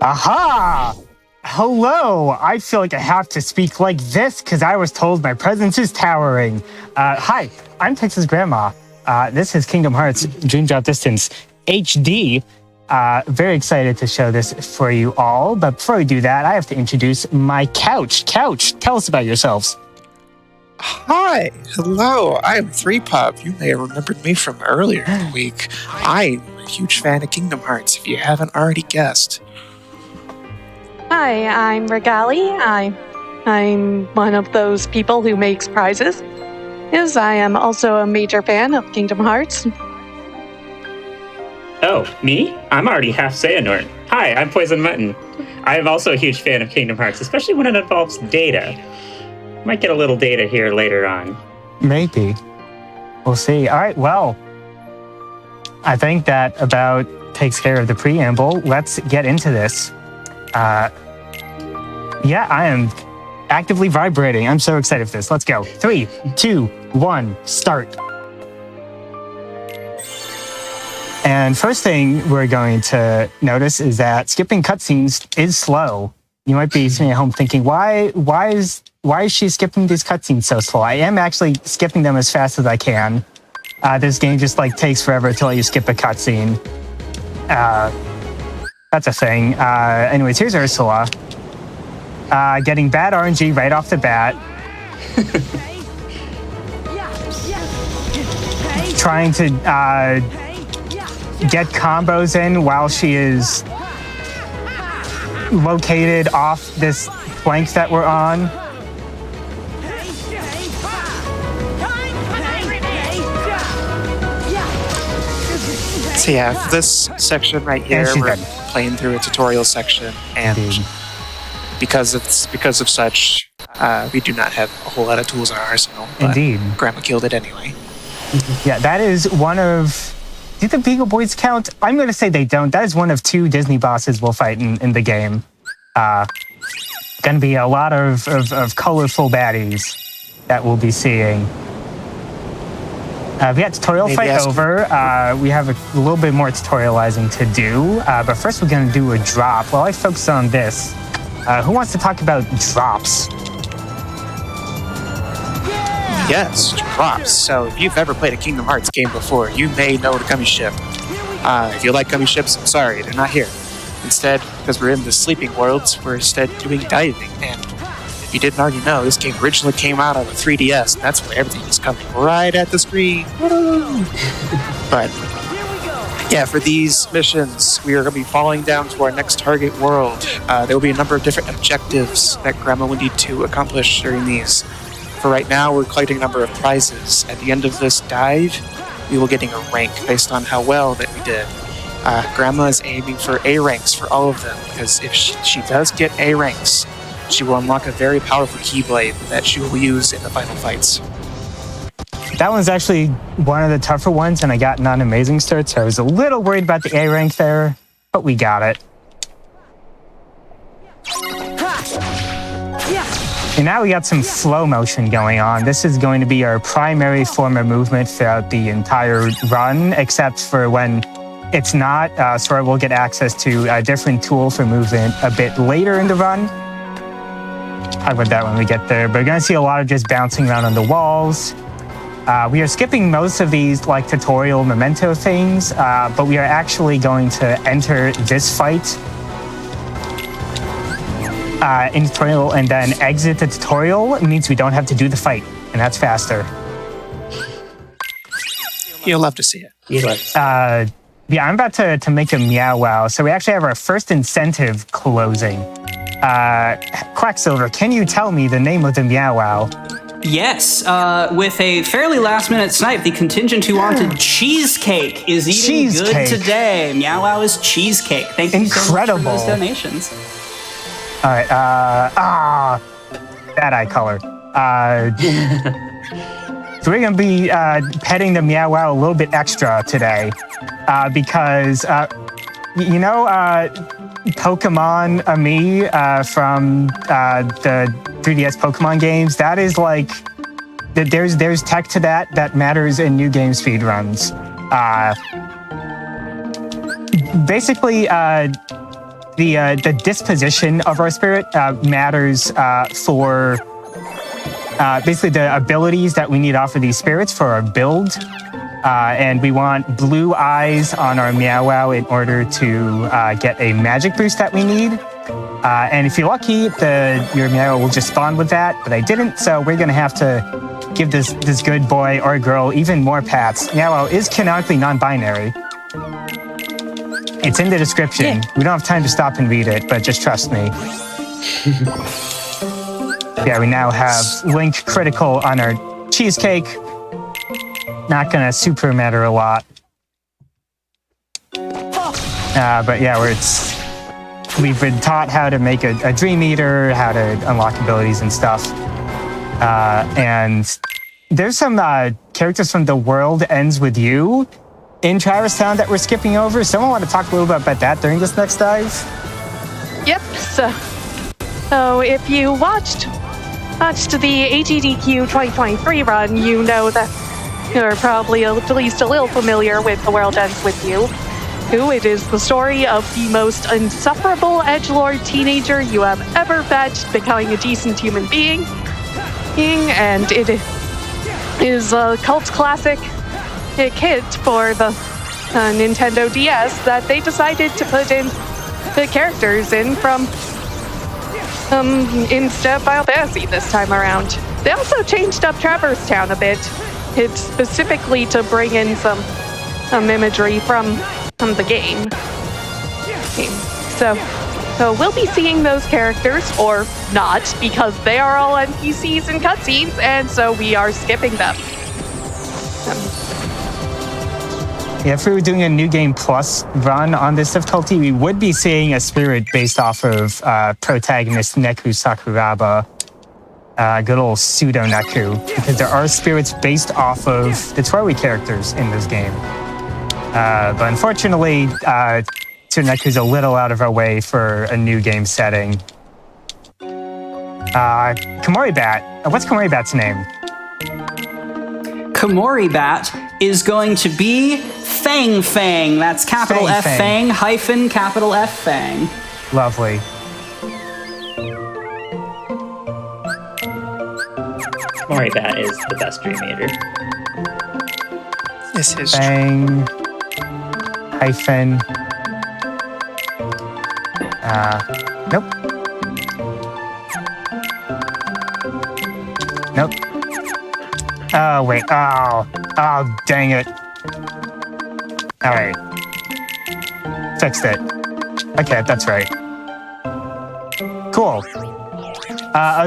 Aha! Hello! I feel like I have to speak like this because I was told my presence is towering. Hi, I'm Texas Grandma. This is Kingdom Hearts Dream Drop Distance HD. Very excited to show this for you all. But before we do that, I have to introduce my couch. Couch, tell us about yourselves. Hi, hello, I'm threepup. You may have remembered me from earlier in the week. I'm a huge fan of Kingdom Hearts, if you haven't already guessed. Hi, I'm Regalli. I'm one of those people who makes prizes. Yes, I am also a major fan of Kingdom Hearts. Oh, me? I'm already half Xehanort. Hi, I'm Poison Mutton. I am also a huge fan of Kingdom Hearts, especially when it involves data. Might get a little data here later on. Maybe. We'll see. All right, well, I think that about takes care of the preamble. Let's get into this. Yeah, I am actively vibrating. I'm so excited for this. Let's go. 3, 2, 1, start. And first thing we're going to notice is that skipping cutscenes is slow. You might be sitting at home thinking, why is she skipping these cutscenes so slow? I am actually skipping them as fast as I can. This game just takes forever till you skip a cutscene. That's a thing. Anyways, here's Ursula. Getting bad RNG right off the bat. Trying to get combos in while she is located off this plank that we're on. So yeah, this section right here, we're playing through a tutorial section, and because of such, we do not have a whole lot of tools in our arsenal. But Indeed. Grandma killed it anyway. Yeah, that is one of... Do the Beagle Boys count? I'm going to say they don't. That is one of 2 Disney bosses we'll fight in the game. Going to be a lot of colorful baddies that we'll be seeing. We got tutorial fight over. We have a little bit more tutorializing to do. But first we're going to do a drop. While I focus on this, who wants to talk about drops? Yes, drops. So if you've ever played a Kingdom Hearts game before, you may know the gummy ship. If you like gummy ships, I'm sorry, they're not here. Instead, because we're in the sleeping worlds, we're instead doing diving. And if you didn't already know, this game originally came out on the 3DS, and that's where everything is coming right at the screen. But yeah, for these missions, we are going to be falling down to our next target world. There will be a number of different objectives that Grandma will need to accomplish during these. For right now, we're collecting a number of prizes. At the end of this dive, we will getting a rank based on how well that we did. Grandma is aiming for A ranks for all of them, because if she does get A ranks, she will unlock a very powerful Keyblade that she will use in the final fights. That one's actually one of the tougher ones, and I got not an amazing start, so I was a little worried about the A rank there, but we got it. And now we got some flow motion going on. This is going to be our primary form of movement throughout the entire run, except for when it's not. Sora will get access to a different tool for movement a bit later in the run. Talk about that when we get there. But we're going to see a lot of just bouncing around on the walls. We are skipping most of these tutorial memento things, but we are actually going to enter this fight in tutorial and then exit the tutorial. It means we don't have to do the fight, and that's faster. You'll love to see it. Yeah, I'm about to make a Meow Wow. So we actually have our first incentive closing. Quacksilver, can you tell me the name of the Meow Wow? Yes, with a fairly last-minute snipe, the contingent who wanted cheesecake is eating good today. Meow Wow is cheesecake. Thank you so much for those donations. All right, bad eye color. So we're gonna be petting the Meow Wow a little bit extra today, because you know Pokemon Ami from the 3DS Pokemon games. That is there's tech to that matters in new game speedruns. Basically, the disposition of our spirit matters for basically the abilities that we need off of these spirits for our build. And we want blue eyes on our Meow Wow in order to get a magic boost that we need. And if you're lucky, your Meow Wow will just spawn with that, but I didn't, so we're gonna have to give this good boy or girl even more pats. Meow Wow is canonically non-binary. It's in the description. Yeah. We don't have time to stop and read it, but just trust me. Yeah, we now have Link critical on our cheesecake. Not gonna super matter a lot. But yeah, we've been taught how to make a Dream Eater, how to unlock abilities and stuff. And there's some characters from The World Ends With You in Traverse Town that we're skipping over. Someone want to talk a little bit about that during this next dive? Yep. So if you watched the AGDQ 2023 run, you know that you're probably at least a little familiar with The World Ends With You. It is the story of the most insufferable edgelord teenager you have ever fetched becoming a decent human being. And it is a cult classic hit for the Nintendo DS that they decided to put in the characters in from instead of Final Fantasy this time around. They also changed up Traverse Town a bit. It's specifically to bring in some imagery from the game. So we'll be seeing those characters, or not, because they are all NPCs and cutscenes, and so we are skipping them. Yeah, if we were doing a New Game Plus run on this difficulty, we would be seeing a spirit based off of protagonist Neku Sakuraba, good old pseudo Neku, because there are spirits based off of the Twirly characters in this game. But unfortunately, Neku's a little out of our way for a new game setting. Komori Bat. What's Komori Bat's name? Komori Bat is going to be Fang Fang. That's capital F Fang hyphen capital F Fang. Lovely. Komori Bat is the best Dream Eater. This is Fang hyphen. Nope. Nope. Oh, wait. Oh, dang it. All right. Fixed it. Okay, that's right. Cool.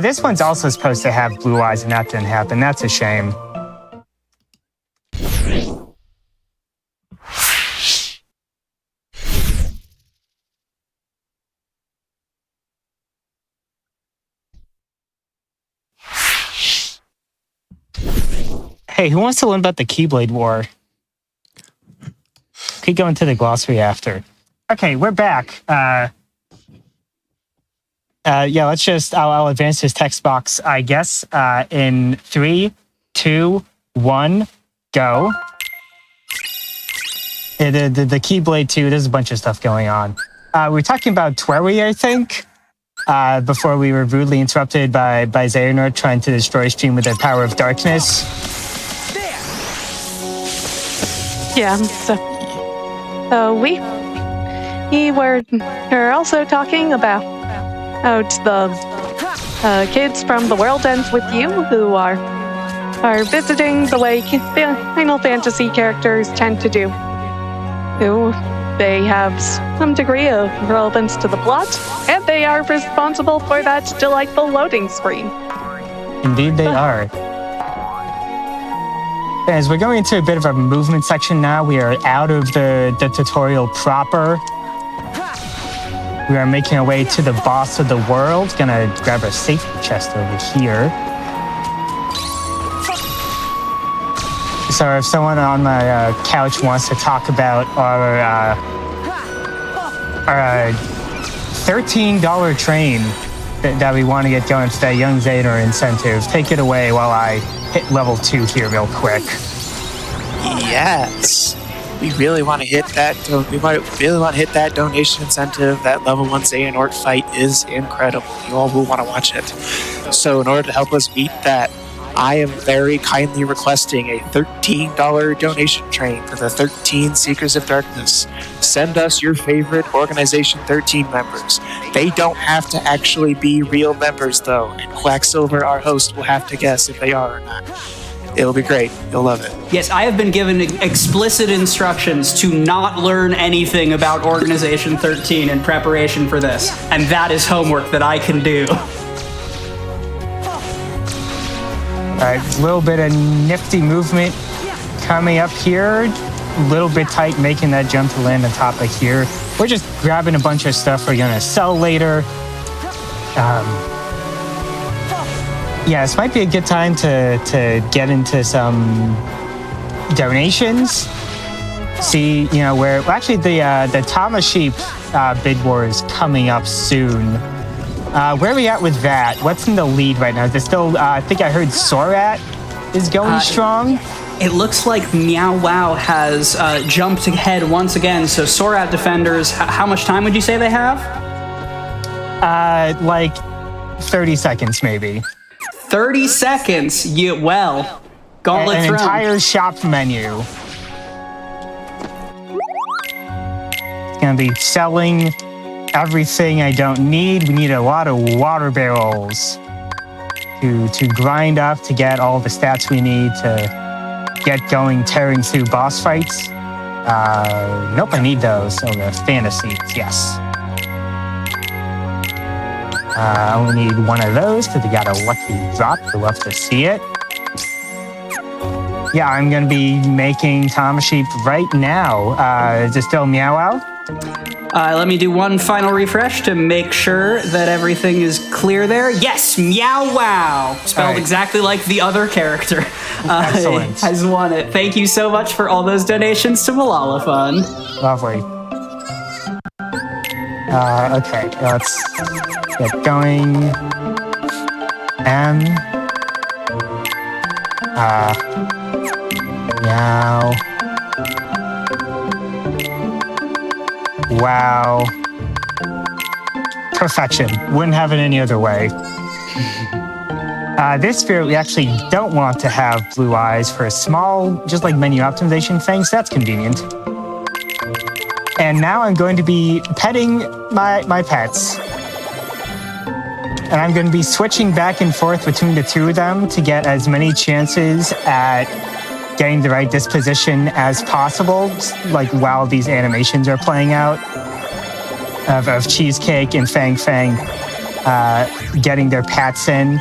This one's also supposed to have blue eyes, and that didn't happen. That's a shame. Hey, who wants to learn about the Keyblade War? Could go into the glossary after. Okay, we're back. Yeah, let's just, I'll advance this text box, I guess, in 3, 2, 1, go. The Keyblade 2, there's a bunch of stuff going on. We were talking about Twirly, I think, before we were rudely interrupted by Xehanort trying to destroy Stream with the power of darkness. Yeah, so we were also talking about the kids from The World Ends With You who are visiting the way Final Fantasy characters tend to do. They have some degree of relevance to the plot, and they are responsible for that delightful loading screen. Indeed they are. As we're going into a bit of a movement section now, we are out of the tutorial proper. We are making our way to the boss of the world. Gonna grab a safe chest over here. So if someone on my couch wants to talk about our $13 train that we want to get going for that Young Xehanort incentive, take it away while I hit level 2 here real quick. Yes. we really want to hit that. We might really want to hit that donation incentive. That level 1 Xehanort fight is incredible. You all will want to watch it. So in order to help us beat that, I am very kindly requesting a $13 donation train for the 13 Seekers of Darkness. Send us your favorite Organization 13 members. They don't have to actually be real members, though, and Quacksilver, our host, will have to guess if they are or not. It'll be great. You'll love it. Yes, I have been given explicit instructions to not learn anything about Organization 13 in preparation for this, and that is homework that I can do. All right, a little bit of nifty movement coming up here. A little bit tight making that jump to land on top of here. We're just grabbing a bunch of stuff we're going to sell later. Yeah, this might be a good time to get into some donations. See, where... Well, actually, the Tama Sheep bid war is coming up soon. Where are we at with that? What's in the lead right now? Is there still... I think I heard Sorat is going strong. It looks like Meow Wow has jumped ahead once again. So Sorat defenders, how much time would you say they have? Like 30 seconds, maybe. 30 seconds. Well, gauntlet an thrown. Entire shop menu. It's gonna be selling everything I don't need. We need a lot of water barrels to grind up to get all the stats we need to get going, tearing through boss fights. Nope, I need those. Oh, the fantasies, yes. I only need one of those because we got a lucky drop. We'd love to see it. Yeah, I'm going to be making Tama Sheep right now. Is it still Meow Wow? Let me do one final refresh to make sure that everything is clear there. Yes, Meow Wow, spelled exactly like the other character, Excellent. has won it. Thank you so much for all those donations to Malala Fund. Lovely. Okay, let's get going. Meow. Wow. Perfection. Wouldn't have it any other way. This spirit, we actually don't want to have blue eyes for a small, just like menu optimization thing, so that's convenient. And now I'm going to be petting my pets. And I'm going to be switching back and forth between the two of them to get as many chances at getting the right disposition as possible, like while these animations are playing out of Cheesecake and Fang Fang getting their pats in.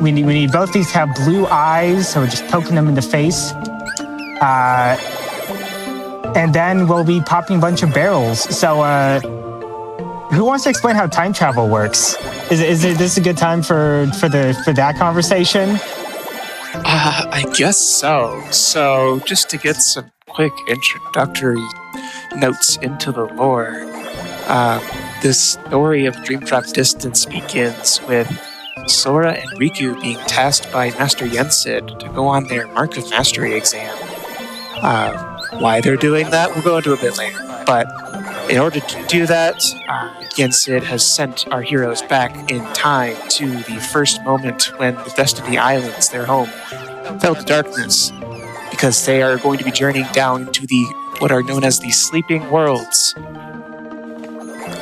We need both these to have blue eyes, so we're just poking them in the face. And then we'll be popping a bunch of barrels. So, who wants to explain how time travel works? Is this a good time for that conversation? I guess so. So, just to get some quick introductory notes into the lore, this story of Dream Drop Distance begins with Sora and Riku being tasked by Master Yensid to go on their Mark of Mastery exam. Why they're doing that, we'll go into a bit later. But in order to do that, Yensid has sent our heroes back in time to the first moment when the Destiny Islands, their home, fell to darkness, because they are going to be journeying down into what are known as the Sleeping Worlds.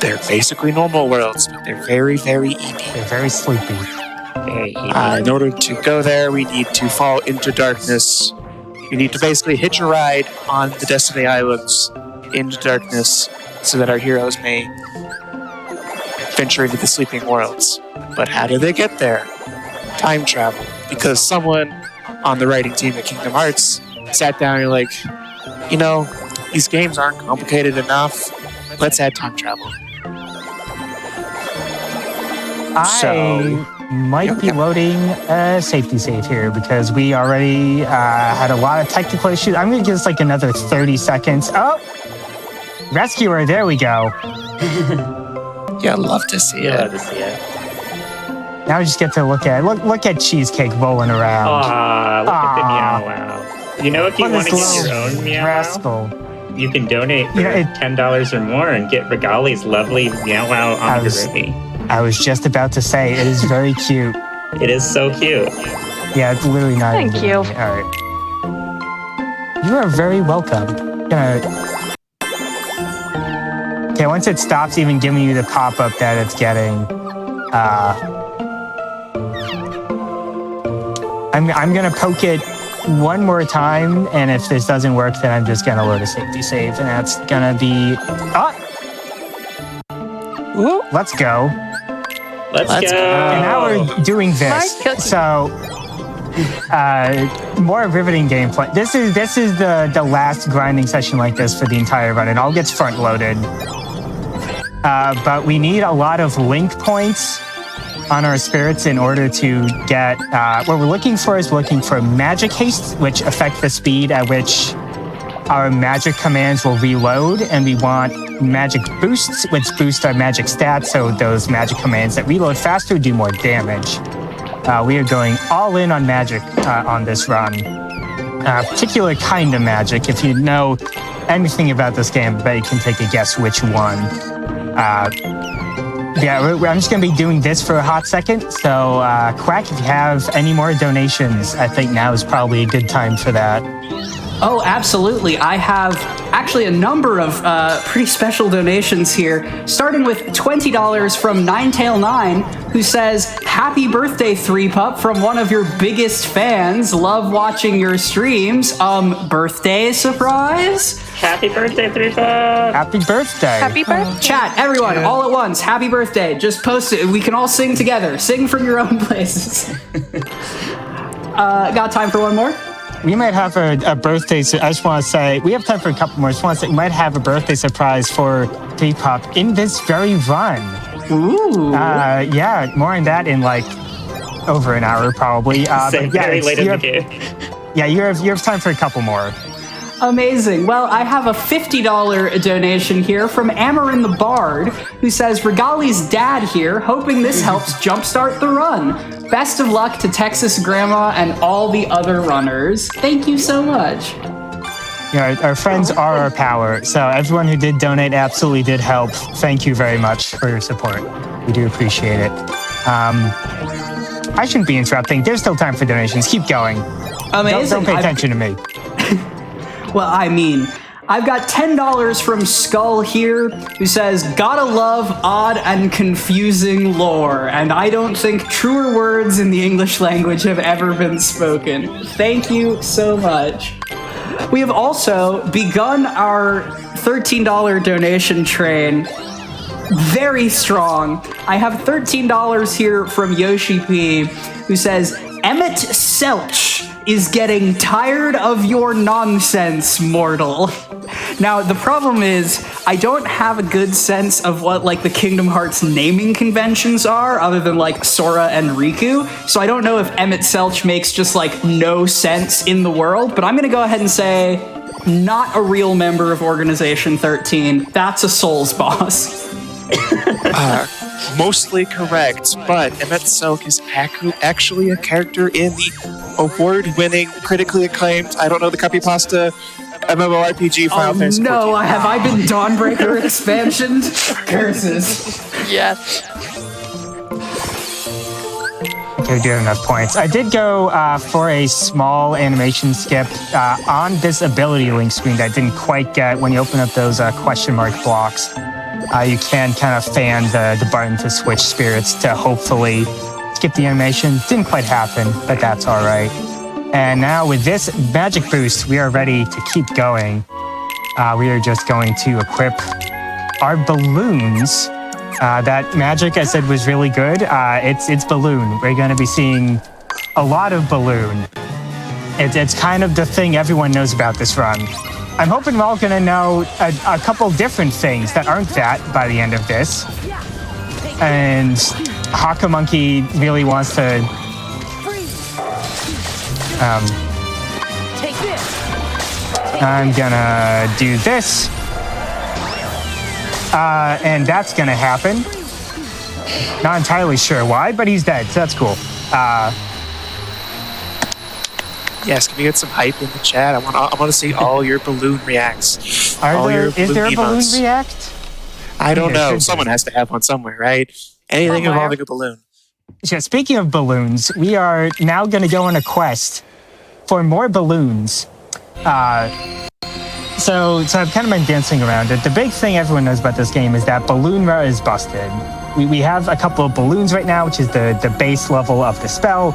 They're basically normal worlds, but they're very, very eepy. They're very sleepy. In order to go there, we need to fall into darkness. We need to basically hitch a ride on the Destiny Islands into darkness so that our heroes may venture into the Sleeping Worlds. But how do they get there? Time travel. Because someone on the writing team at Kingdom Hearts sat down and like, these games aren't complicated enough. Let's add time travel. I might be loading a safety save here because we already had a lot of technical issues. I'm going to give this like another 30 seconds. Oh, Rescuer, there we go. Yeah, I'd love to see it. Love to see it. Now we just get to look at Cheesecake rolling around. Aw, look at the Meow Wow. You know, if you want to get your own Meow, rascal. You can donate for $10 or more and get Regalli's lovely Meow Wow amigurumi. I was just about to say, it is very cute. It is so cute. Yeah, it's literally not. Thank you. All right. You are very welcome. Okay, once it stops even giving you the pop-up that it's getting, I'm gonna poke it one more time, and if this doesn't work, then I'm just gonna load a safety save, and that's gonna be let's go. Let's go. And now we're doing this. So more riveting gameplay. This is the last grinding session like this for the entire run. It all gets front loaded. But we need a lot of link points on our spirits in order to get what we're looking for is magic haste, which affect the speed at which our magic commands will reload, and we want magic boosts, which boost our magic stats, so those magic commands that reload faster do more damage. We are going all in on magic on this run. Particular kind of magic. If you know anything about this game, I bet you can take a guess which one. I'm just going to be doing this for a hot second. So, Quack, if you have any more donations, I think now is probably a good time for that. Oh, absolutely. I have actually a number of pretty special donations here, starting with $20 from Ninetail9, who says, "Happy birthday, threepup, from one of your biggest fans. Love watching your streams. Birthday surprise?" Happy birthday, threepup! Happy birthday. Happy birthday. Chat, everyone, all at once. Happy birthday. Just post it. We can all sing together. Sing from your own places. Got time for one more? We might have a birthday. I just want to say we have time for a couple more. I just want to say we might have a birthday surprise for threepup in this very run. Ooh. Yeah, more on that in like over an hour probably. Very late in the game. Yeah, you have time for a couple more. Amazing. Well, I have a $50 donation here from Amarin the Bard, who says, "Regalli's dad here, hoping this helps jumpstart the run. Best of luck to Texas Grandma and all the other runners. Thank you so much." Yeah, our friends are our power. So everyone who did donate absolutely did help. Thank you very much for your support. We do appreciate it. I shouldn't be interrupting. There's still time for donations. Keep going. Amazing. Don't pay attention to me. Well, I mean, I've got $10 from Skull here, who says, "Gotta love odd and confusing lore, and I don't think truer words in the English language have ever been spoken." Thank you so much. We have also begun our $13 donation train. Very strong. I have $13 here from Yoshi P, who says, "Emmett Selch is getting tired of your nonsense, mortal." Now, the problem is, I don't have a good sense of what, like, the Kingdom Hearts naming conventions are, other than, like, Sora and Riku, so I don't know if Emmett Selch makes just, like, no sense in the world, but I'm gonna go ahead and say, not a real member of Organization 13. That's a Souls boss. Mostly correct, but Emmett Selch is actually a character in the award-winning, critically acclaimed, I don't know the copy pasta, MMORPG Final Fantasy. No, have I been Dawnbreaker expansioned? Curses. Yes. Okay, we do have enough points. I did go for a small animation skip on this ability link screen that I didn't quite get when you open up those question mark blocks. You can kind of fan the button to switch spirits to hopefully skip the animation. Didn't quite happen, but that's all right. And now with this magic boost, we are ready to keep going. We are just going to equip our balloons. That magic I said was really good. It's balloon. We're going to be seeing a lot of balloon. It's kind of the thing everyone knows about this run. I'm hoping we're all going to know a couple different things that aren't that by the end of this. And Haka Monkey really wants to... Take this. I'm gonna do this. And that's gonna happen. Not entirely sure why, but he's dead, so that's cool. Yes, can we get some hype in the chat? I want to see all your balloon reacts. Is there a balloon react? I don't know. Someone has to have one somewhere, right? Anything involving a balloon. Yeah, speaking of balloons, we are now going to go on a quest for more balloons. So I've kind of been dancing around it. The big thing everyone knows about this game is that Balloon Ra is busted. We have a couple of balloons right now, which is the base level of the spell.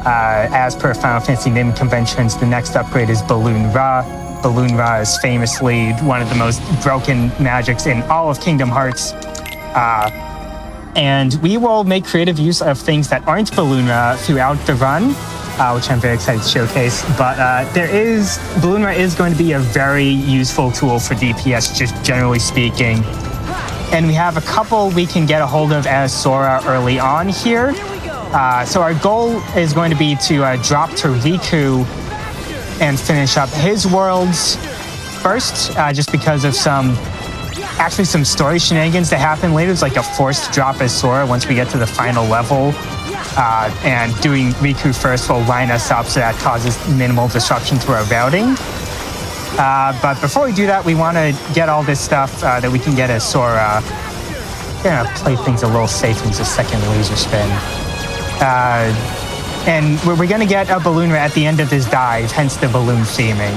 As per Final Fantasy naming conventions, the next upgrade is Balloon Ra. Balloon Ra is famously one of the most broken magics in all of Kingdom Hearts. And we will make creative use of things that aren't Balloon Ra throughout the run, which I'm very excited to showcase. But Balloon Ra is going to be a very useful tool for DPS, just generally speaking. And we have a couple we can get a hold of as Sora early on here. So our goal is going to be to drop to Riku and finish up his worlds first, just because of some story shenanigans that happen later. It's like a forced drop as Sora once we get to the final level. And doing Riku first will line us up so that causes minimal disruption to our routing. But before we do that, we want to get all this stuff that we can get as Sora. We're going to play things a little safe and use a second laser spin. And we're going to get a Balloon Ra at the end of this dive, hence the balloon theming.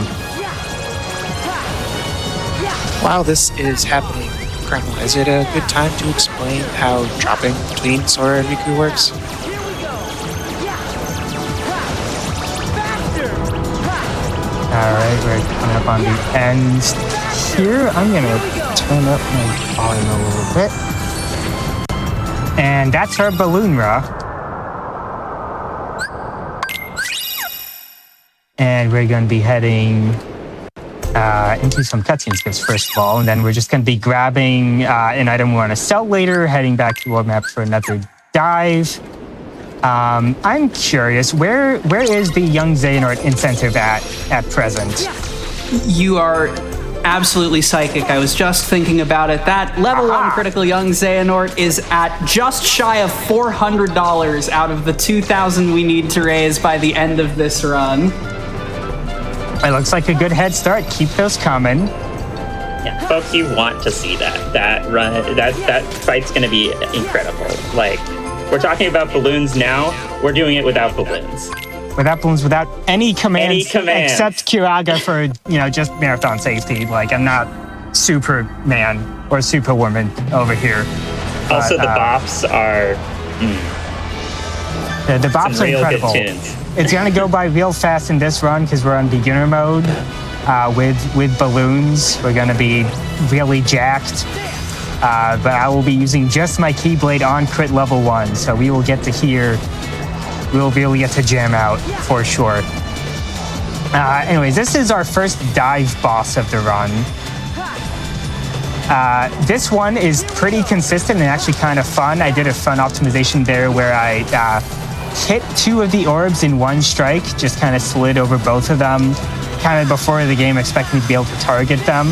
While this is happening, Grandma, is it a good time to explain how dropping between Sora and Riku works? Alright, we're coming up on the end here. I'm going to turn up my volume a little bit. And that's our Balloon Ra. And we're going to be heading into some cutscenes first of all, and then we're just going to be grabbing an item we want to sell later, heading back to World Map for another dive. I'm curious, where is the young Xehanort incentive at present? You are absolutely psychic. I was just thinking about it. That level 1 critical young Xehanort is at just shy of $400 out of the 2,000 we need to raise by the end of this run. It looks like a good head start. Keep those coming. Yeah, folks, you want to see that. That run, that fight's going to be incredible. Like, we're talking about balloons now. We're doing it without balloons. Without balloons, without any commands. Except Kiraga for, just marathon safety. Like, I'm not Superman or Superwoman over here. Also, the bops are... The bops are incredible. Good tunes. It's going to go by real fast in this run because we're on beginner mode with balloons. We're going to be really jacked. But I will be using just my Keyblade on crit level 1. So we will get to hear... We'll be able to get to jam out for sure. Anyways, this is our first dive boss of the run. This one is pretty consistent and actually kind of fun. I did a fun optimization there where I hit 2 of the orbs in one strike, just kind of slid over both of them, kind of before the game expected me to be able to target them.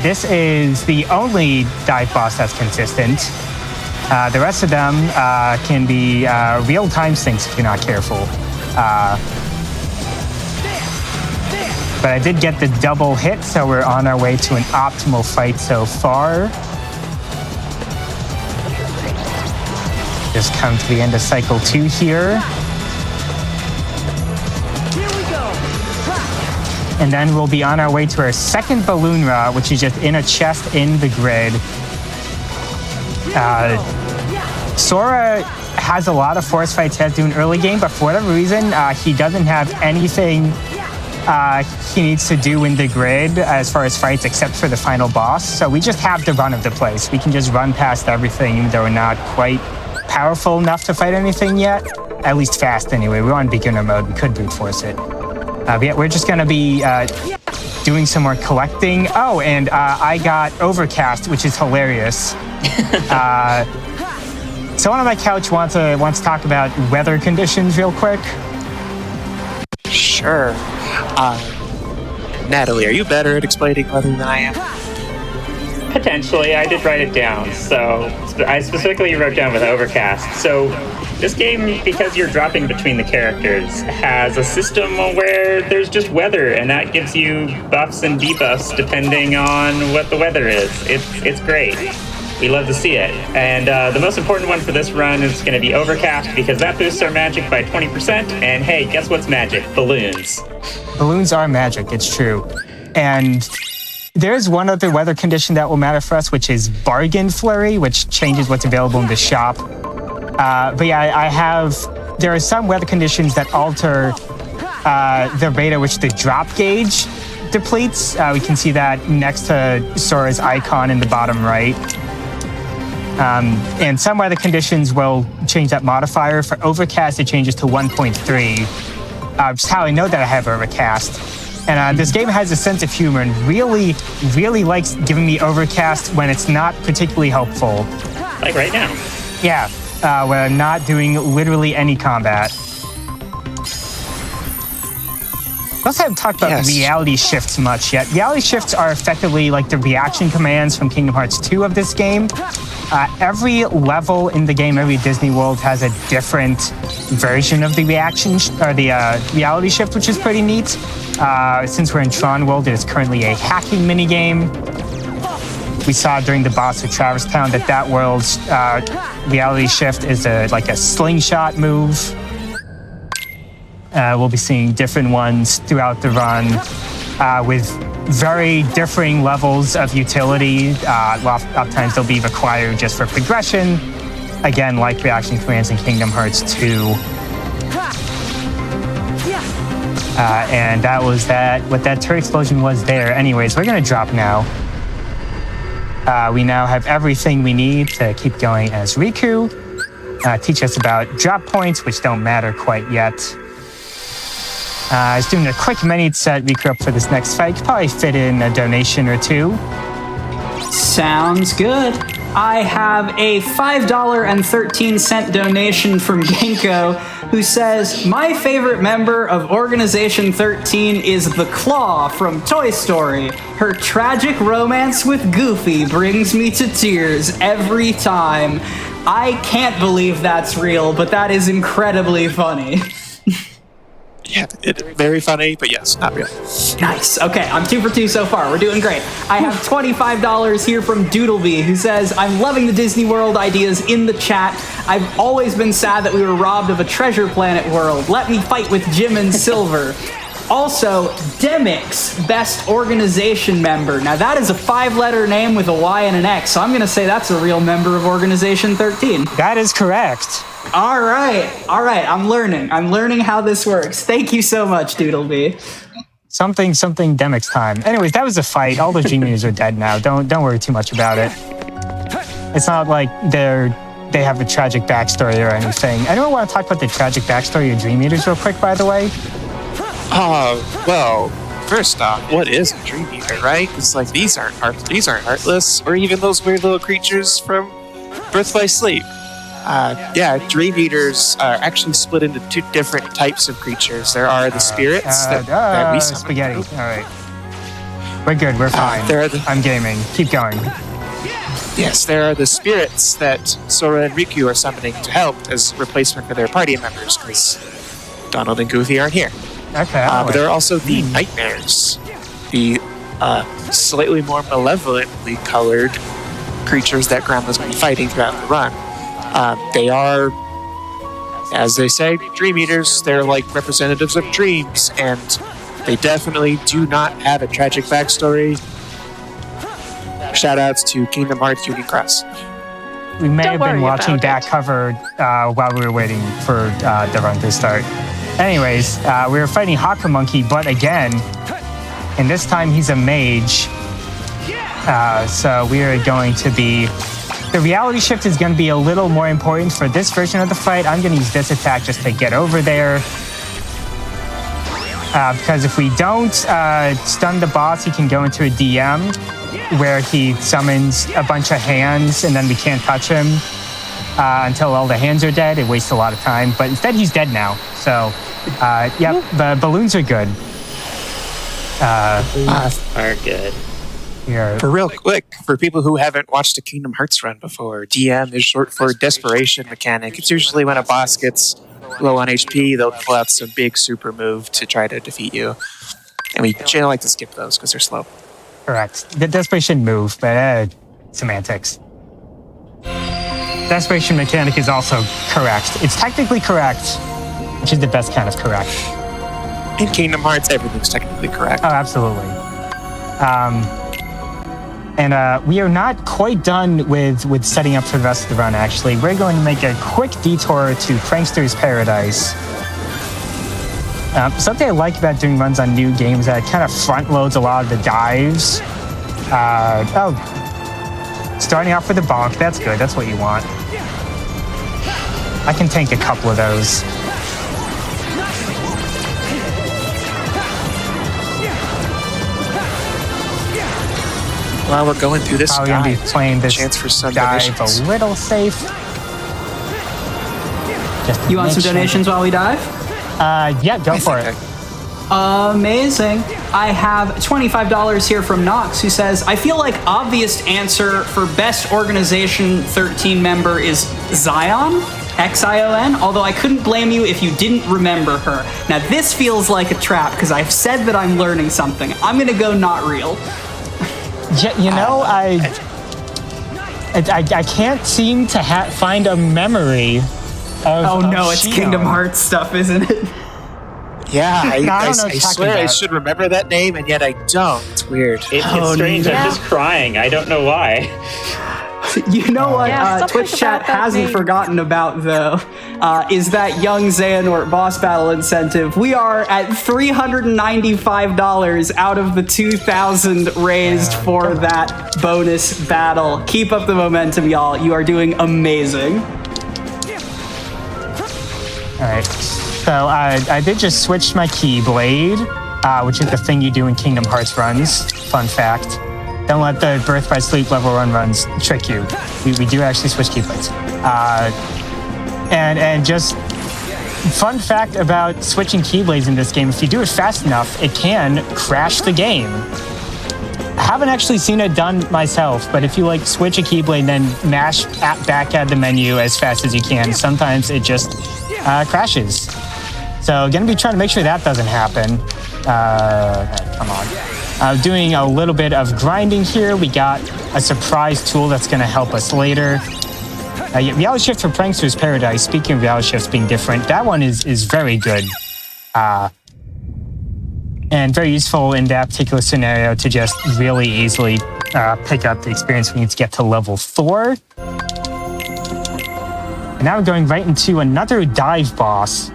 This is the only dive boss that's consistent. The rest of them can be real-time sinks if you're not careful. But I did get the double hit, so we're on our way to an optimal fight so far. Just come to the end of cycle 2 here. And then we'll be on our way to our second Balloon Ra, which is just in a chest in the grid. Sora has a lot of force fights he has to do in early game, but for whatever reason, he doesn't have anything he needs to do in the grid as far as fights except for the final boss. So we just have the run of the place. We can just run past everything, even though we're not quite powerful enough to fight anything yet. At least fast anyway. We're on beginner mode. We could brute force it. But yeah, we're just going to be doing some more collecting. Oh, and I got Overcast, which is hilarious. Someone on my couch wants to talk about weather conditions real quick. Sure. Natalie, are you better at explaining weather than I am? Potentially. I did write it down. So I specifically wrote down with Overcast. So This game, because you're dropping between the characters, has a system where there's just weather, and that gives you buffs and debuffs depending on what the weather is. It's great. We love to see it. And the most important one for this run is going to be Overcast, because that boosts our magic by 20%. And hey, guess what's magic? Balloons. Balloons are magic, it's true. And there's one other weather condition that will matter for us, which is Bargain Flurry, which changes what's available in the shop. But yeah, there are some weather conditions that alter the rate at which the drop gauge depletes. We can see that next to Sora's icon in the bottom right. And some weather conditions will change that modifier. For Overcast, it changes to 1.3. Just how I know that I have Overcast. And this game has a sense of humor and really, really likes giving me Overcast when it's not particularly helpful. Like right now. Yeah, when I'm not doing literally any combat. We also haven't talked about reality shifts much yet. Reality shifts are effectively like the reaction commands from Kingdom Hearts 2 of this game. Every level in the game, every Disney World has a different version of the reality shift, which is pretty neat. Since we're in Tron World, there's currently a hacking minigame. We saw during the boss of Traverse Town that world's reality shift is like a slingshot move. We'll be seeing different ones throughout the run with very differing levels of utility. Oftentimes they'll be required just for progression. Again, like reaction commands in Kingdom Hearts 2. And that was what that turret explosion was there. Anyways, we're gonna drop now. We now have everything we need to keep going as Riku. Teach us about drop points, which don't matter quite yet. I was doing a quick menu to set Riku up for this next fight. Could probably fit in a donation or two. Sounds good. I have a $5.13 donation from Genko, who says, my favorite member of Organization 13 is the Claw from Toy Story. Her tragic romance with Goofy brings me to tears every time. I can't believe that's real, but that is incredibly funny. Yeah, very funny, but yes, not real. Nice. Okay, I'm 2 for 2 so far. We're doing great. I have $25 here from Doodleby, who says, I'm loving the Disney World ideas in the chat. I've always been sad that we were robbed of a Treasure Planet world. Let me fight with Jim and Silver. Also, Demix, best organization member. Now that is a 5-letter name with a Y and an X, so I'm going to say that's a real member of Organization 13. That is correct. All right. I'm learning how this works. Thank you so much, Doodleby. Something Demix time. Anyways, that was a fight. All those Dream Eaters are dead now. Don't worry too much about it. It's not like they have a tragic backstory or anything. Anyone want to talk about the tragic backstory of Dream Eaters real quick, by the way? Well, first off, what is a Dream Eater, right? It's like these aren't heartless, or even those weird little creatures from Birth by Sleep. Dream Eaters are actually split into 2 different types of creatures. There are the spirits that we summon. Spaghetti. All right. We're good. We're fine. I'm gaming. Keep going. Yes, there are the spirits that Sora and Riku are summoning to help as replacement for their party members, because Donald and Goofy aren't here. Okay. But there are also the nightmares, the slightly more malevolently colored creatures that Grandma's been fighting throughout the run. They are, as they say, Dream Eaters. They're like representatives of dreams, and they definitely do not have a tragic backstory. Shoutouts to Kingdom Hearts Union Cross. We may have been watching back cover while we were waiting for the run to start. Anyways, we were fighting Haka Monkey, but again, and this time he's a mage. So we are going to be... The reality shift is going to be a little more important for this version of the fight. I'm going to use this attack just to get over there. Because if we don't stun the boss, he can go into a DM where he summons a bunch of hands and then we can't touch him until all the hands are dead. It wastes a lot of time. But instead, he's dead now. So, the balloons are good. Balloons are good. Here. For real quick, for people who haven't watched a Kingdom Hearts run before, DM is short for Desperation Mechanic. It's usually when a boss gets low on HP, they'll pull out some big super move to try to defeat you. And we generally like to skip those because they're slow. Correct. The Desperation move, but semantics. Desperation Mechanic is also correct. It's technically correct, which is the best kind of correct. In Kingdom Hearts, everything's technically correct. Oh, absolutely. And we are not quite done with setting up for the rest of the run, actually. We're going to make a quick detour to Prankster's Paradise. Something I like about doing runs on new games that kind of front loads a lot of the dives. Starting off with a bonk, that's good, that's what you want. I can tank a couple of those. While we're going through this Probably going to be playing this chance for some dive donations. a little safe. Just You want some donations while we dive? Yeah, go for it. Amazing. I have $25 here from Knox, who says, I feel like obvious answer for best organization 13 member is Zion, Xion, although I couldn't blame you if you didn't remember her. Now this feels like a trap because I've said that I'm learning something. I'm gonna go not real. Yeah, you know, I can't seem to find a memory of It's Shion. Kingdom Hearts stuff, isn't it? Yeah, I don't know what swear you're talking I about. should remember that name, and yet I don't. It's weird. It's strange. no. I'm just crying. I don't know why. You know what Yeah, something Twitch chat about that hasn't name. forgotten about, though, is that young Xehanort boss battle incentive. We are at $395 out of the $2,000 raised for that bonus battle. Keep up the momentum, y'all. You are doing amazing. All right. So I did just switch my Keyblade, which is the thing you do in Kingdom Hearts runs. Fun fact. Don't let the Birth by Sleep level run runs trick you. We do actually switch Keyblades. And just fun fact about switching Keyblades in this game, if you do it fast enough, it can crash the game. I haven't actually seen it done myself, but if you like switch a Keyblade and then mash back at the menu as fast as you can, sometimes it just crashes. So gonna be trying to make sure that doesn't happen. Come on. Doing a little bit of grinding here. We got a surprise tool that's gonna help us later. Reality Shift for Prankster's Paradise. Speaking of reality shifts being different, that one is very good. And very useful in that particular scenario to just really easily pick up the experience we need to get to level 4. And now we're going right into another dive boss.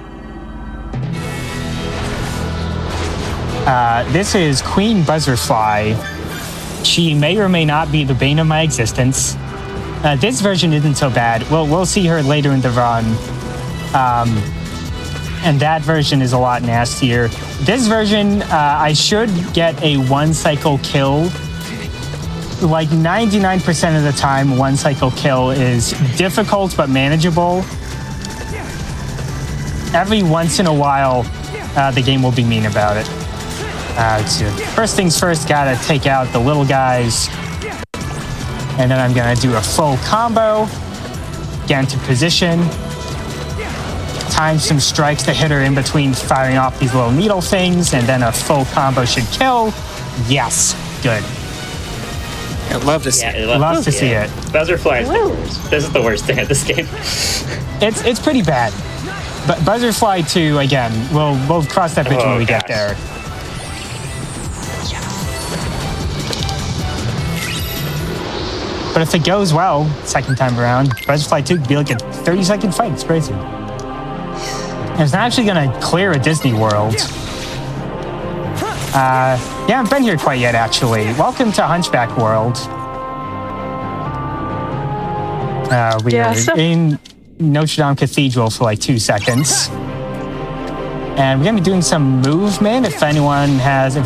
This is Queen Buzzerfly. She may or may not be the bane of my existence. This version isn't so bad. We'll see her later in the run. And that version is a lot nastier. This version, I should get a one-cycle kill. Like 99% of the time, one-cycle kill is difficult but manageable. Every once in a while, the game will be mean about it. First things first, gotta take out the little guys. And then I'm gonna do a full combo. Get into position. Time some strikes to hit her in between firing off these little needle things, and then a full combo should kill. Yes, good. I'd love to see it. Love to see it. Buzzerfly is the worst. This is the worst thing at this game. It's pretty bad. But Buzzerfly 2, again, we'll cross that bridge when we get gosh. there. But if it goes well, second time around, Buzzerfly 2 could be like a 30-second fight. It's crazy. And it's not actually going to clear a Disney World. Yeah, I haven't been here quite yet, actually. Welcome to Hunchback World. We are in Notre Dame Cathedral for like 2 seconds. And we're going to be doing some movement if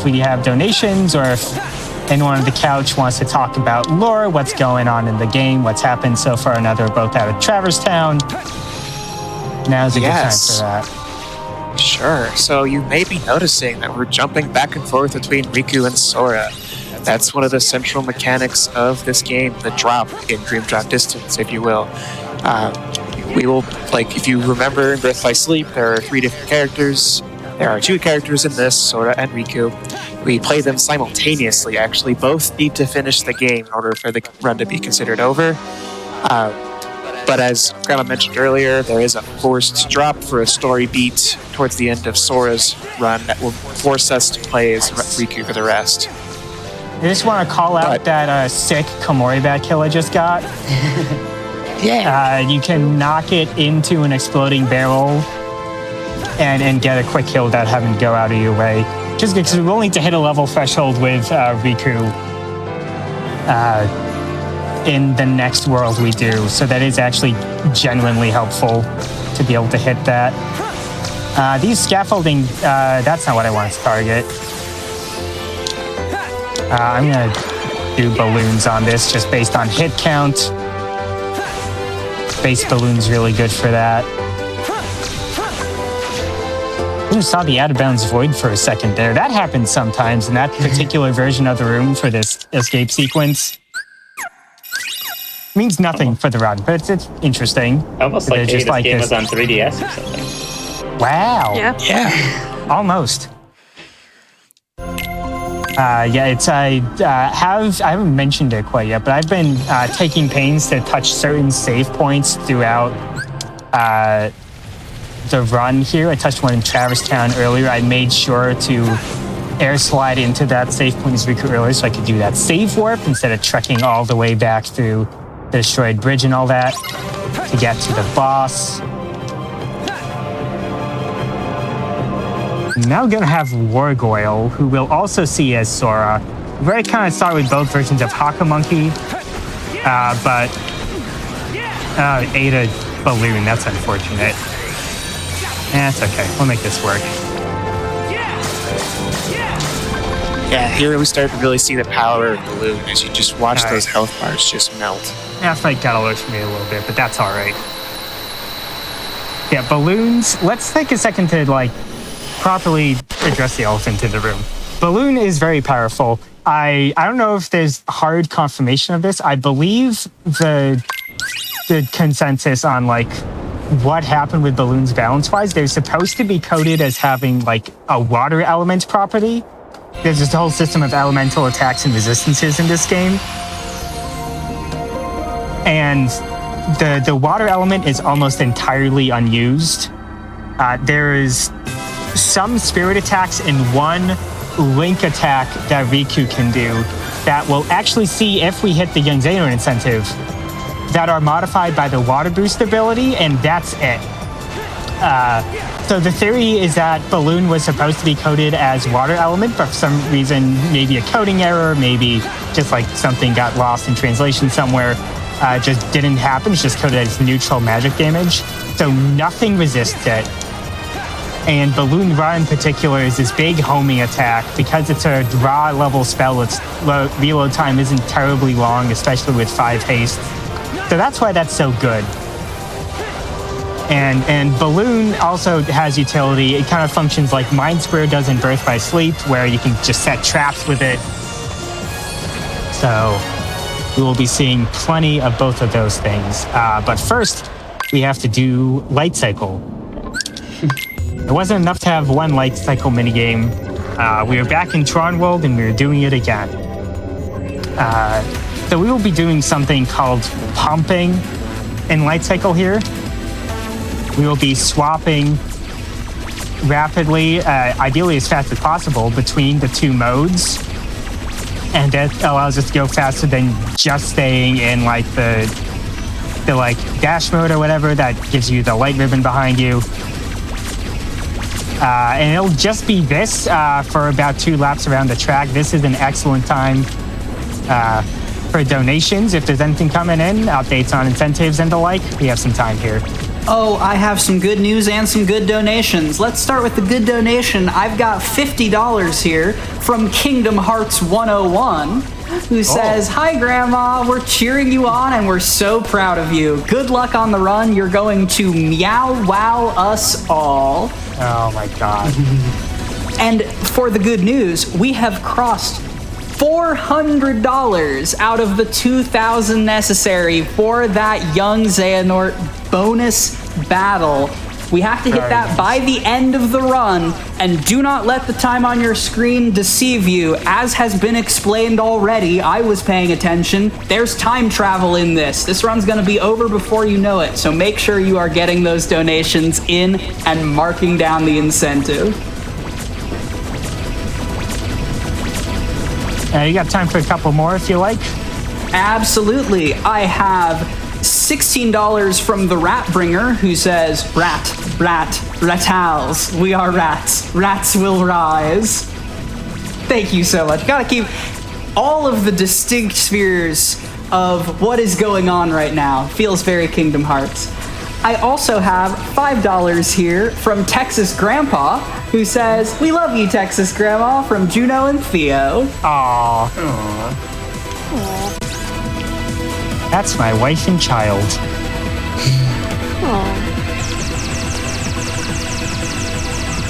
we have donations, or if anyone on the couch wants to talk about lore, what's going on in the game, what's happened so far. Now they're both out of Traverse Town. Now's a good time for that. Sure. So you may be noticing that we're jumping back and forth between Riku and Sora. That's one of the central mechanics of this game, the drop in Dream Drop Distance, if you will. We will, like, if you remember in Birth by Sleep, there are 3 different characters. There are 2 characters in this, Sora and Riku. We play them simultaneously, actually. Both need to finish the game in order for the run to be considered over. But as Grandma mentioned earlier, there is a forced drop for a story beat towards the end of Sora's run that will force us to play as Riku for the rest. I just want to call out that sick Komori bat kill I just got. Yeah. You can knock it into an exploding barrel and get a quick kill without having to go out of your way. Just because we're only to hit a level threshold with Riku in the next world we do. So that is actually genuinely helpful to be able to hit that. These scaffolding, that's not what I want to target. I'm going to do balloons on this just based on hit count. Base balloon's really good for that. Ooh, saw the out of bounds void for a second there. That happens sometimes in that particular version of the room for this escape sequence. Means nothing for the run, but it's interesting. Almost like maybe this game was on 3DS or something. Wow. Yeah. Almost. It's I haven't mentioned it quite yet, but I've been taking pains to touch certain save points throughout the run here. I touched one in Traverse Town earlier. I made sure to air slide into that save point as Riku earlier so I could do that save warp instead of trekking all the way back through the destroyed bridge and all that to get to the boss. Now we're gonna have Wargoyle, who we'll also see as Sora. We already kind of saw with both versions of Haka Monkey, but ate a balloon. That's unfortunate. That's okay. We'll make this work. Yeah, here we start to really see the power of Balloon as you just watch those health bars just melt. That fight got away from me a little bit, but that's all right. Yeah, balloons. Let's take a second to properly address the elephant in the room. Balloon is very powerful. I don't know if there's hard confirmation of this. I believe the consensus on what happened with balloons balance-wise, they're supposed to be coded as having a water element property. There's this whole system of elemental attacks and resistances in this game. And the water element is almost entirely unused. There is some spirit attacks and one link attack that Riku can do that will actually see if we hit the Young Xehanort incentive that are modified by the water boost ability, and that's it. So the theory is that Balloon was supposed to be coded as water element, but for some reason, maybe a coding error, maybe just something got lost in translation somewhere, just didn't happen. It's just coded as neutral magic damage. So nothing resists it. And Balloon Ra in particular is this big homing attack. Because it's a draw level spell, its reload time isn't terribly long, especially with 5 haste. So that's why that's so good. And Balloon also has utility. It kind of functions like Mind Square does in Birth by Sleep, where you can just set traps with it. So we will be seeing plenty of both of those things. But first, we have to do Light Cycle. It wasn't enough to have one Light Cycle minigame. We were back in Tron World and we were doing it again. So we will be doing something called pumping in Light Cycle here. We will be swapping rapidly, ideally as fast as possible, between the 2 modes. And that allows us to go faster than just staying in the dash mode or whatever that gives you the light ribbon behind you. And it'll just be this for about 2 laps around the track. This is an excellent time for donations. If there's anything coming in, updates on incentives and the like, we have some time here. Oh, I have some good news and some good donations. Let's start with the good donation. I've got $50 here from Kingdom Hearts 101, who says, "Hi, Grandma. We're cheering you on, and we're so proud of you. Good luck on the run. You're going to meow wow us all." Oh, my God. And for the good news, we have crossed $400 out of the $2,000 necessary for that young Xehanort bonus battle. We have to hit that by the end of the run, and do not let the time on your screen deceive you. As has been explained already, I was paying attention. There's time travel in this. This run's going to be over before you know it, so make sure you are getting those donations in and marking down the incentive. You got time for a couple more if you like. Absolutely. I have $16 from the Rat Bringer, who says, ratals, we are rats. Rats will rise. Thank you so much. Gotta keep all of the distinct spheres of what is going on right now. Feels very Kingdom Hearts. I also have $5 here from Texas Grandpa, who says, we love you, Texas Grandma, from Juno and Theo. Aww. That's my wife and child.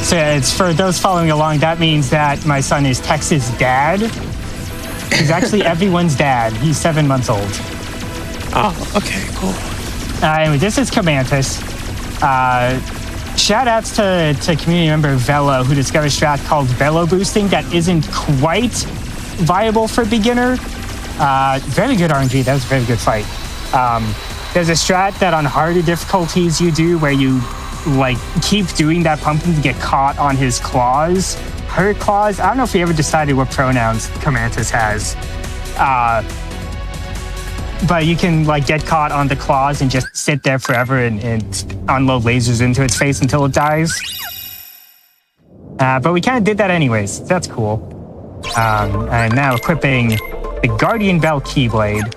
So it's for those following along, that means that my son is Texas' dad. He's actually everyone's dad. He's 7 months old. Oh, okay, cool. Anyway, this is Camanthus. Shout outs to community member Velo, who discovered a strat called Velo boosting that isn't quite viable for beginner. Very good RNG. That was a very good fight. There's a strat that on harder difficulties you do where you like keep doing that pumpkin to get caught on his claws. Her claws. I don't know if we ever decided what pronouns Camanthus has. But you can like get caught on the claws and just sit there forever and unload lasers into its face until it dies. But we kind of did that anyways. That's cool. I'm now equipping the Guardian Bell Keyblade.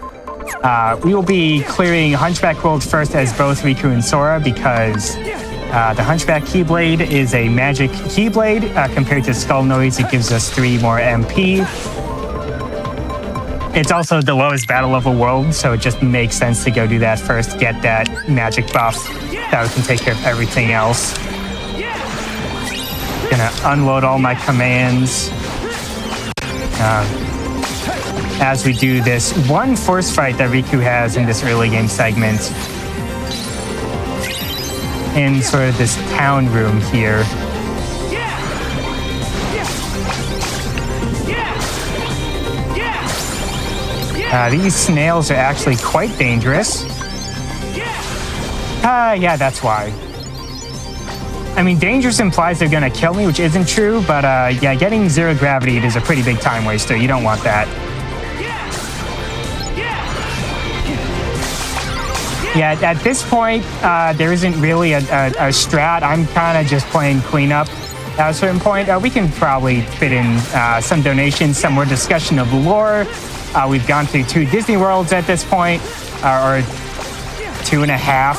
We will be clearing Hunchback World first as both Riku and Sora because the Hunchback Keyblade is a magic Keyblade. Compared to Skull Noise, it gives us 3 more MP. It's also the lowest battle level world, so it just makes sense to go do that first, get that magic buff. That we can take care of everything else. Gonna unload all my commands. As we do this one force fight that Riku has in this early game segment in sort of this town room here. These snails are actually quite dangerous. Yeah, that's why. I mean, dangerous implies they're gonna kill me, which isn't true, but yeah, getting 0 gravity is a pretty big time waster. You don't want that. Yeah, at this point, there isn't really a strat. I'm kind of just playing cleanup. At a certain point, we can probably fit in some donations, some more discussion of the lore. We've gone through 2 Disney Worlds at this point, or 2.5.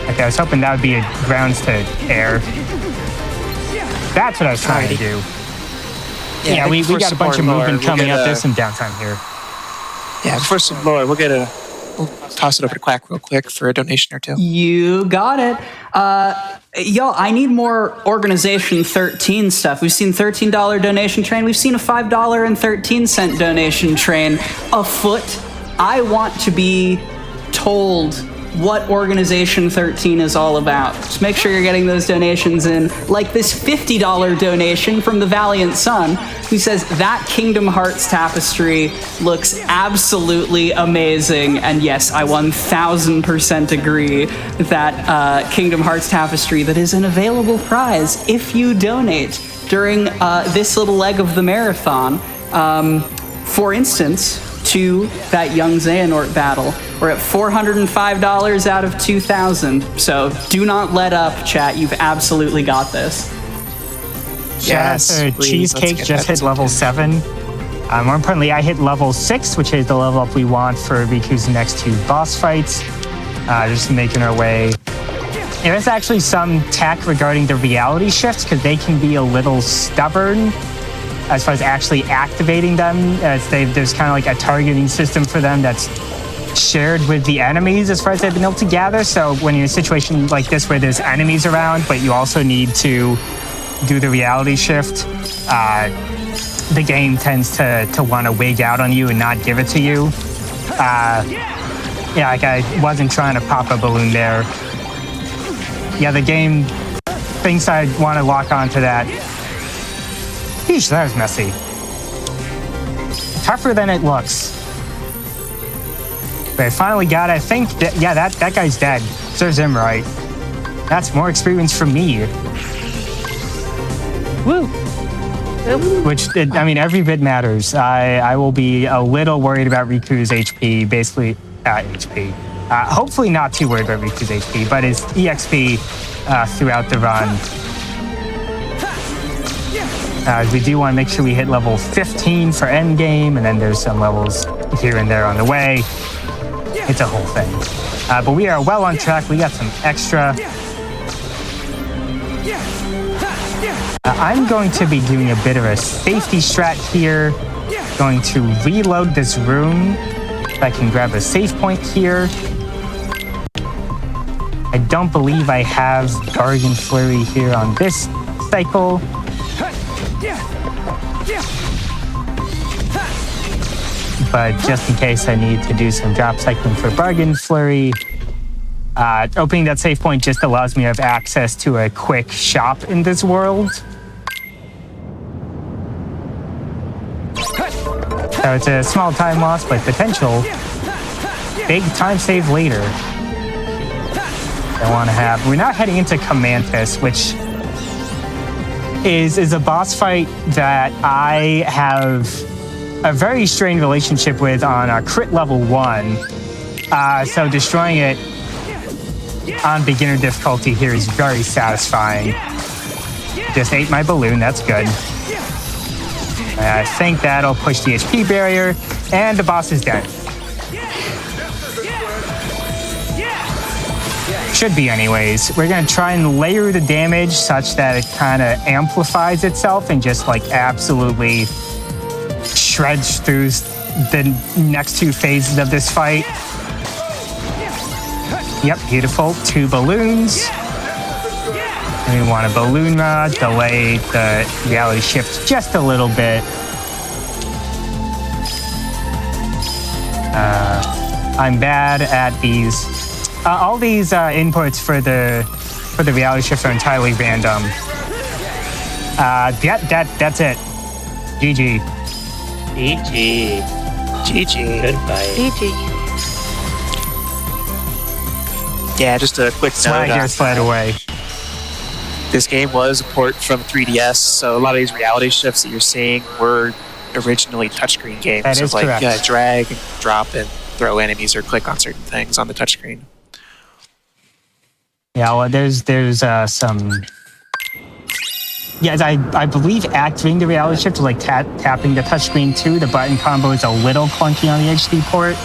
Okay, I was hoping that would be a grounds to air. That's what I was trying to do. Yeah, we got a bunch of movement coming up. There's some downtime here. Yeah, before some lore, we'll toss it over to Quack real quick for a donation or 2. You got it. Y'all, I need more Organization 13 stuff. We've seen $13 donation train. We've seen a $5.13 donation train afoot. I want to be told what Organization 13 is all about. Just make sure you're getting those donations in. Like this $50 donation from the Valiant Sun, who says that Kingdom Hearts tapestry looks absolutely amazing. And yes, I 1000% agree that Kingdom Hearts tapestry that is an available prize if you donate during this little leg of the marathon. For instance, to that young Xehanort battle. We're at $405 out of 2,000. So do not let up, chat. You've absolutely got this. Yes, Cheesecake just hit level 7. More importantly, I hit level 6, which is the level up we want for Riku's next 2 boss fights. Just making our way. There's actually some tech regarding the reality shifts because they can be a little stubborn as far as actually activating them. There's kind of like a targeting system for them that's shared with the enemies as far as they've been able to gather. So when you're in a situation like this where there's enemies around, but you also need to do the reality shift, the game tends to want to wig out on you and not give it to you. Yeah, like I wasn't trying to pop a balloon there. Yeah, the game thinks I want to lock onto that. Yeesh, that was messy. Tougher than it looks. But I finally got it. I think, yeah, that guy's dead. Serves him right. That's more experience for me. Woo. Which, I mean, every bit matters. I will be a little worried about Riku's HP, basically, HP. Hopefully not too worried about Riku's HP, but his EXP throughout the run. We do want to make sure we hit level 15 for endgame, and then there's some levels here and there on the way. It's a whole thing. But we are well on track. We got some extra. I'm going to be doing a bit of a safety strat here. Going to reload this room. If I can grab a save point here. I don't believe I have Bargain Flurry here on this cycle. But just in case I need to do some drop cycling for Bargain Flurry, opening that save point just allows me to have access to a quick shop in this world. So it's a small time loss, but potential big time save later. I want to have. We're not heading into Comanthus, which is a boss fight that I have a very strained relationship with on crit level 1. So destroying it on beginner difficulty here is very satisfying. Just ate my balloon, that's good. I think that'll push the HP barrier, and the boss is dead. Should be anyways. We're gonna try and layer the damage such that it kind of amplifies itself and just like absolutely shreds through the next 2 phases of this fight. Yep, beautiful. 2 balloons. And we want a balloon rod, delay the reality shift just a little bit. I'm bad at these. All these inputs for the reality shift are entirely random. That's it. GG. GG. GG. Goodbye. GG. Yeah, just a quick Swag note. just fled away. This game was a port from 3DS, so a lot of these reality shifts that you're seeing were originally touchscreen games. That is so like correct. drag and drop and throw enemies or click on certain things on the touchscreen. Yeah, well, there's some. Yes, I believe activating the reality shift is like tapping the touchscreen too. The button combo is a little clunky on the HD port.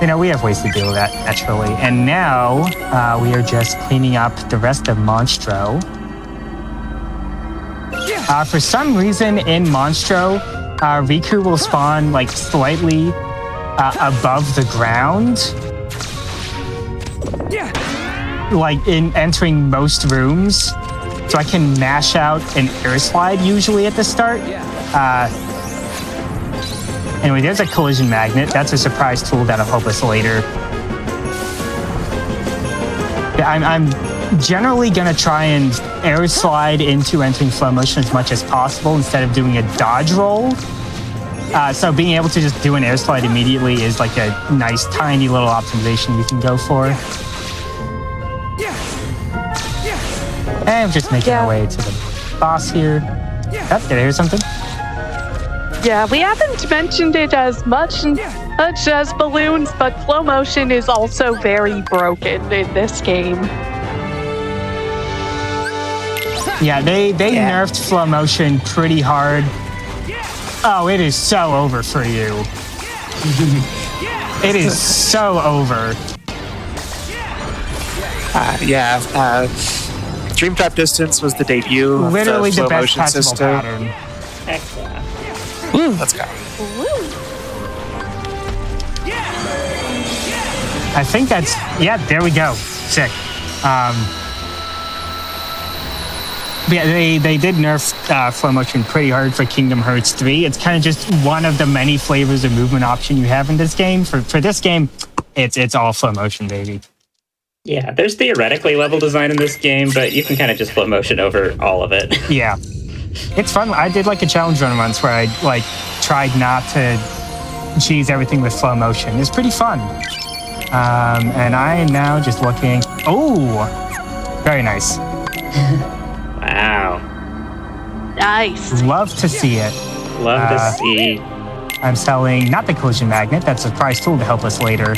We have ways to deal with that naturally. And now we are just cleaning up the rest of Monstro. For some reason in Monstro, Riku will spawn like slightly above the ground. Like in entering most rooms. So I can mash out an air slide usually at the start. Anyway, there's a collision magnet. That's a surprise tool that'll help us later. I'm generally gonna try and air slide into entering flow motion as much as possible instead of doing a dodge roll. So being able to just do an air slide immediately is like a nice tiny little optimization you can go for. And we're just making our way to the boss here. Oh, did I hear something? Yeah, we haven't mentioned it as much as balloons, but flow motion is also very broken in this game. Yeah, they nerfed flow motion pretty hard. Oh, it is so over for you. It is so over. Dream Trap Distance was the debut Literally of the the flow best motion possible system. pattern. Let's go. I think that's, yeah, there we go. Sick. Yeah, they did nerf flow motion pretty hard for Kingdom Hearts 3. It's kind of just one of the many flavors of movement option you have in this game. For this game, it's all flow motion, baby. Yeah, there's theoretically level design in this game, but you can kind of just flow motion over all of it. Yeah. It's fun. I did like a challenge run once where I like tried not to cheese everything with flow motion. It's pretty fun. And I am now just looking. Oh, very nice. Wow. Nice. Love to see it. Love to see. I'm selling not the collision magnet. That's a prize tool to help us later.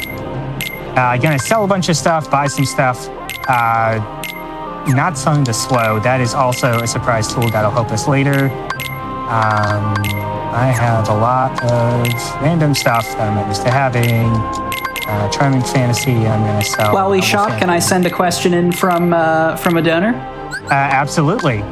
Gonna sell a bunch of stuff, buy some stuff. Not selling the slow. That is also a surprise tool that'll help us later. I have a lot of random stuff that I'm not used to having. Charming Fantasy, I'm gonna sell. While we shop, can I send a question in from a donor? Absolutely.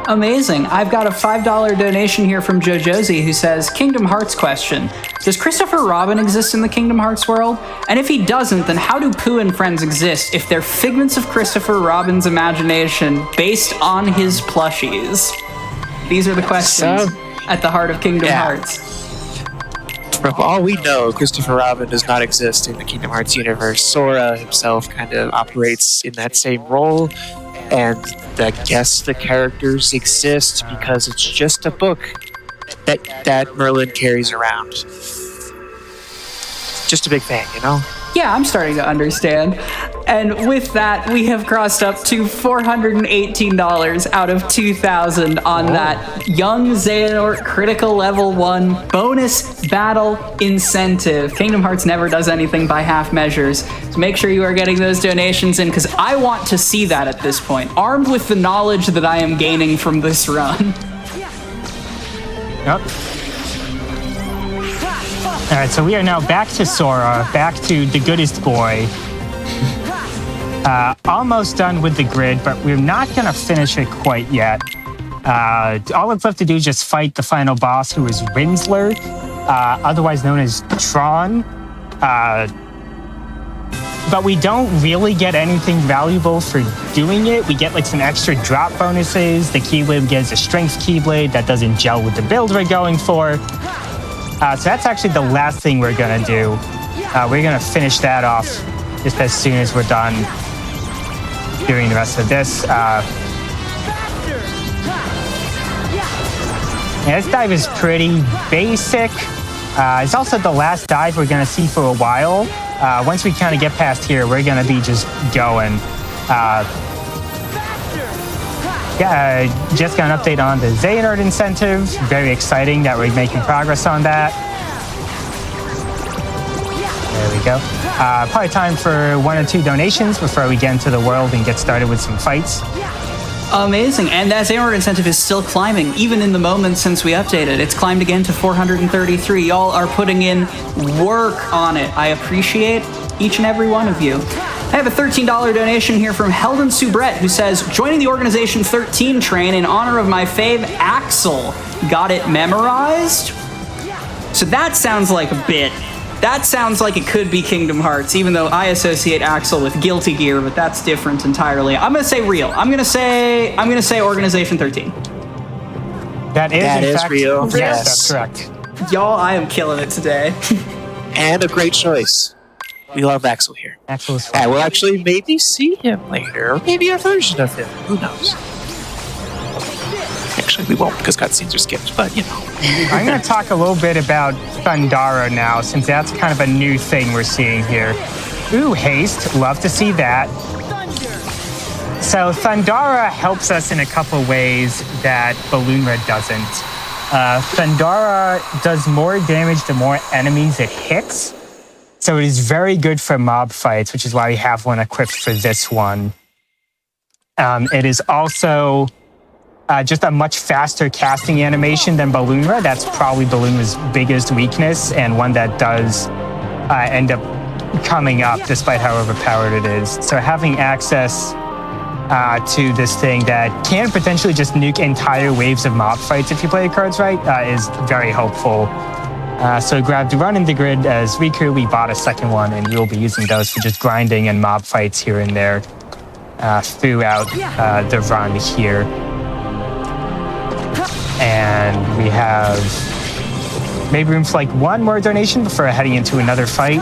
Amazing. I've got a $5 donation here from Joe Josie who says, Kingdom Hearts question. Does Christopher Robin exist in the Kingdom Hearts world? And if he doesn't, then how do Pooh and friends exist if they're figments of Christopher Robin's imagination based on his plushies? These are the questions at the heart of Kingdom Hearts. From all we know, Christopher Robin does not exist in the Kingdom Hearts universe. Sora himself kind of operates in that same role. And I guess the characters exist because it's just a book that Merlin carries around. Just a big fan, you know? Yeah, I'm starting to understand. And with that, we have crossed up to $418 out of $2,000 on that Young Xehanort Critical Level 1 bonus battle incentive. Kingdom Hearts never does anything by half measures. So make sure you are getting those donations in, because I want to see that at this point, armed with the knowledge that I am gaining from this run. Yep. All right, so we are now back to Sora, back to the goodest boy. Almost done with the grid, but we're not going to finish it quite yet. All that's left to do is just fight the final boss, who is Rinsler, otherwise known as Tron. But we don't really get anything valuable for doing it. We get like some extra drop bonuses. The Keyblade gives a strength Keyblade that doesn't gel with the build we're going for. So that's actually the last thing we're gonna do. We're gonna finish that off just as soon as we're done doing the rest of this. This dive is pretty basic. It's also the last dive we're gonna see for a while. Once we kind of get past here, we're gonna be just going. Just got an update on the Xehanort incentive. Very exciting that we're making progress on that. There we go. Probably time for 1 or 2 donations before we get into the world and get started with some fights. Amazing. And that Xehanort incentive is still climbing, even in the moment since we updated. It's climbed again to 433. Y'all are putting in work on it. I appreciate each and every one of you. I have a $13 donation here from Heldon Soubrette, who says, joining the Organization 13 train in honor of my fave, Axel. Got it memorized? So that sounds like a bit. That sounds like it could be Kingdom Hearts, even though I associate Axel with Guilty Gear, but that's different entirely. I'm gonna say real. I'm gonna say Organization 13. That is fact, real. Yes, that's correct. Y'all, I am killing it today. And a great choice. We love Axel here. Axel is fun. And we'll actually maybe see him later, or maybe a version of him. Who knows? Actually, we won't, because cutscenes are skipped, but you know. I'm going to talk a little bit about Thundara now, since that's kind of a new thing we're seeing here. Ooh, haste. Love to see that. So Thundara helps us in a couple ways that Balloon Red doesn't. Thundara does more damage the more enemies it hits. So it is very good for mob fights, which is why we have one equipped for this one. It is also just a much faster casting animation than Balloonra. That's probably Balloonra's biggest weakness, and one that does end up coming up despite how overpowered it is. So having access to this thing that can potentially just nuke entire waves of mob fights if you play the cards right is very helpful. So grabbed Run in the Grid as Riku. We bought a second one, and we'll be using those for just grinding and mob fights here and there throughout the run here. And we have maybe room for like one more donation before heading into another fight.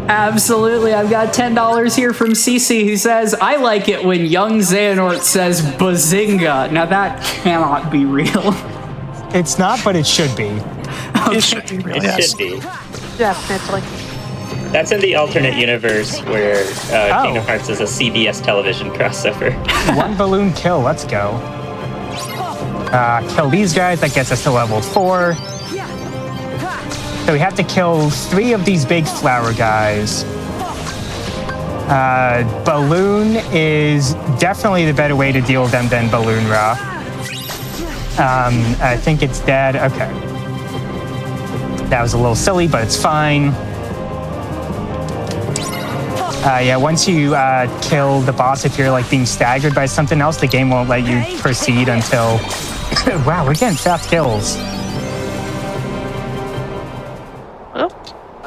Absolutely. I've got $10 here from Cece, who says, I like it when young Xehanort says bazinga. Now that cannot be real. It's not, but it should be. It should be real. It should be. Definitely. That's in the alternate universe where Kingdom Hearts is a CBS television crossover. One balloon kill, let's go. Kill these guys, that gets us to level 4. So we have to kill 3 of these big flower guys. Balloon is definitely the better way to deal with them than Balloon Ra. I think it's dead. Okay. That was a little silly, but it's fine. Yeah, once you kill the boss, if you're like being staggered by something else, the game won't let you proceed until... Wow, we're getting fast kills.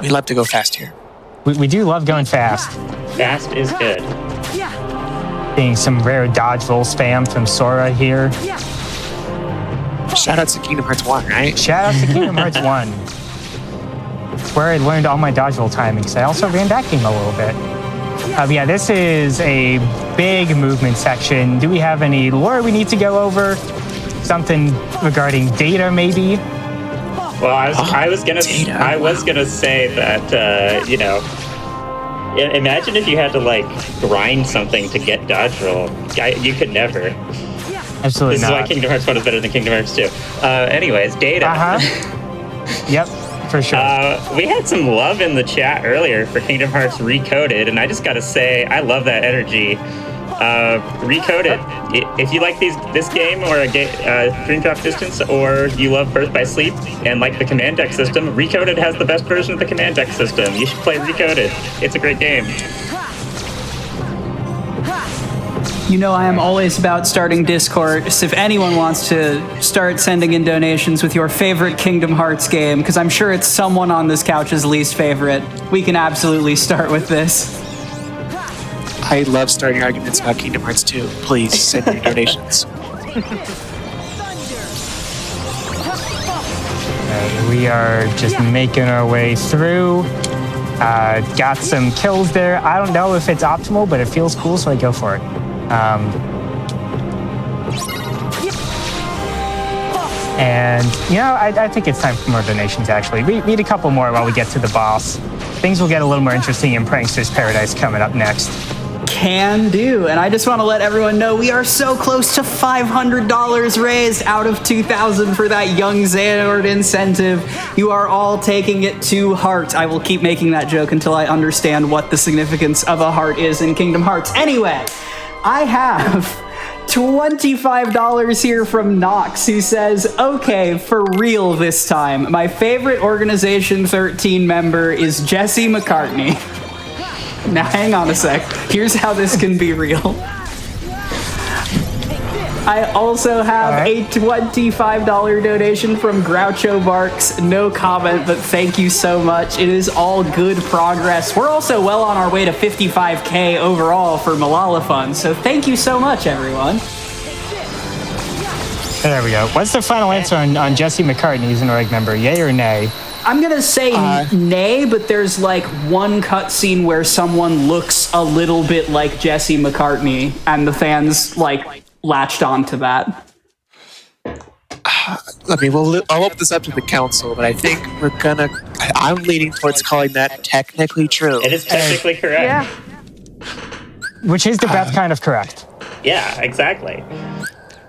We love to go fast here. We do love going fast. Fast is good. Seeing some rare dodge roll spam from Sora here. Shout out to Kingdom Hearts 1, right? Shout out to Kingdom Hearts 1. Where I learned all my dodge roll timing, because I also ran that game a little bit. Yeah, this is a big movement section. Do we have any lore we need to go over? Something regarding data, maybe? Well, I was gonna say that imagine if you had to like grind something to get dodge roll. You could never. Absolutely This not. is why Kingdom Hearts 1 is better than Kingdom Hearts 2. Anyways, data. Yep, for sure. We had some love in the chat earlier for Kingdom Hearts Recoded, and I just gotta say, I love that energy. Recoded. If you like this game or Dream Drop Distance, or you love Birth by Sleep and like the command deck system, Recoded has the best version of the command deck system. You should play Recoded. It's a great game. You know, I am always about starting Discord, so if anyone wants to start sending in donations with your favorite Kingdom Hearts game, because I'm sure it's someone on this couch's least favorite, we can absolutely start with this. I love starting arguments about Kingdom Hearts 2. Please send me donations. We are just making our way through. Got some kills there. I don't know if it's optimal, but it feels cool, so I go for it. And, I think it's time for more donations, actually. We need a couple more while we get to the boss. Things will get a little more interesting in Prankster's Paradise coming up next. Can do. And I just want to let everyone know we are so close to $500 raised out of $2,000 for that Young Xehanort incentive. You are all taking it to heart. I will keep making that joke until I understand what the significance of a heart is in Kingdom Hearts. Anyway, I have $25 here from Nox, who says, okay, for real this time, my favorite Organization 13 member is Jesse McCartney. Now, hang on a sec. Here's how this can be real. I also have a $25 donation from Groucho Barks. No comment, but thank you so much. It is all good progress. We're also well on our way to 55K overall for Malala Fund, so thank you so much, everyone. There we go. What's the final answer on Jesse McCartney? He's an org member. Yay or nay? I'm gonna say nay, but there's like one cutscene where someone looks a little bit like Jesse McCartney, and the fans like latched onto that. I'll open this up to the council, but I think I'm leaning towards calling that technically true. It is technically correct. Yeah. Which is the best kind of correct. Yeah, exactly.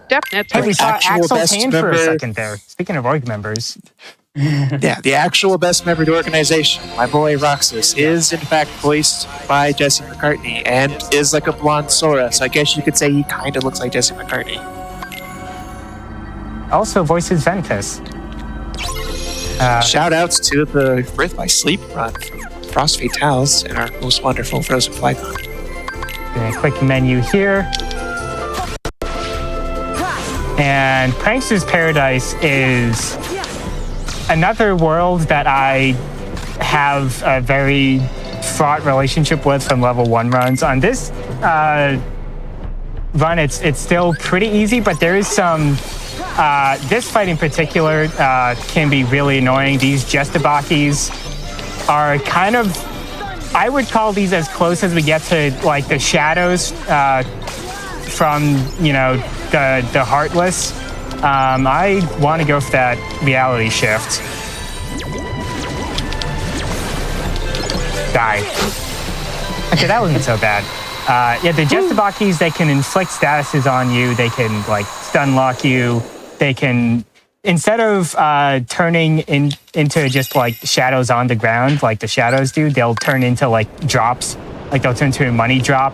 Definitely. Hey, we saw Actual Axel best Payne for a member. second there. Speaking of org members. Yeah, the actual best member of the organization, my boy Roxas, is in fact voiced by Jesse McCartney and is like a blonde Sora, so I guess you could say he kind of looks like Jesse McCartney. Also voices Ventus. Shout outs to the Birth by Sleep run from Frost Fatales and our most wonderful Frozen Flygon. A quick menu here. And Prankster's Paradise is another world that I have a very fraught relationship with from level 1 runs. On this run, it's still pretty easy, but there is some this fight in particular can be really annoying. These Jestabakis are kind of, I would call these as close as we get to like the shadows from, you know, the Heartless. I want to go for that reality shift. Die. Okay, that wasn't so bad. Yeah, the Jestabakis, they can inflict statuses on you. They can like stun lock you. They can, instead of turning into just like shadows on the ground like the shadows do, they'll turn into like drops. Like they'll turn into a money drop.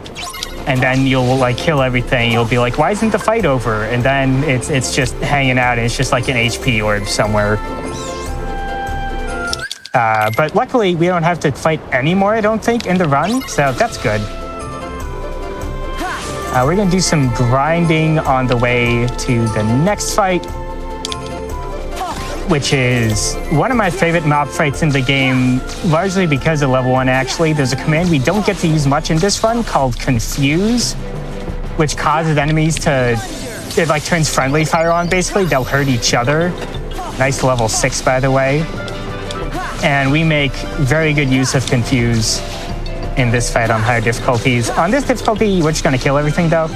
And then you'll like kill everything. You'll be like, why isn't the fight over? And then it's just hanging out and it's just like an HP orb somewhere. But luckily, we don't have to fight anymore, I don't think, in the run. So that's good. We're going to do some grinding on the way to the next fight, which is one of my favorite mob fights in the game, largely because of level 1, actually. There's a command we don't get to use much in this run called Confuse, which causes enemies to... It like turns friendly fire on, basically. They'll hurt each other. Nice level 6, by the way. And we make very good use of Confuse in this fight on higher difficulties. On this difficulty, we're just going to kill everything, though.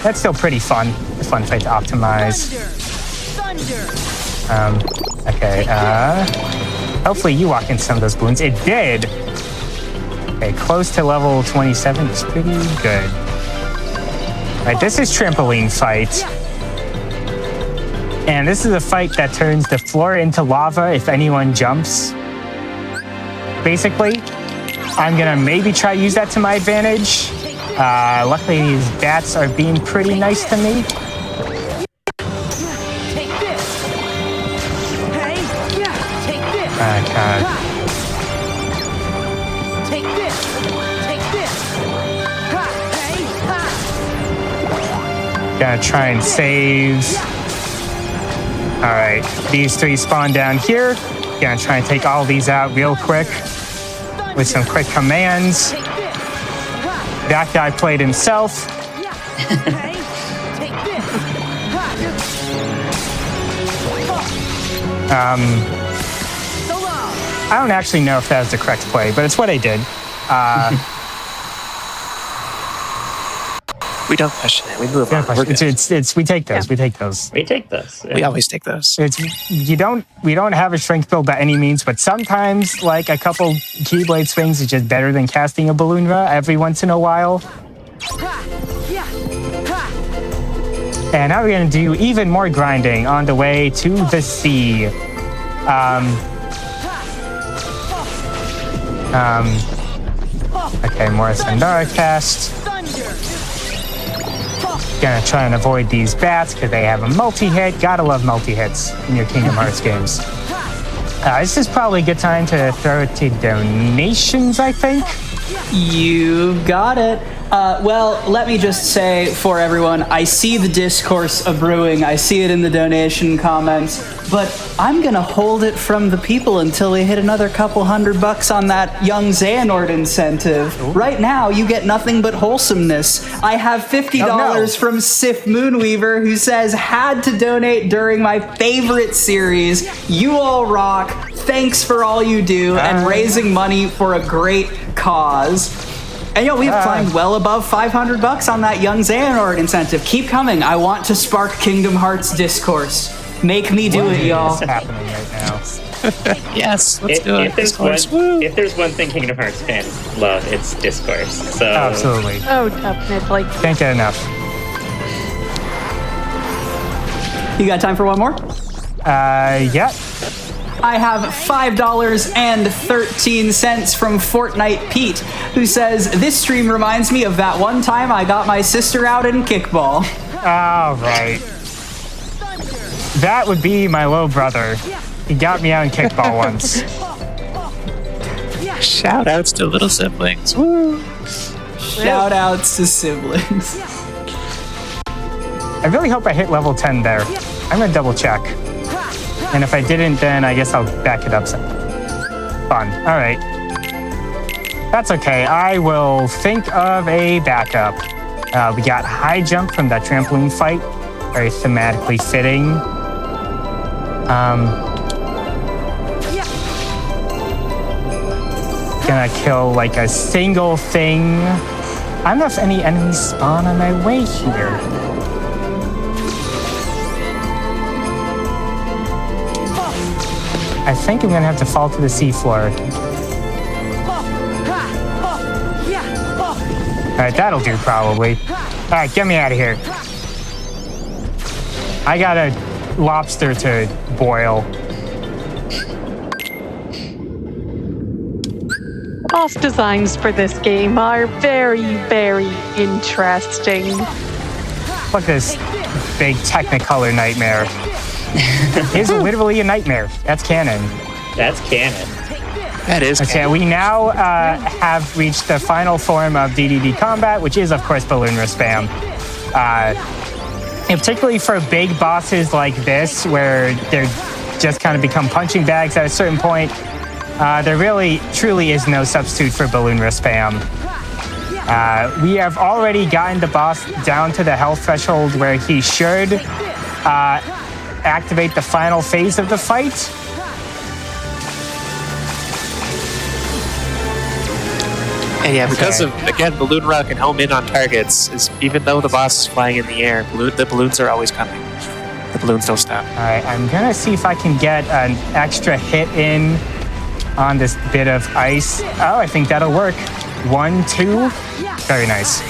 That's still pretty fun. A fun fight to optimize. Okay, hopefully you walk in some of those balloons. It did! Okay, close to level 27 is pretty good. Right, this is trampoline fight. And this is a fight that turns the floor into lava if anyone jumps. Basically, I'm gonna maybe try to use that to my advantage. Luckily, these bats are being pretty nice to me. God. Gonna try and save. Alright, these three spawn down here. Gonna try and take all these out real quick with some quick commands. That guy played himself. I don't actually know if that was the correct play, but it's what I did. We don't question it. We move on. We take those. Yeah. We take those. We take those. We always take those. We don't have a strength build by any means, but sometimes like a couple Keyblade swings is just better than casting a Balloonra every once in a while. And now we're gonna do even more grinding on the way to the sea. Okay, more Sandara cast. Gonna try and avoid these bats because they have a multi-hit. Gotta love multi-hits in your Kingdom Hearts games. This is probably a good time to throw it to donations, I think. You got it. Well, let me just say for everyone, I see the discourse of brewing, I see it in the donation comments, but I'm gonna hold it from the people until we hit another couple $100 on that young Xehanort incentive. Ooh. Right now, you get nothing but wholesomeness. I have $50 from Sif Moonweaver, who says, had to donate during my favorite series. You all rock. Thanks for all you do and raising money for a great cause. And we've climbed well above $500 on that young Xehanort incentive. Keep coming. I want to spark Kingdom Hearts discourse. Make me do it, y'all. What's happening right now? Yes, let's do it. If there's one thing Kingdom Hearts fans love, it's discourse. So absolutely. Oh, definitely. Can't get enough. You got time for one more? Yeah. I have $5.13 from Fortnite Pete, who says, this stream reminds me of that one time I got my sister out in kickball. All right. That would be my little brother. He got me out in kickball once. Shout outs to little siblings. Woo! Shout outs to siblings. I really hope I hit level 10 there. I'm gonna double check. And if I didn't, then I guess I'll back it up some. Fun. All right. That's okay. I will think of a backup. We got high jump from that trampoline fight. Very thematically fitting. Gonna kill like a single thing. I don't know if any enemies spawn on my way here. I think I'm gonna have to fall to the seafloor. Alright, that'll do probably. Alright, get me out of here. I got a lobster to boil. Boss designs for this game are very, very interesting. Look at this big Technicolor nightmare. It's literally a nightmare. That's canon. That's canon. That is Okay, canon. we now have reached the final form of DDD combat, which is, of course, balloon rush spam. And particularly for big bosses like this, where they're just kind of become punching bags at a certain point, there really, truly is no substitute for balloon rush spam. We have already gotten the boss down to the health threshold where he should activate the final phase of the fight. And yeah, because Okay. of, again, Balloon Rock and home in on targets, is even though the boss is flying in the air, the balloons are always coming. The balloons don't stop. All right, I'm gonna see if I can get an extra hit in on this bit of ice. Oh, I think that'll work. 1, 2. Very nice.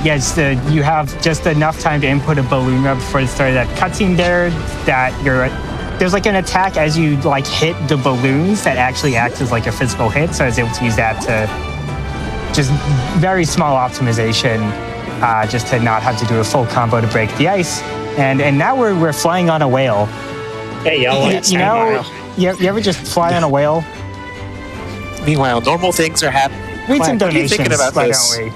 Yes, you have just enough time to input a balloon rub before the start of that cutscene there. There's like an attack as you like hit the balloons that actually acts as like a physical hit. So I was able to use that to just very small optimization, just to not have to do a full combo to break the ice. And now we're flying on a whale. Hey, y'all. You know, you ever just fly on a whale? Meanwhile, normal things are happening. Read some What are you donations, thinking about why this? don't we?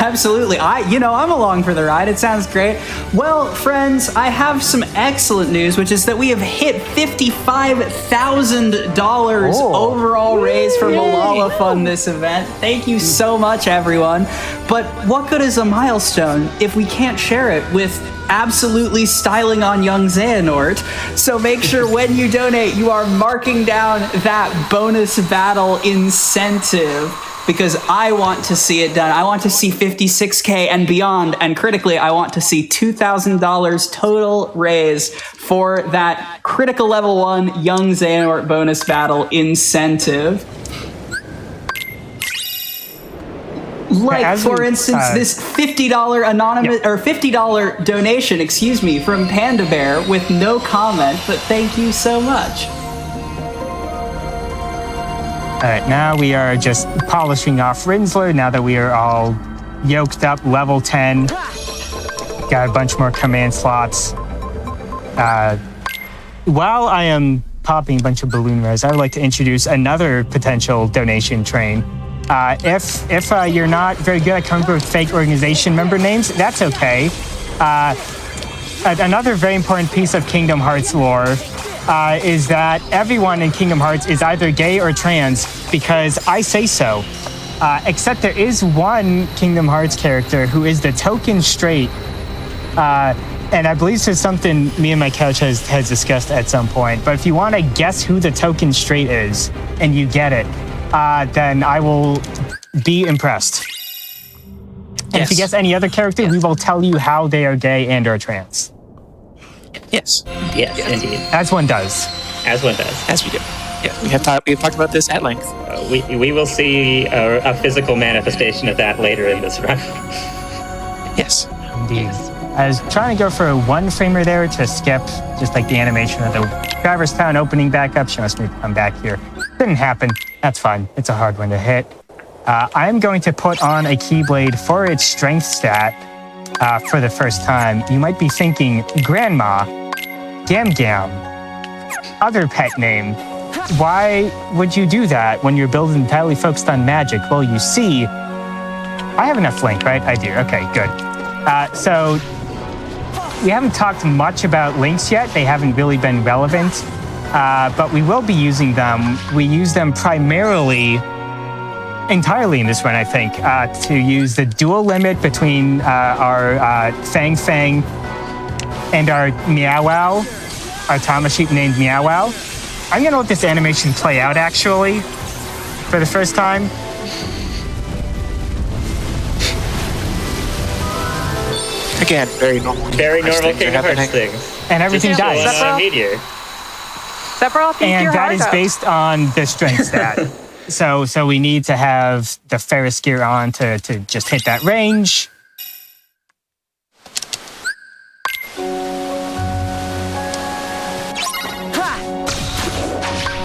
Absolutely. I'm along for the ride. It sounds great. Well, friends, I have some excellent news, which is that we have hit $55,000 Oh. overall raise for Malala Fund this event. Thank you so much, everyone. But what good is a milestone if we can't share it with absolutely styling on young Xehanort? So make sure when you donate, you are marking down that bonus battle incentive, because I want to see it done. I want to see 56K and beyond, and critically, I want to see $2,000 total raise for that critical level 1 young Xehanort bonus battle incentive. Like, As for we- instance, this $50 anonymous or $50 donation, from Panda Bear with no comment, but thank you so much. All right, now we are just polishing off Rinsler now that we are all yoked up, level 10. Got a bunch more command slots. While I am popping a bunch of balloon res, I would like to introduce another potential donation train. If you're not very good at coming up with fake organization member names, that's okay. Another very important piece of Kingdom Hearts lore is that everyone in Kingdom Hearts is either gay or trans because I say so. Except there is one Kingdom Hearts character who is the token straight. And I believe this is something me and my couch has discussed at some point. But if you want to guess who the token straight is and you get it, then I will be impressed. And if you guess any other character, we will tell you how they are gay and or trans. Yes, Yes, indeed. As one does. As one does. as we do. Yeah, we've talked about this at length. We will see a physical manifestation of that later in this run. Yes. Indeed. I was trying to go for a one framer there to skip just like the animation of the Traverse Town opening back up. She wants me to come back here. Didn't happen. That's fine. It's a hard one to hit. I'm going to put on a Keyblade for its strength stat for the first time. You might be thinking, Grandma, Gam Gam, other pet name. Why would you do that when your build is entirely focused on magic? Well, you see, I have enough link, right? I do. Okay, good. So we haven't talked much about links yet. They haven't really been relevant, but we will be using them. We use them primarily, entirely in this run, I think, to use the dual limit between our Fang Fang and our Meow Wow, our Tama sheep named Meow Wow. I'm gonna let this animation play out actually for the first time. Again, very normal. Very Hearts normal things are Kingdom Hearts happening. things. And everything Just dies. blowing on a meteor. Sephiroth, And your that heart is out. based on the strength stat. So we need to have the Ferris gear on to just hit that range.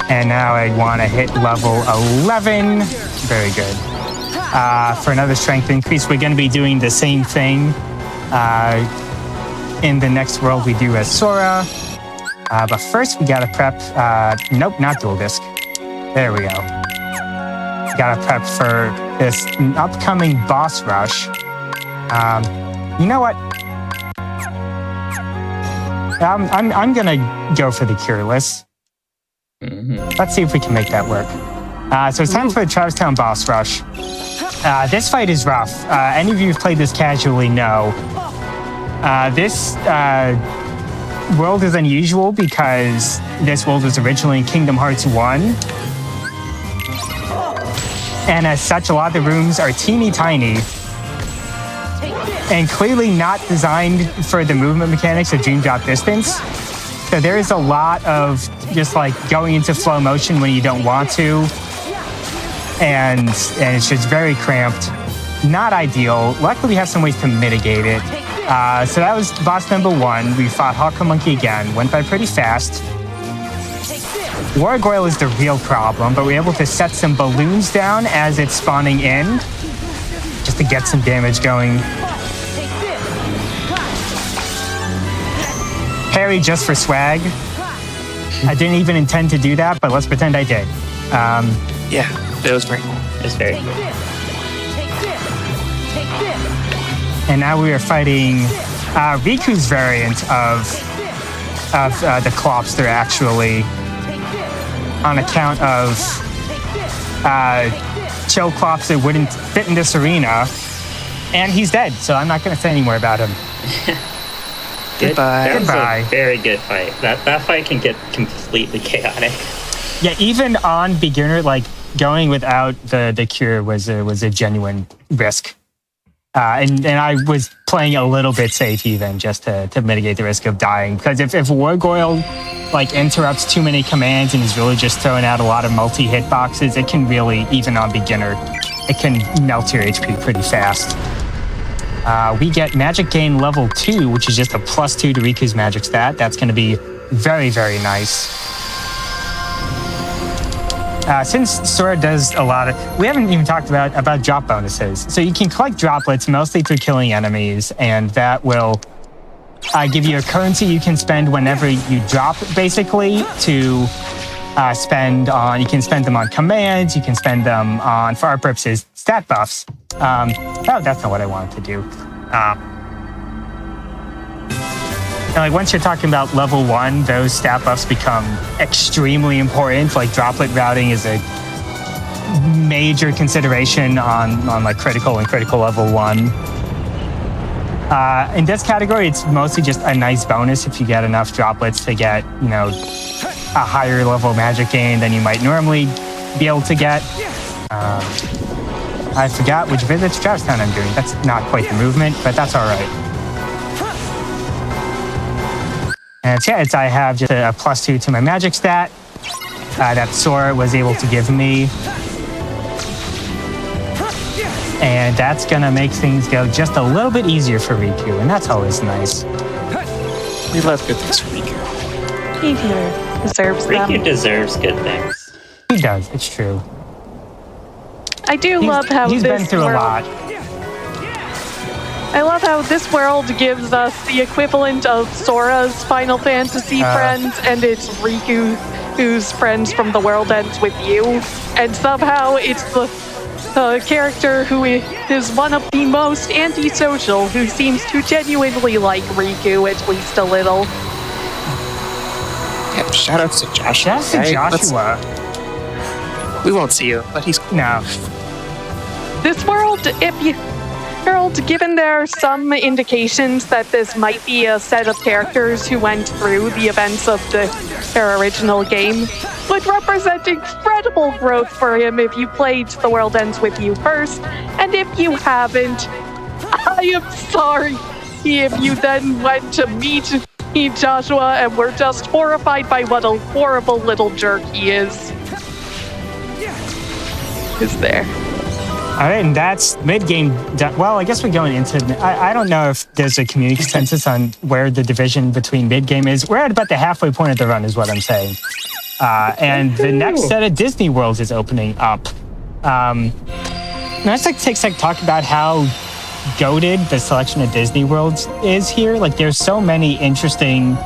And now I want to hit level 11. Very good. For another strength increase, we're going to be doing the same thing in the next world we do as Sora. But first, we got to prep. Nope, not dual disc. There we go. Got to prep for this upcoming boss rush. You know what? I'm going to go for the Cureless. Let's see if we can make that work. So it's time for the Travis Town boss rush. This fight is rough. Any of you who've played this casually know. This world is unusual because this world was originally in Kingdom Hearts 1. And as such, a lot of the rooms are teeny tiny and clearly not designed for the movement mechanics of Dream Drop Distance. So there is a lot of just like going into flow motion when you don't want to. And it's just very cramped. Not ideal. Luckily, we have some ways to mitigate it. So that was boss number 1. We fought Hawker Monkey again. Went by pretty fast. Wargoyle is the real problem, but we're able to set some balloons down as it's spawning in, just to get some damage going. Parry just for swag. I didn't even intend to do that, but let's pretend I did. Yeah, it was very cool. It's very cool. And now we are fighting Riku's variant of the Clopster, actually, on account of Chill Clopster wouldn't fit in this arena, and he's dead, so I'm not going to say any more about him. Goodbye. That was Goodbye. a very good fight. That fight can get completely chaotic. Yeah, even on beginner, like going without the cure was a genuine risk. And I was playing a little bit safe even just to mitigate the risk of dying. Because if Wargoyle like interrupts too many commands and is really just throwing out a lot of multi-hit boxes, it can really, even on beginner, it can melt your HP pretty fast. We get Magic Gain level 2, which is just a +2 to Riku's magic stat. That's going to be very, very nice. Since Sora does a lot of... We haven't even talked about drop bonuses. So you can collect droplets mostly through killing enemies, and that will give you a currency you can spend whenever you drop, basically, to spend on... You can spend them on commands, you can spend them on, for our purposes, stat buffs. Oh, that's not what I wanted to do. And like once you're talking about level 1, those stat buffs become extremely important. Like droplet routing is a major consideration on like critical and critical level 1. In this category, it's mostly just a nice bonus if you get enough droplets to get, you know, a higher level magic gain than you might normally be able to get. I forgot which visit to Travis Town I'm doing. That's not quite the movement, but that's all right. And I have just a +2 to my magic stat that Sora was able to give me. And that's gonna make things go just a little bit easier for Riku, and that's always nice. We love good things for Riku. He deserves them. Riku deserves good things. He does, it's true. I do love how he's this been through world, a lot. I love how this world gives us the equivalent of Sora's Final Fantasy friends, and it's Riku who's friends from The World Ends With You. And somehow it's the character who is one of the most antisocial, who seems to genuinely like Riku, at least a little. Yeah, shout outs to Joshua. That's to right? Joshua. We won't see you, but he's cool. No. This world, Harold, given there are some indications that this might be a set of characters who went through the events of their original game, would represent incredible growth for him if you played The World Ends With You first, and if you haven't, I am sorry if you then went to meet Joshua and were just horrified by what a horrible little jerk he is. Is there. All right, and that's mid-game. Well, I guess we're going into... I don't know if there's a community consensus on where the division between mid-game is. We're at about the halfway point of the run is what I'm saying. And the next set of Disney Worlds is opening up. Let's take a second to talk about how goated the selection of Disney Worlds is here. Like, there's so many interesting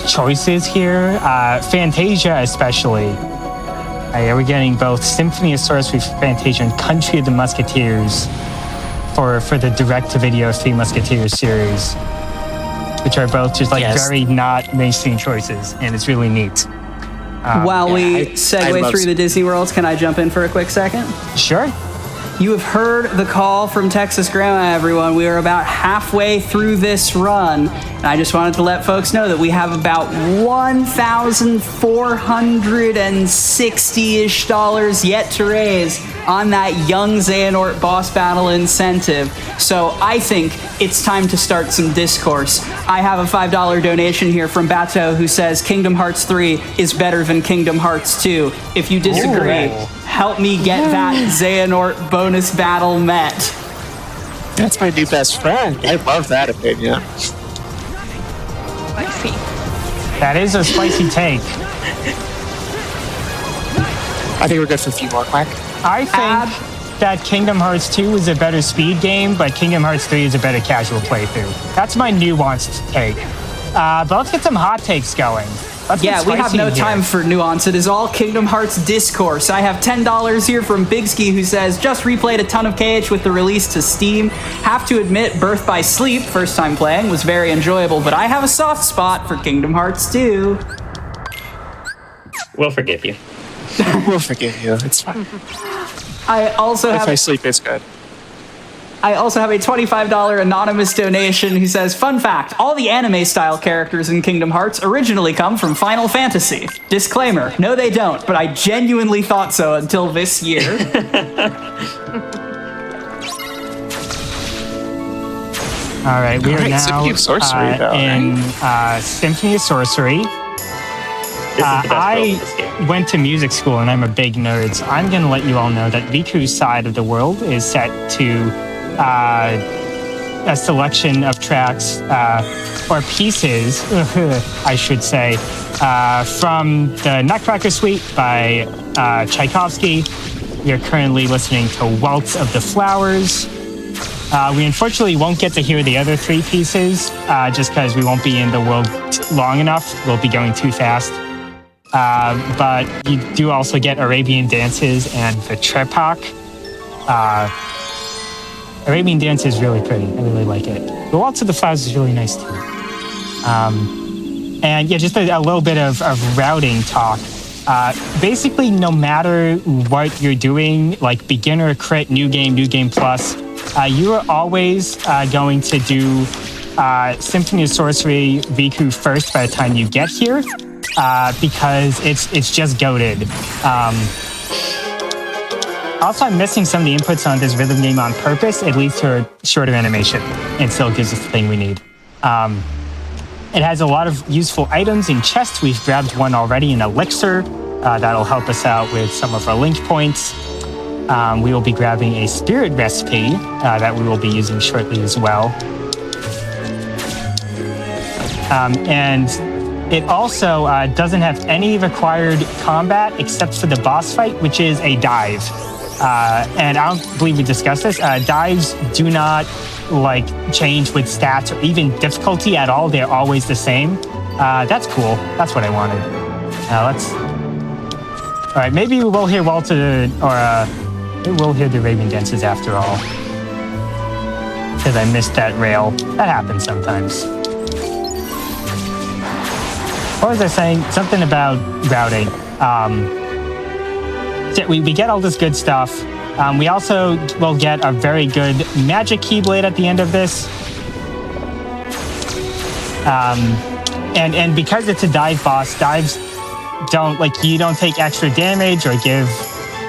choices here. Fantasia especially. We're getting both Symphony of Sorcery for Fantasia and Country of the Musketeers for the direct-to-video Three Musketeers series, which are both just very not mainstream choices, and it's really neat. While we segue through the Disney Worlds, can I jump in for a quick second? Sure. You have heard the call from Texas Grandma, everyone. We are about halfway through this run. And I just wanted to let folks know that we have about $1,460-ish yet to raise on that Young Xehanort boss battle incentive. So I think it's time to start some discourse. I have a $5 donation here from Bato who says Kingdom Hearts 3 is better than Kingdom Hearts 2. If you disagree, help me get that Xehanort bonus battle met. That's my new best friend. I love that opinion. Spicy. That is a spicy take. I think we're good for a few more, Quack. I think that Kingdom Hearts 2 is a better speed game, but Kingdom Hearts 3 is a better casual playthrough. That's my nuanced take. But let's get some hot takes going. We have no time for nuance. It is all Kingdom Hearts discourse. I have $10 here from Bigski who says, just replayed a ton of KH with the release to Steam. Have to admit, Birth by Sleep, first time playing, was very enjoyable, but I have a soft spot for Kingdom Hearts 2. We'll forgive you. We'll forgive you. It's fine. I also Birth have... by Sleep is good. I also have a $25 anonymous donation who says, fun fact, all the anime-style characters in Kingdom Hearts originally come from Final Fantasy. Disclaimer, no they don't, but I genuinely thought so until this year. All right, we are now Symphony of Sorcery, in Symphony of Sorcery. I went to music school and I'm a big nerd, so I'm going to let you all know that Riku's side of the world is set to a selection of tracks or pieces, I should say, from the Nutcracker Suite by Tchaikovsky. You're currently listening to Waltz of the Flowers. We unfortunately won't get to hear the other three pieces just because we won't be in the world long enough. We'll be going too fast. But you do also get Arabian Dances and the Trepak. Arabian Dance is really pretty. I really like it. The Waltz of the Flowers is really nice too. And yeah, just a little bit of routing talk. Basically, no matter what you're doing, like beginner, crit, new game plus, you are always going to do Symphony of Sorcery Riku first by the time you get here, because it's just goated. Also, I'm missing some of the inputs on this rhythm game on purpose. It leads to a shorter animation and still gives us the thing we need. It has a lot of useful items in chests. We've grabbed one already, an elixir. That'll help us out with some of our link points. We will be grabbing a spirit recipe that we will be using shortly as well. And it also doesn't have any required combat except for the boss fight, which is a dive. And I don't believe we discussed this. Dives do not change with stats or even difficulty at all. They're always the same. That's cool. That's what I wanted. All right, maybe we will hear Waltz or we will hear the Arabian Dances after all. Because I missed that rail. That happens sometimes. What was I saying? Something about routing. We get all this good stuff. We also will get a very good magic keyblade at the end of this. And because it's a dive boss, dives you don't take extra damage or give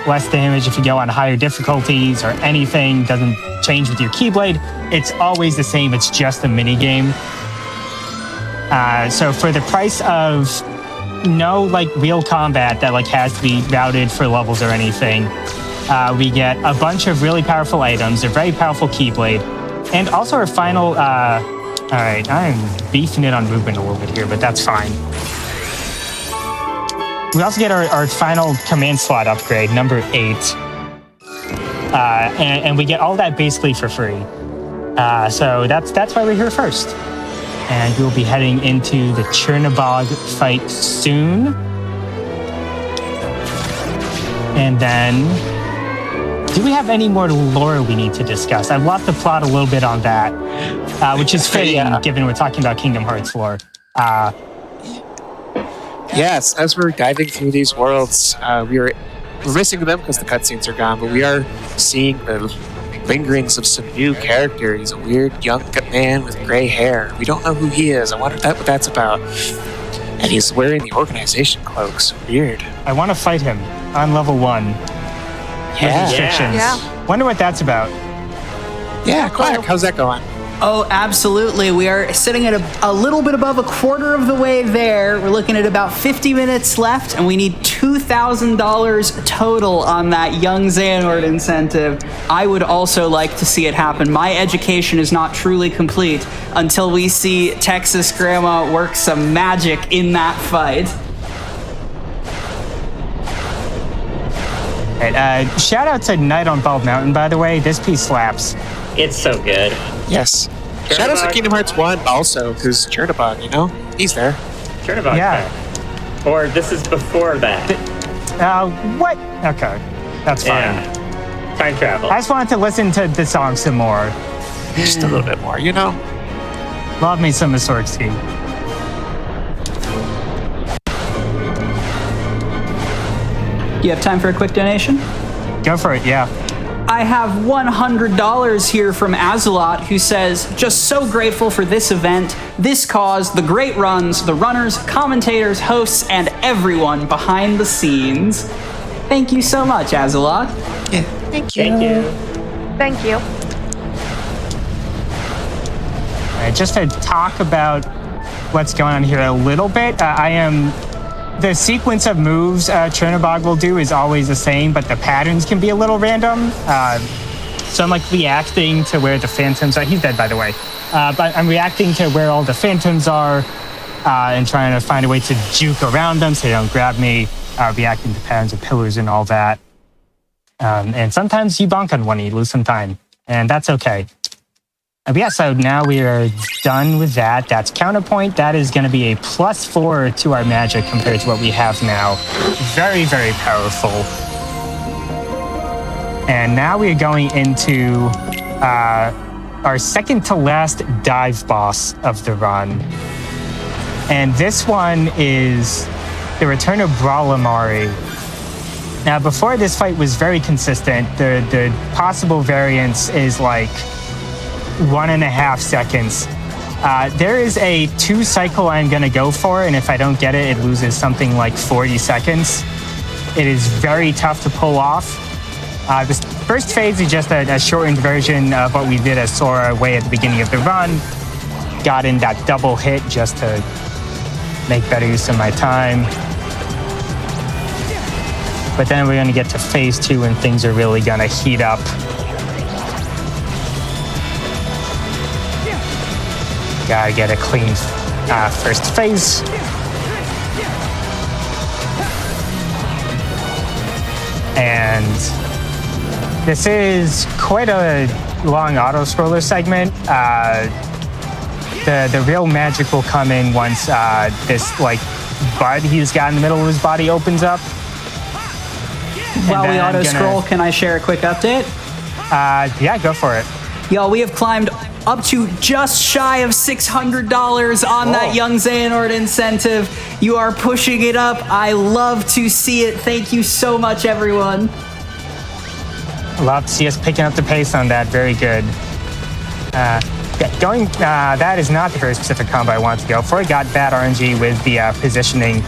less damage if you go on higher difficulties or anything. Doesn't change with your keyblade. It's always the same. It's just a mini game. So for the price of no real combat that has to be routed for levels or anything, we get a bunch of really powerful items, a very powerful keyblade, and also our final. All right, I'm beefing it on movement a little bit here, but that's fine. We also get our final command slot upgrade, number 8. And we get all that basically for free. So that's why we're here first. And we'll be heading into the Chernobog fight soon. And then, do we have any more lore we need to discuss? I've lost the plot a little bit on that, which is fitting given we're talking about Kingdom Hearts lore. Yes, as we're diving through these worlds, we're missing them because the cutscenes are gone, but we are seeing the lingerings of some new character. He's a weird young man with gray hair. We don't know who he is. I wonder what that's about. And he's wearing the organization cloaks. Weird. I want to fight him on level 1. Yeah. Restrictions. Yeah. Wonder what that's about. Yeah, Quack, how's that going? Oh, absolutely. We are sitting at a little bit above a quarter of the way there. We're looking at about 50 minutes left, and we need $2,000 total on that Young Xehanort incentive. I would also like to see it happen. My education is not truly complete until we see Texas Grandma work some magic in that fight. Right, shout out to Night on Bald Mountain, by the way. This piece slaps. It's so good. Yes. Shout out to Kingdom Hearts 1 also, because Chernobog, he's there. Chernobog's back. Or this is before that. What? Okay, that's fine. Yeah. Time travel. I just wanted to listen to the song some more. Just a little bit more, Love me some Mussorgsky. You have time for a quick donation? Go for it, yeah. I have $100 here from Azalot, who says, just so grateful for this event, this cause, the great runs, the runners, commentators, hosts, and everyone behind the scenes. Thank you so much, Azalot. Yeah, thank you. Thank you. Thank you. Just to talk about what's going on here a little bit, the sequence of moves Chernobog will do is always the same, but the patterns can be a little random. So I'm reacting to where the phantoms are. He's dead, by the way. But I'm reacting to where all the phantoms are and trying to find a way to juke around them so they don't grab me, reacting to patterns of pillars and all that. And sometimes you bonk on one and you lose some time, and that's okay. So now we are done with that. That's counterpoint. That is going to be a +4 to our magic compared to what we have now. Very, very powerful. And now we are going into our second to last dive boss of the run. And this one is the return of Brawlamari. Now, before this fight was very consistent. The possible variance is 1.5 seconds. There is a 2 cycle I'm going to go for, and if I don't get it, it loses something like 40 seconds. It is very tough to pull off. This first phase is just a shortened version of what we did as Sora way at the beginning of the run. Got in that double hit just to make better use of my time. But then we're going to get to phase 2 and things are really going to heat up. Gotta get a clean first phase. And this is quite a long auto-scroller segment. The real magic will come in once this bud he's got in the middle of his body opens up. While we auto-scroll, can I share a quick update? Yeah, go for it. Y'all, we have climbed up to just shy of $600 on that Young Xehanort incentive. You are pushing it up. I love to see it. Thank you so much, everyone. Love to see us picking up the pace on that. Very good. That is not the very specific combo I wanted to go for. I got bad RNG with the positioning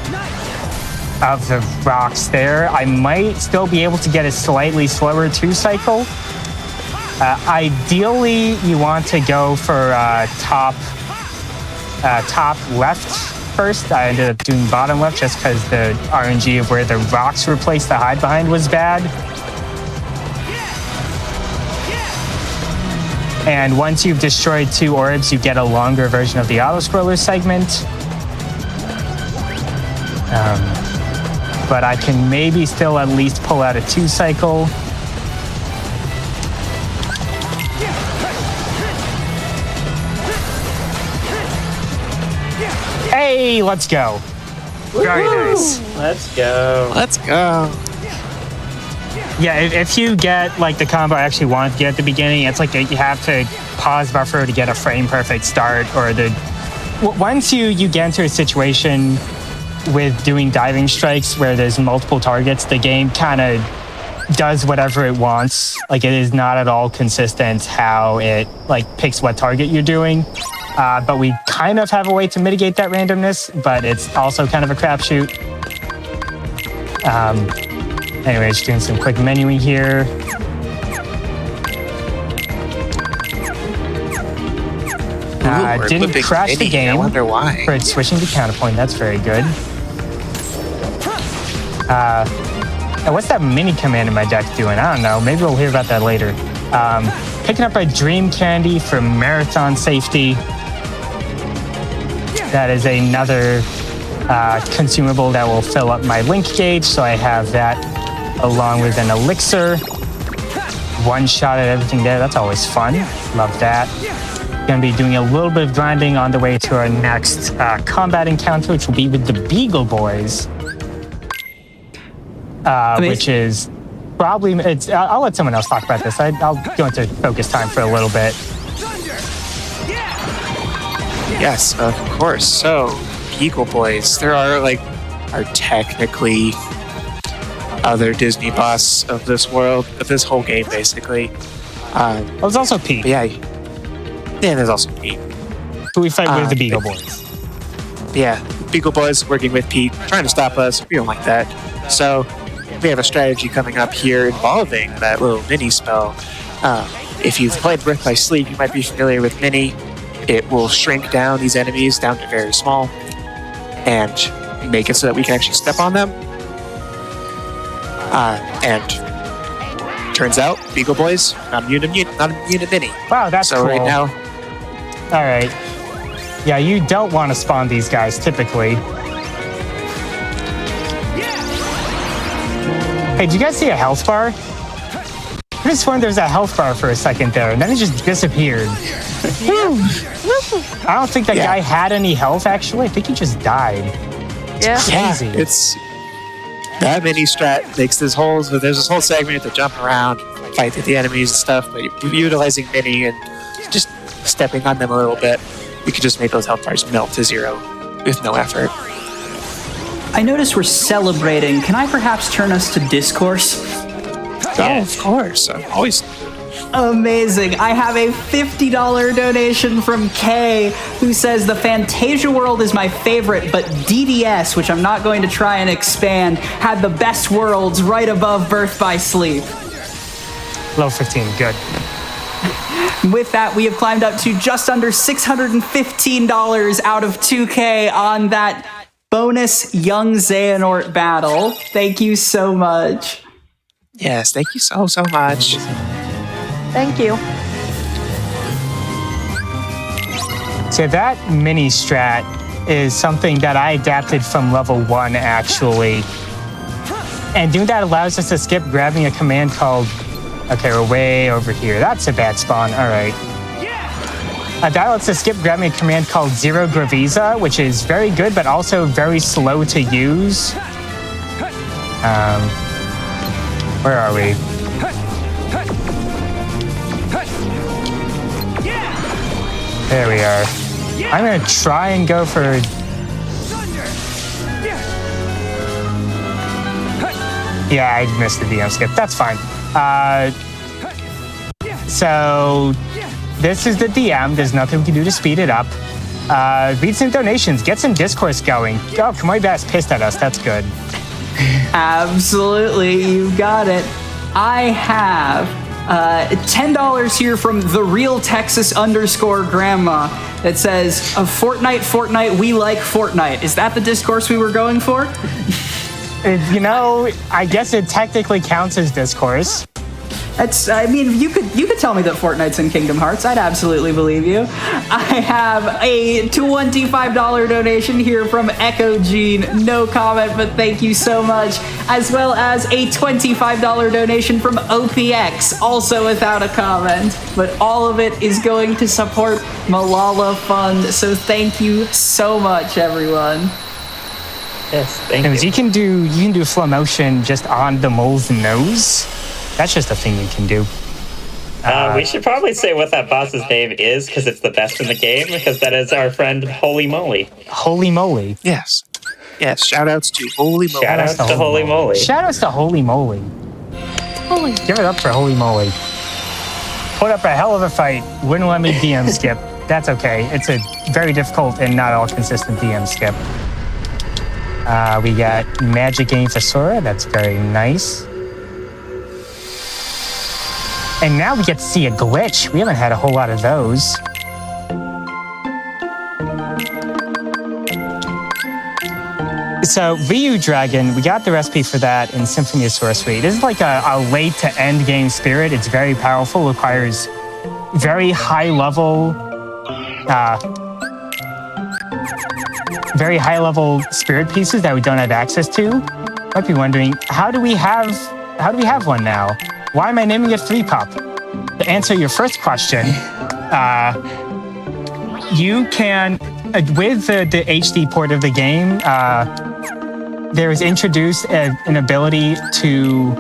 of the rocks there. I might still be able to get a slightly slower 2-cycle. Ideally, you want to go for top left first. I ended up doing bottom left just because the RNG of where the rocks were placed to hide behind was bad. And once you've destroyed 2 orbs, you get a longer version of the auto-scroller segment. But I can maybe still at least pull out a 2-cycle. Hey, let's go. Very nice. Let's go. Let's go. Yeah, if you get like the combo I actually wanted to get at the beginning, it's like you have to pause buffer to get a frame perfect start, or once you get into a situation with doing diving strikes where there's multiple targets, the game kind of does whatever it wants. Like, it is not at all consistent how it like picks what target you're doing. But we kind of have a way to mitigate that randomness, but it's also kind of a crapshoot. Anyway, just doing some quick menuing here. Didn't crash the game. I wonder why. For it switching to counterpoint. That's very good. And what's that mini command in my deck doing? I don't know. Maybe we'll hear about that later. Picking up a dream candy for marathon safety. That is another consumable that will fill up my link gauge, so I have that along with an elixir. One shot at everything there. That's always fun. Love that. Going to be doing a little bit of grinding on the way to our next combat encounter, which will be with the Beagle Boys. Which is probably... I'll let someone else talk about this. I'll go into focus time for a little bit. Yes, of course. So, Beagle Boys, are technically other Disney boss of this world, of this whole game, basically. There's also Pete. Yeah, there's also Pete. Who we fight with the Beagle Boys. Yeah, Beagle Boys working with Pete, trying to stop us. We don't like that. So, we have a strategy coming up here involving that little mini spell. If you've played Brick by Sleep, you might be familiar with Mini. It will shrink down these enemies down to very small and make it so that we can actually step on them. And turns out, Beagle Boys, not immune to Mini. Wow, that's so cool. right now. All right. Yeah, you don't want to spawn these guys typically. Hey, did you guys see a health bar? I just sworn there was a health bar for a second there, and then it just disappeared. I don't think that guy had any health, actually. I think he just died. Yeah. Crazy. It's that mini strat makes there's this whole segment to jump around, fight with the enemies and stuff, but utilizing Mini and just stepping on them a little bit, we could just make those health bars melt to 0 with no effort. I notice we're celebrating. Can I perhaps turn us to discourse? Oh, of course. Always. Amazing. I have a $50 donation from Kay, who says the Fantasia world is my favorite, but DDS, which I'm not going to try and expand, had the best worlds right above Birth by Sleep. Level 15, good. With that, we have climbed up to just under $615 out of 2K on that bonus Young Xehanort battle. Thank you so much. Yes, thank you so much. Thank you. So that mini strat is something that I adapted from level 1, actually. And doing that allows us to skip grabbing a command called... Okay, we're way over here. That's a bad spawn. All right. That lets us skip grabbing a command called Zero Gravisa, which is very good, but also very slow to use. Where are we? There we are. I'm going to try and go for... Yeah, I missed the DM skip. That's fine. So this is the DM. There's nothing we can do to speed it up. Read some donations. Get some discourse going. Oh, Kamoi Bass pissed at us. That's good. Absolutely, you got it. I have $10 here from the real Texas _ grandma that says, Fortnite, we like Fortnite. Is that the discourse we were going for? You know, I guess it technically counts as discourse. You could tell me that Fortnite's in Kingdom Hearts. I'd absolutely believe you. I have a $25 donation here from Echo Gene. No comment, but thank you so much. As well as a $25 donation from OPX, also without a comment. But all of it is going to support Malala Fund. So thank you so much, everyone. Yes, thank you. You can do flow motion just on the mole's nose. That's just a thing you can do. We should probably say what that boss's name is, because it's the best in the game, because that is our friend Holy Moly. Holy Moly. Yes. Yes, shout-outs to Holy Moly. Shout-outs to Holy Moly. Shout-outs to Holy Moly. Give it up for Holy Moly. Put up a hell of a fight. Wouldn't let me DM skip. That's okay. It's a very difficult and not all consistent DM skip. We got Magic Game for Sora. That's very nice. And now we get to see a glitch. We haven't had a whole lot of those. So, Ryu Dragon, we got the recipe for that in Symphony of Sorcery. This is like a late to end game spirit. It's very powerful, requires very high level spirit pieces that we don't have access to. Might be wondering, how do we have one now? Why am I naming it threepup? To answer your first question, you can, with the HD port of the game, there is introduced an ability to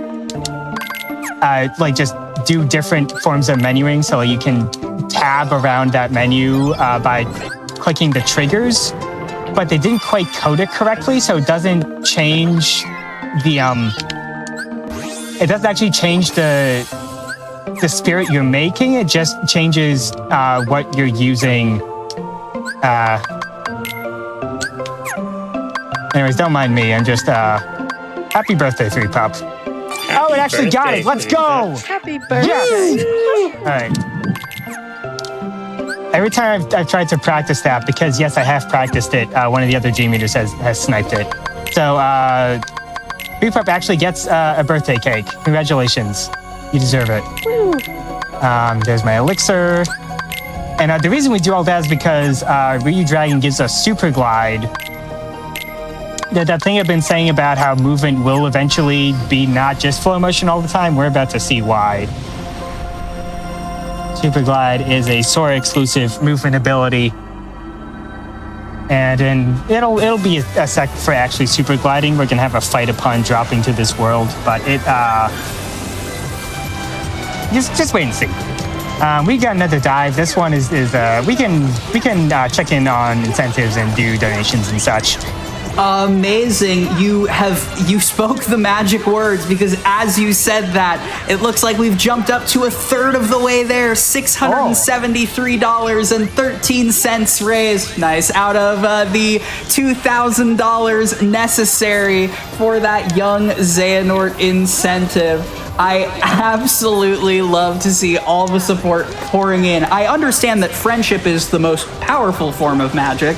just do different forms of menuing. So you can tab around that menu by clicking the triggers, but they didn't quite code it correctly, so it doesn't change it doesn't actually change the spirit you're making. It just changes what you're using. Anyways, don't mind me. I'm just happy birthday, threepup. Oh, it actually got it. Let's go. Happy birthday. Yes. All right. Every time I've tried to practice that, because yes, I have practiced it, one of the other G meters has sniped it. So threepup actually gets a birthday cake. Congratulations. You deserve it. There's my elixir. And the reason we do all that is because Ryu Dragon gives us super glide. That thing I've been saying about how movement will eventually be not just flow motion all the time, we're about to see why. Super glide is a Sora exclusive movement ability. And then it'll be a sec for actually super gliding. We're gonna have a fight upon dropping to this world, but it just wait and see. We got another dive. This one is we can check in on incentives and do donations and such. Amazing. You spoke the magic words, because as you said that, it looks like we've jumped up to a third of the way there. $673.13 raised. Nice. Out of the $2,000 necessary for that young Xehanort incentive. I absolutely love to see all the support pouring in. I understand that friendship is the most powerful form of magic,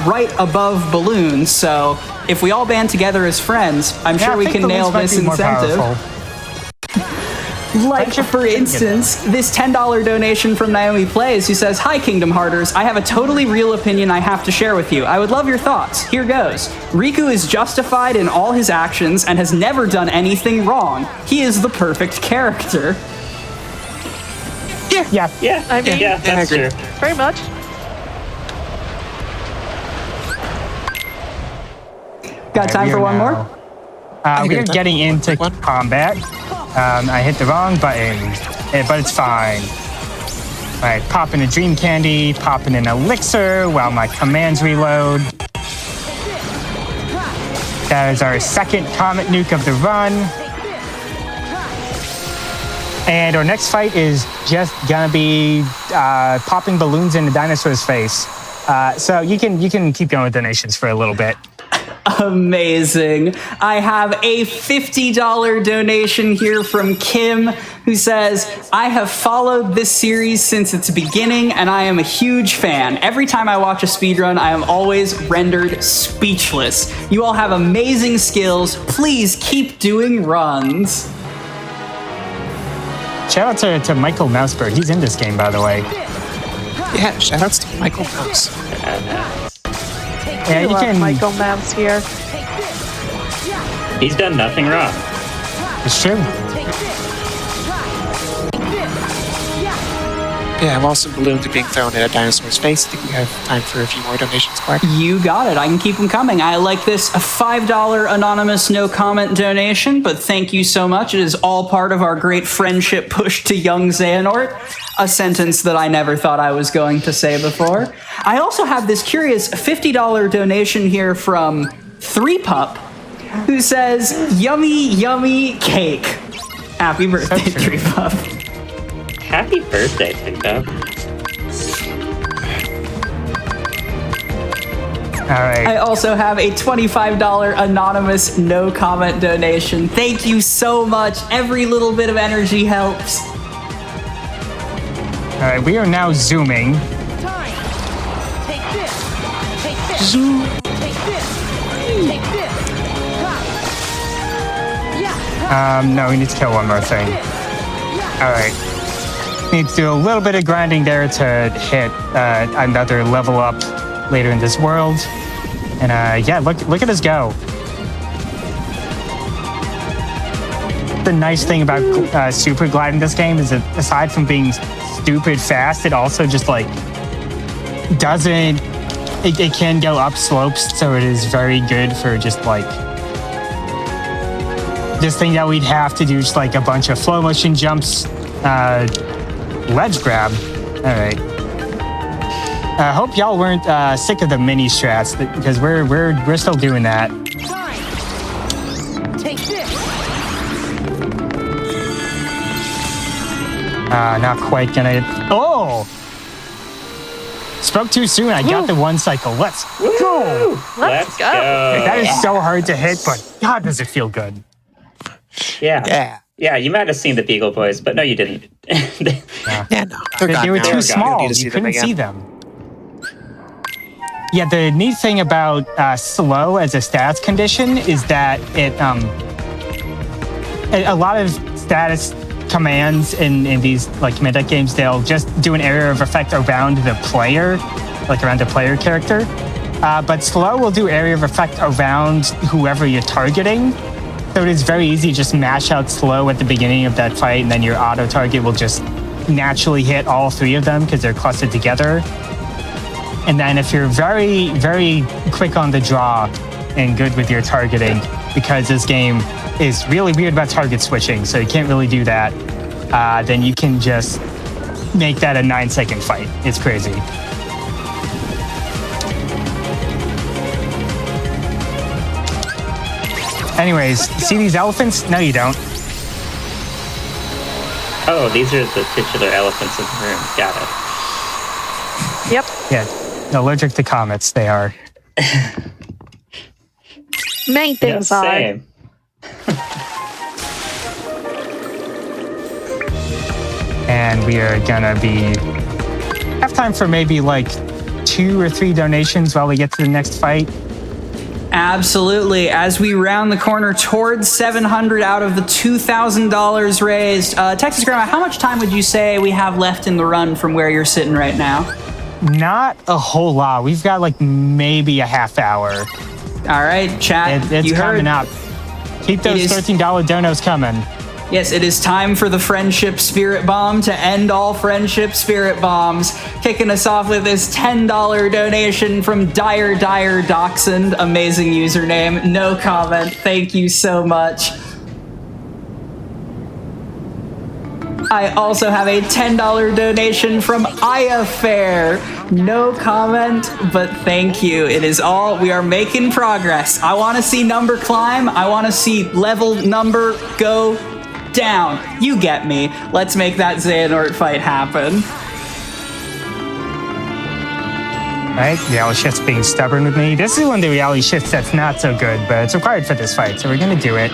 right above balloons. So if we all band together as friends, I'm sure we can nail this incentive. Like, for instance, this $10 donation from Naomi Plays, who says, "Hi, Kingdom Hearters. I have a totally real opinion I have to share with you. I would love your thoughts. Here goes. Riku is justified in all his actions and has never done anything wrong. He is the perfect character." Yeah. I mean, Yeah, that's true. very much. Got time for one more? We're getting into combat. I hit the wrong button, but it's fine. All right, popping a dream candy, popping an elixir while my commands reload. That is our second comet nuke of the run. And our next fight is just gonna be popping balloons in the dinosaur's face. So you can keep going with donations for a little bit. Amazing. I have a $50 donation here from Kim, who says, I have followed this series since its beginning, and I am a huge fan. Every time I watch a speedrun, I am always rendered speechless. You all have amazing skills. Please keep doing runs. Shout out to Michael Mousebird. He's in this game, by the way. Yeah, shoutouts to Michael Mouse. Yeah, you Love can. Michael Mouse here. He's done nothing wrong. It's true. Yeah, while some balloons are being thrown at a dinosaur's face, I think we have time for a few more donations, Quack. You got it. I can keep them coming. I like this a $5 anonymous no comment donation, but thank you so much. It is all part of our great friendship push to young Xehanort, a sentence that I never thought I was going to say before. I also have this curious $50 donation here from threepup, who says, yummy, yummy cake. Happy birthday, threepup. Happy birthday, threepup. All right. I also have a $25 anonymous no comment donation. Thank you so much. Every little bit of energy helps. All right. We are now zooming. Zoom. No, we need to kill one more thing. All right. Need to do a little bit of grinding there to hit another level up later in this world. And yeah, look at us go. The nice thing about Super Glide in this game is that aside from being stupid fast, it also just like doesn't. It can go up slopes, so it is very good for just like this thing that we'd have to do, just like a bunch of flow motion jumps, ledge grab. All right. I hope y'all weren't sick of the mini strats because we're still doing that. Take this. Not quite gonna. Oh! Spoke too soon. I got the one cycle. Let's go. Let's go. That is so hard to hit, but God, does it feel good. Yeah. Yeah, you might have seen the Beagle Boys, but no, you didn't. Yeah, no. They were gone now. too We small. don't need to You them couldn't again. see them. Yeah, the neat thing about slow as a stats condition is that it a lot of status commands in these like mid-deck games, they'll just do an area of effect around the player, like around the player character. But slow will do area of effect around whoever you're targeting. So it is very easy to just mash out slow at the beginning of that fight, and then your auto target will just naturally hit all three of them because they're clustered together. And then if you're very, very quick on the draw and good with your targeting, because this game is really weird about target switching, so you can't really do that, then you can just make that a 9-second fight. It's crazy. Anyways, see these elephants? No, you don't. Oh, these are the titular elephants in the room. Got it. Yep. Yeah, allergic to comets, they are. Main Yeah, things are. same. And we are gonna have time for maybe like 2 or 3 donations while we get to the next fight. Absolutely. As we round the corner towards 700 out of the $2,000 raised, Texas Grandma, how much time would you say we have left in the run from where you're sitting right now? Not a whole lot. We've got like maybe a half hour. All right, chat. It's you coming heard. up. Keep those It is- $13 donos coming. Yes, it is time for the Friendship Spirit Bomb to end all Friendship Spirit Bombs. Kicking us off with this $10 donation from Dire Dachshund. Amazing username. No comment. Thank you so much. I also have a $10 donation from Aya Fair. No comment, but thank you. It is all, we are making progress. I want to see number climb. I want to see level number go down. You get me. Let's make that Xehanort fight happen. Right, reality shift's being stubborn with me. This is one of the reality shifts that's not so good, but it's required for this fight, so we're gonna do it.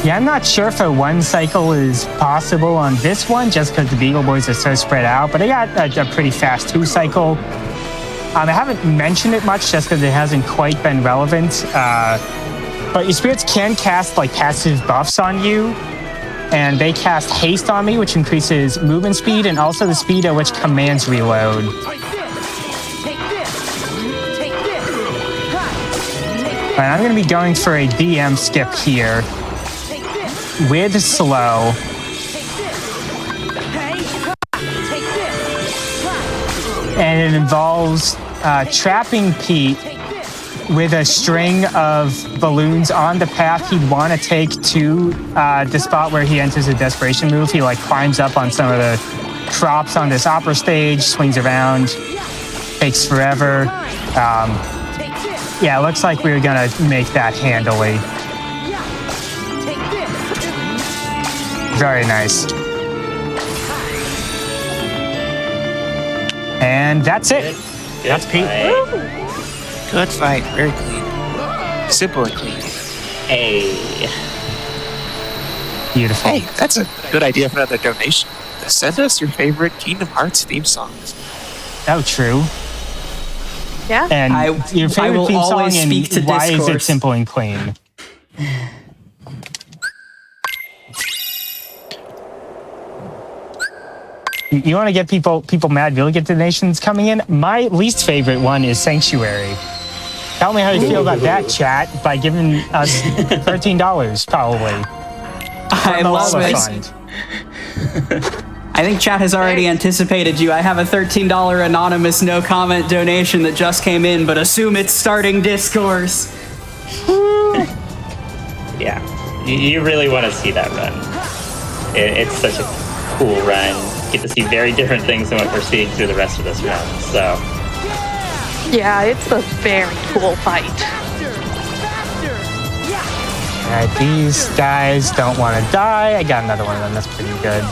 Yeah, I'm not sure if a one cycle is possible on this one, just because the Beagle Boys are so spread out, but I got a pretty fast 2 cycle. I haven't mentioned it much just because it hasn't quite been relevant, but your spirits can cast like passive buffs on you, and they cast haste on me, which increases movement speed and also the speed at which commands reload. And I'm going to be going for a DM skip here with slow. And it involves trapping Pete with a string of balloons on the path he'd want to take to the spot where he enters a desperation move. He like climbs up on some of the props on this opera stage, swings around, takes forever. Yeah, it looks like we're gonna make that handily. Very nice. And that's it. That's Pete. Good fight. Very clean. Simple and clean. Hey. Beautiful. Hey, that's a good idea for another donation. Send us your favorite Kingdom Hearts theme songs. Oh, true. Yeah. And your I favorite will theme song always and speak to why is it discourse. simple and clean? You want to get people mad? You look at donations coming in. My least favorite one is Sanctuary. Tell me how you feel about that, chat, by giving us $13, probably. I love Lava it. Fund. I think chat has already anticipated you. I have a $13 anonymous no comment donation that just came in, but assume it's starting discourse. Yeah. You really want to see that run. It's such a cool run. You get to see very different things than what we're seeing through the rest of this run. So, Yeah, it's a very cool fight. Alright, these guys don't want to die. I got another one of them. That's pretty good.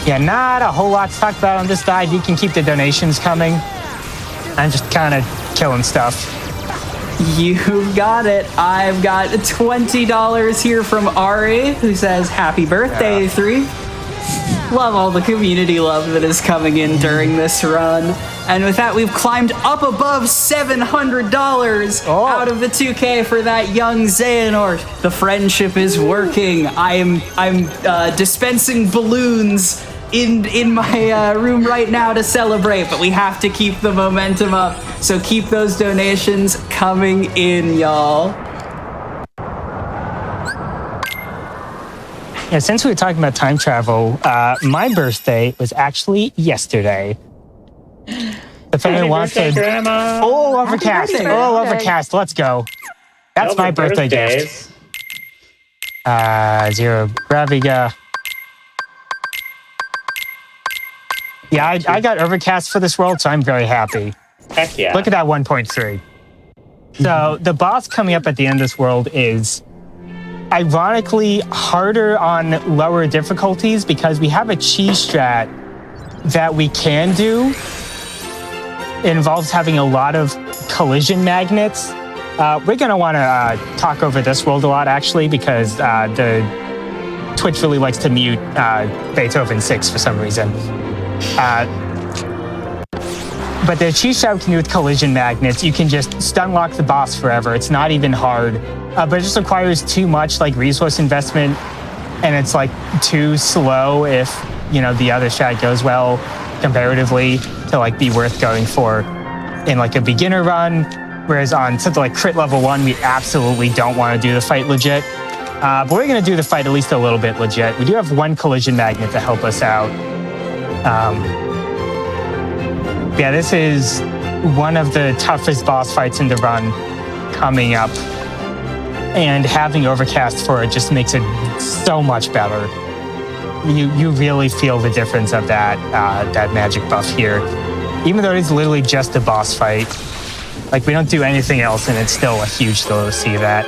Yeah, not a whole lot to talk about on this dive. You can keep the donations coming. I'm just kind of killing stuff. You've got it. I've got $20 here from Ari, who says, happy birthday, 3. Love all the community love that is coming in during this run. And with that, we've climbed up above $700 out of the 2K for that young Xehanort. The friendship is working. I'm dispensing balloons in my room right now to celebrate, but we have to keep the momentum up. So keep those donations coming in, y'all. Yeah, since we were talking about time travel, my birthday was actually yesterday. The family wanted Grandma. all overcast. birthday. All overcast. Let's go. That's my birthday gift. Zero Graviga. Yeah, I got overcast for this world, so I'm very happy. Heck yeah. Look at that 1.3. So the boss coming up at the end of this world is ironically harder on lower difficulties because we have a cheese strat that we can do. It involves having a lot of collision magnets. We're going to want to talk over this world a lot, actually, because the Twitch really likes to mute Beethoven 6 for some reason. But the cheese strat we can do with collision magnets, you can just stun lock the boss forever. It's not even hard, but it just requires too much like resource investment, and it's like too slow if the other strat goes well comparatively to like be worth going for in like a beginner run. Whereas on something like crit level 1, we absolutely don't want to do the fight legit. But we're going to do the fight at least a little bit legit. We do have one collision magnet to help us out. Yeah, this is one of the toughest boss fights in the run coming up. And having Overcast for it just makes it so much better. You really feel the difference of that magic buff here. Even though it's literally just a boss fight. Like, we don't do anything else, and it's still a huge deal to see that.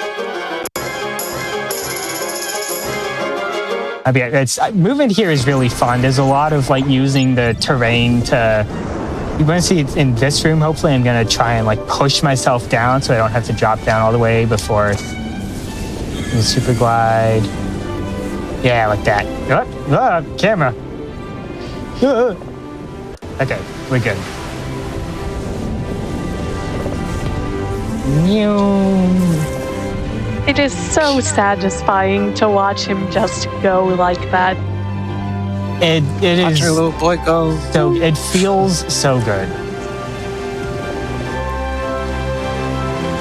I mean, movement here is really fun. There's a lot of like using the terrain to. You want to see it in this room. Hopefully, I'm gonna try and like push myself down so I don't have to drop down all the way before the super glide. Yeah, like that. Camera. Okay, we're good. It is so satisfying to watch him just go like that. It Watch is. your little boy go. So it feels so good.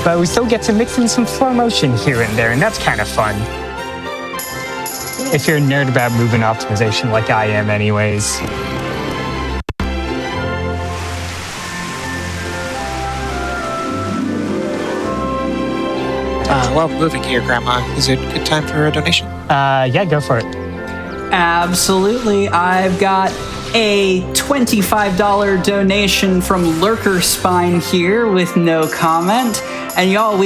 But we still get to mix in some slow motion here and there, and that's kind of fun. If you're a nerd about movement optimization like I am anyways. While moving here, Grandma, is it a good time for a donation? Yeah, go for it. Absolutely. I've got a $25 donation from Lurker Spine here with no comment. And y'all,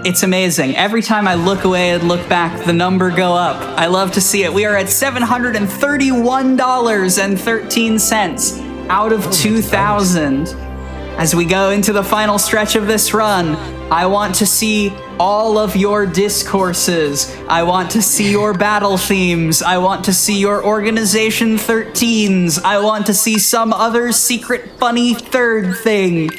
it's amazing. Every time I look away and look back, the number go up. I love to see it. We are at $731.13 out of 2,000. As we go into the final stretch of this run, I want to see all of your discourses. I want to see your battle themes. I want to see your Organization 13s. I want to see some other secret funny third thing.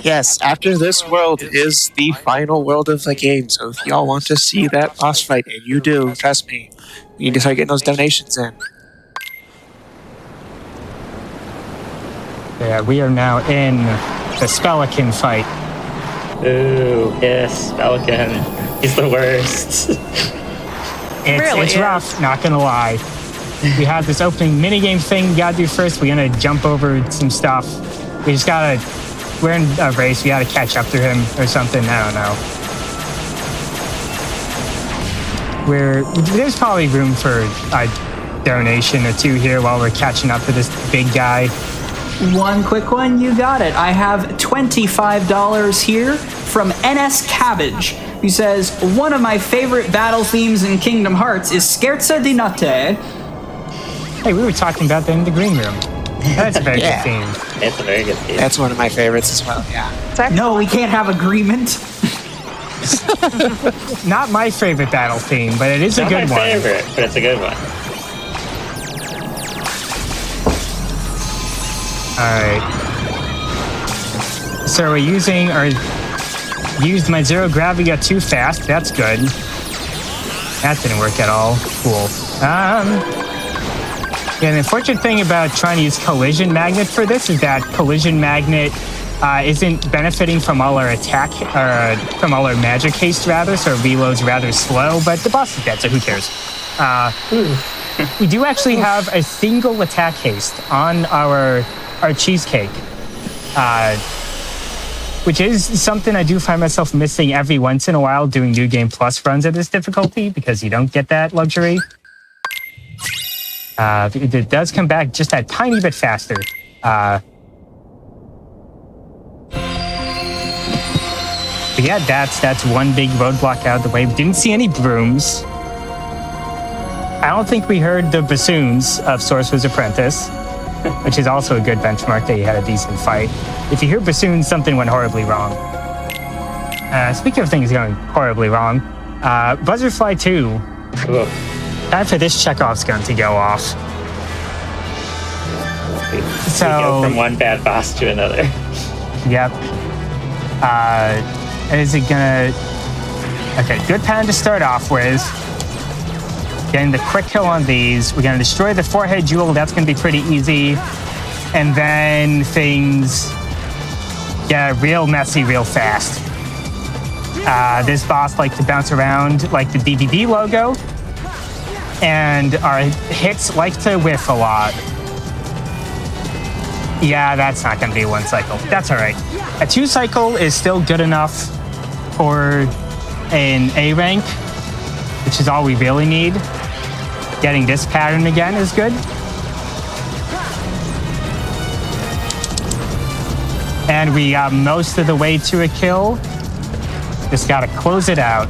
Yes, after this world is the final world of the game, so if y'all want to see that boss fight, and you do, trust me, you need to start getting those donations in. Yeah, we are now in the Spelican fight. Ooh, yes, Falcon. He's the worst. It's rough, not gonna lie. We have this opening minigame thing we gotta do first. We're gonna jump over some stuff. We're in a race, we gotta catch up to him or something, I don't know. There's probably room for a donation or two here while we're catching up to this big guy. One quick one, you got it. I have $25 here from NS Cabbage, who says, one of my favorite battle themes in Kingdom Hearts is Scherzo di Notte. Hey, we were talking about that in the green room. That's a very good theme. It's a very good theme. That's one of my favorites as well, yeah. No, we can't have agreement. Not my favorite battle theme, but it is Not a good my one. favorite, but it's a good one. Alright. So we're used my zero gravity got too fast. That's good. That didn't work at all. Cool. Yeah, the unfortunate thing about trying to use collision magnet for this is that collision magnet isn't benefiting from all our from all our magic haste rather, so reload's rather slow, but the boss is dead, so who cares? We do actually have a single attack haste on our cheesecake, which is something I do find myself missing every once in a while doing New Game Plus runs at this difficulty because you don't get that luxury. It does come back just a tiny bit faster. But yeah, that's one big roadblock out of the way. We didn't see any brooms. I don't think we heard the bassoons of Sorcerer's Apprentice, which is also a good benchmark that you had a decent fight. If you hear bassoons, something went horribly wrong. Speaking of things going horribly wrong, Buzzerfly 2. Ooh. Time for this Chekhov's gun to go off. We go from one bad boss to another. Yep. Is it gonna... Okay, good pattern to start off with. Getting the quick kill on these. We're gonna destroy the forehead jewel. That's gonna be pretty easy. And then things get real messy real fast. This boss likes to bounce around like the DVD logo. And our hits like to whiff a lot. Yeah, that's not going to be a one cycle. That's all right. A 2 cycle is still good enough for an A rank, which is all we really need. Getting this pattern again is good. And we got most of the way to a kill. Just got to close it out.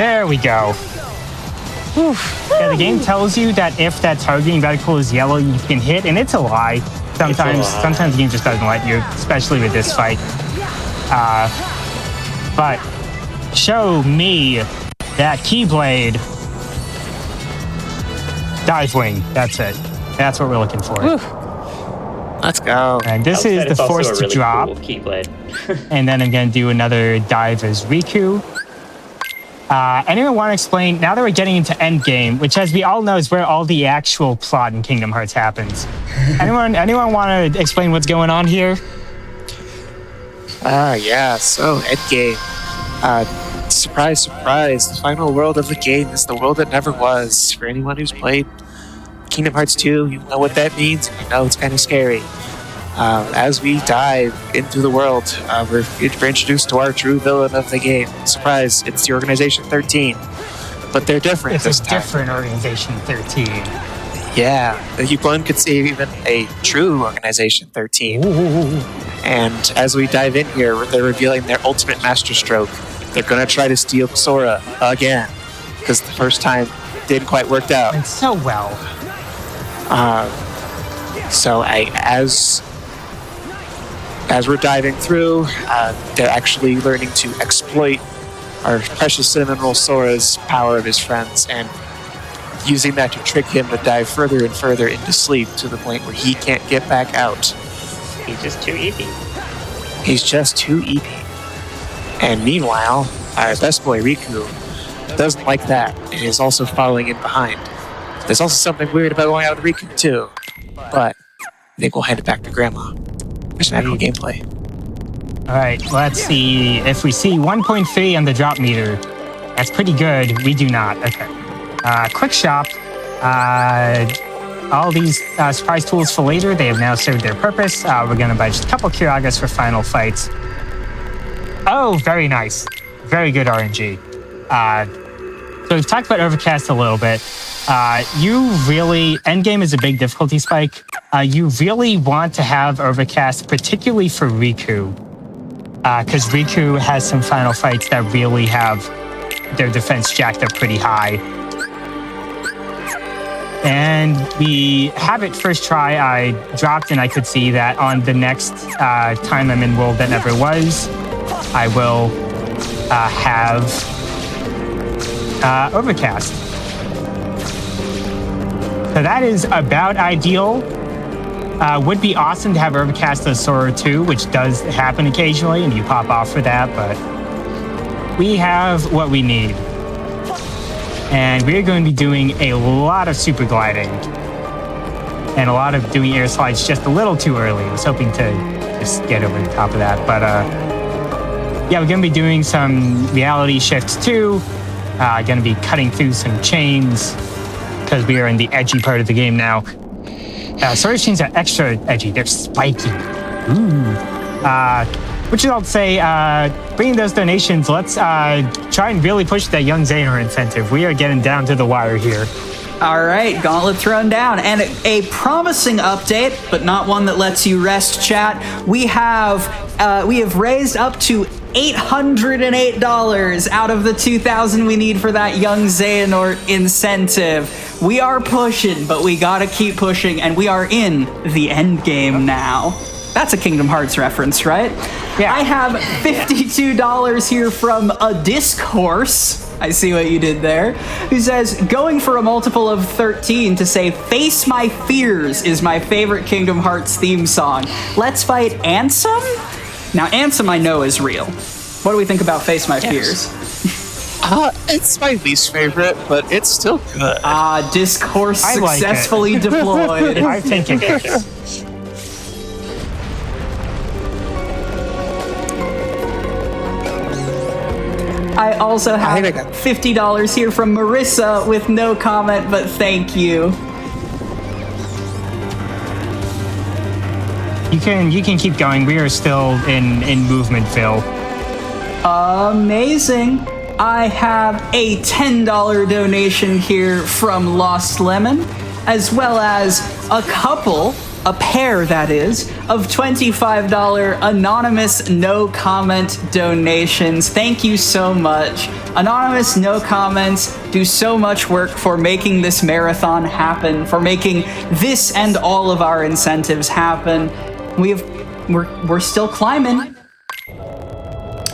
There we go. Yeah, the game tells you that if that targeting reticle is yellow, you can hit, and it's a lie. Sometimes the game just doesn't let you, especially with this fight. But show me that Keyblade. Dive wing. That's it. That's what we're looking for. Let's go. And this is the force to drop. Cool Keyblade. And then I'm going to do another dive as Riku. Anyone want to explain, now that we're getting into Endgame, which as we all know is where all the actual plot in Kingdom Hearts happens. Anyone want to explain what's going on here? Yeah, so Endgame. Surprise, surprise, the final world of the game is the world that never was. For anyone who's played Kingdom Hearts 2, you know what that means, and you know it's kind of scary. As we dive into the world, we're introduced to our true villain of the game. Surprise, it's the Organization 13. But they're different It's this a time. different Organization 13. Yeah, one could say even a true Organization 13. Ooh. And as we dive in here, they're revealing their ultimate master stroke. They're going to try to steal Sora again, because the first time didn't quite work out. And so well. As we're diving through, they're actually learning to exploit our precious Cinnamon Sora's power of his friends and using that to trick him to dive further and further into sleep to the point where he can't get back out. He's just too easy. He's just too easy. And meanwhile, our best boy Riku doesn't like that and is also following in behind. There's also something weird about going out with Riku too, but I think we'll hand it back to Grandma. There's an actual gameplay. All right, let's see. If we see 1.3 on the drop meter, that's pretty good. We do not. Okay. Quick shop. All these surprise tools for later, they have now served their purpose. We're going to buy just a couple Kiragas for final fights. Oh, very nice. Very good RNG. So we've talked about Overcast a little bit. Endgame is a big difficulty spike. You really want to have Overcast, particularly for Riku. Because Riku has some final fights that really have their defense jacked up pretty high. And we have it first try. I dropped and I could see that on the next time I'm in World That Never Was, I will have Overcast. So that is about ideal. Would be awesome to have Overcast as Sora 2, which does happen occasionally, and you pop off for that, but we have what we need. And we're going to be doing a lot of super gliding and a lot of doing air slides just a little too early. I was hoping to just get over the top of that, but yeah, we're going to be doing some reality shifts too. Going to be cutting through some chains because we are in the edgy part of the game now. Sword chains are extra edgy. They're spiky. Ooh. Which is all to say, bringing those donations, let's try and really push that Young Xehanort incentive. We are getting down to the wire here. All right, gauntlet thrown down. And a promising update, but not one that lets you rest, chat. We have raised up to $808 out of the $2,000 we need for that Young Xehanort incentive. We are pushing, but we gotta keep pushing, and we are in the end game now. That's a Kingdom Hearts reference, right? Yeah. I have $52 here from a Discourse. I see what you did there. Who says, going for a multiple of 13 to say, Face My Fears is my favorite Kingdom Hearts theme song. Let's fight Ansem? Now, Ansem I know is real. What do we think about Face My Fears? It's my least favorite, but it's still good. Discourse I like successfully deployed. I think it is. I also have think I got $50 here from Marissa with no comment, but thank you. You can keep going. We are still in Movementville. Amazing. I have a $10 donation here from Lost Lemon, as well as a couple a pair, that is, of $25 anonymous no comment donations. Thank you so much. Anonymous no comments do so much work for making this marathon happen, for making this and all of our incentives happen. We're still climbing.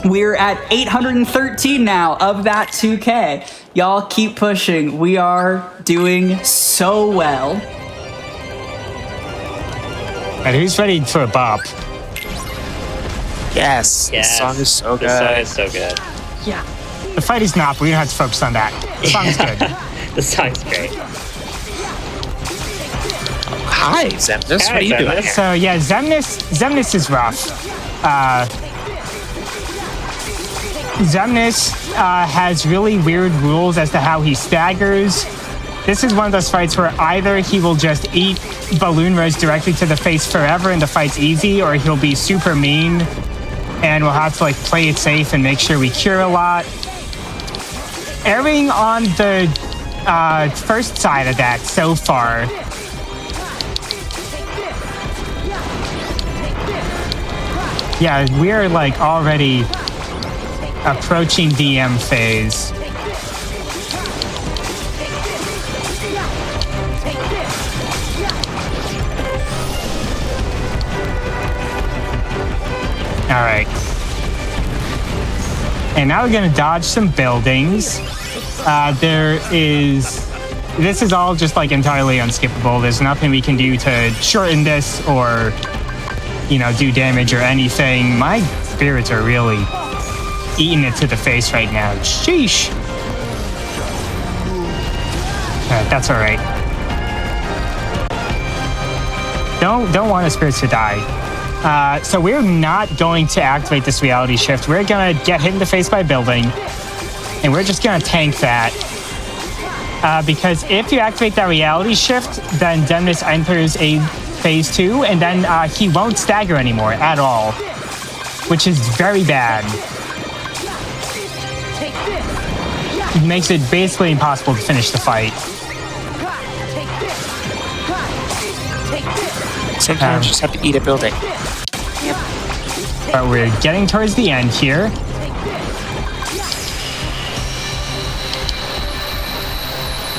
We're at 813 now of that 2K. Y'all keep pushing. We are doing so well. And who's ready for a bop? Yes, this song is so good. This song is so good. Yeah. The fight is not, but we don't have to focus on that. The song is good. The song's great. Hi, Zemnis. What are you doing here? So yeah, Zemnis is rough. Zemnis has really weird rules as to how he staggers. This is one of those fights where either he will just eat balloon res directly to the face forever and the fight's easy, or he'll be super mean and we'll have to like play it safe and make sure we cure a lot. Erring on the first side of that so far. Yeah, we're like already approaching DM phase. All right. And now we're gonna dodge some buildings. This is all just like entirely unskippable. There's nothing we can do to shorten this or, do damage or anything. My spirits are really eating it to the face right now. Sheesh. That's all right. Don't want the spirits to die. So we're not going to activate this reality shift. We're gonna get hit in the face by a building, and we're just gonna tank that. Because if you activate that reality shift, then Demnis enters a phase 2, and then he won't stagger anymore at all, which is very bad. It makes it basically impossible to finish the fight. Sometimes you just have to eat a building. But we're getting towards the end here.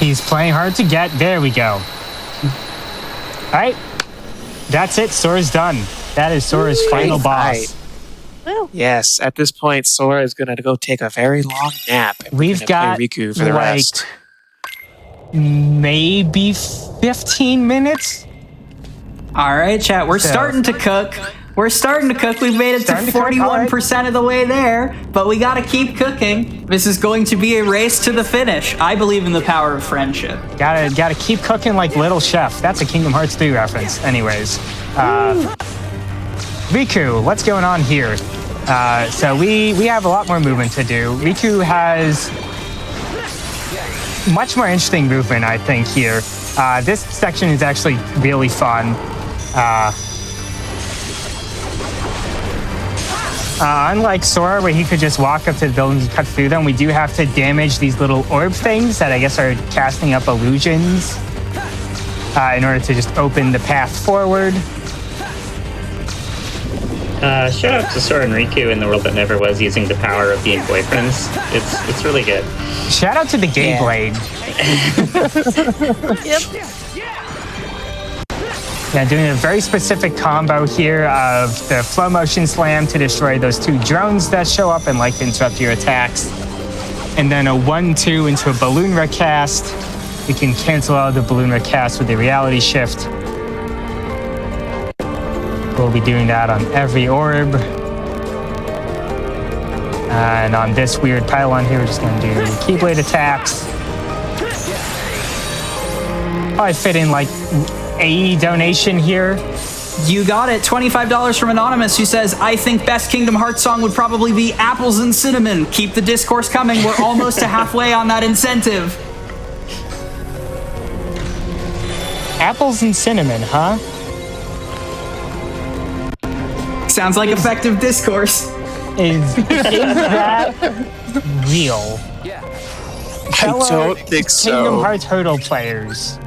He's playing hard to get. There we go. All right. That's it. Sora's done. That is Sora's final boss. Yes, at this point, Sora is going to go take a very long nap. And We've got play Riku for the rest. Maybe 15 minutes. All right, chat. We're starting to cook. We've made it to 41% of the way there, but we got to keep cooking. This is going to be a race to the finish. I believe in the power of friendship. Gotta keep cooking like Little Chef. That's a Kingdom Hearts 3 reference. Anyways, Riku, what's going on here? So we have a lot more movement to do. Riku has much more interesting movement, I think, here. This section is actually really fun. Unlike Sora, where he could just walk up to the buildings and cut through them, we do have to damage these little orb things that I guess are casting up illusions in order to just open the path forward. Shout out to Sora and Riku in the world that never was, using the power of being boyfriends. It's really good. Shout out to the Gay Blade. Yep. Yeah, doing a very specific combo here of the flow motion slam to destroy those 2 drones that show up and like to interrupt your attacks. And then a 1-2 into a balloon recast. We can cancel out the balloon recast with the reality shift. We'll be doing that on every orb. And on this weird pylon here, we're just going to do Keyblade attacks. Probably fit in like a donation here. You got it. $25 from Anonymous, who says, I think best Kingdom Hearts song would probably be Apples and Cinnamon. Keep the discourse coming. We're almost to halfway on that incentive. Apples and cinnamon, huh? Sounds like effective discourse. Is that real? I don't think so. Kingdom Hearts Hurdle players.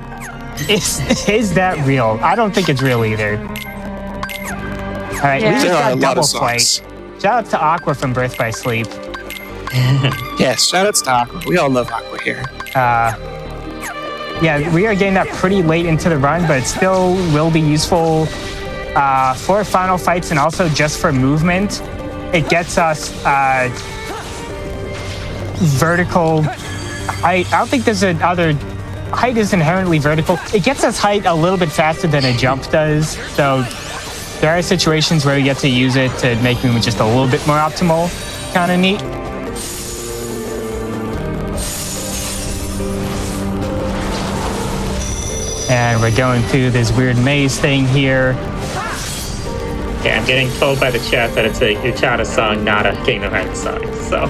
Is that real? I don't think it's real either. All right, Yeah. we just There are a got lot double of songs. flight. Shout out to Aqua from Birth by Sleep. Yes, shout outs to Aqua. We all love Aqua here. Yeah, we are getting that pretty late into the run, but it still will be useful for final fights and also just for movement. It gets us vertical height. I don't think there's another... Height is inherently vertical. It gets us height a little bit faster than a jump does, so there are situations where we get to use it to make movement just a little bit more optimal. Kind of neat. And we're going through this weird maze thing here. Yeah, I'm getting told by the chat that it's a Uchata song, not a Kingdom Hearts song. So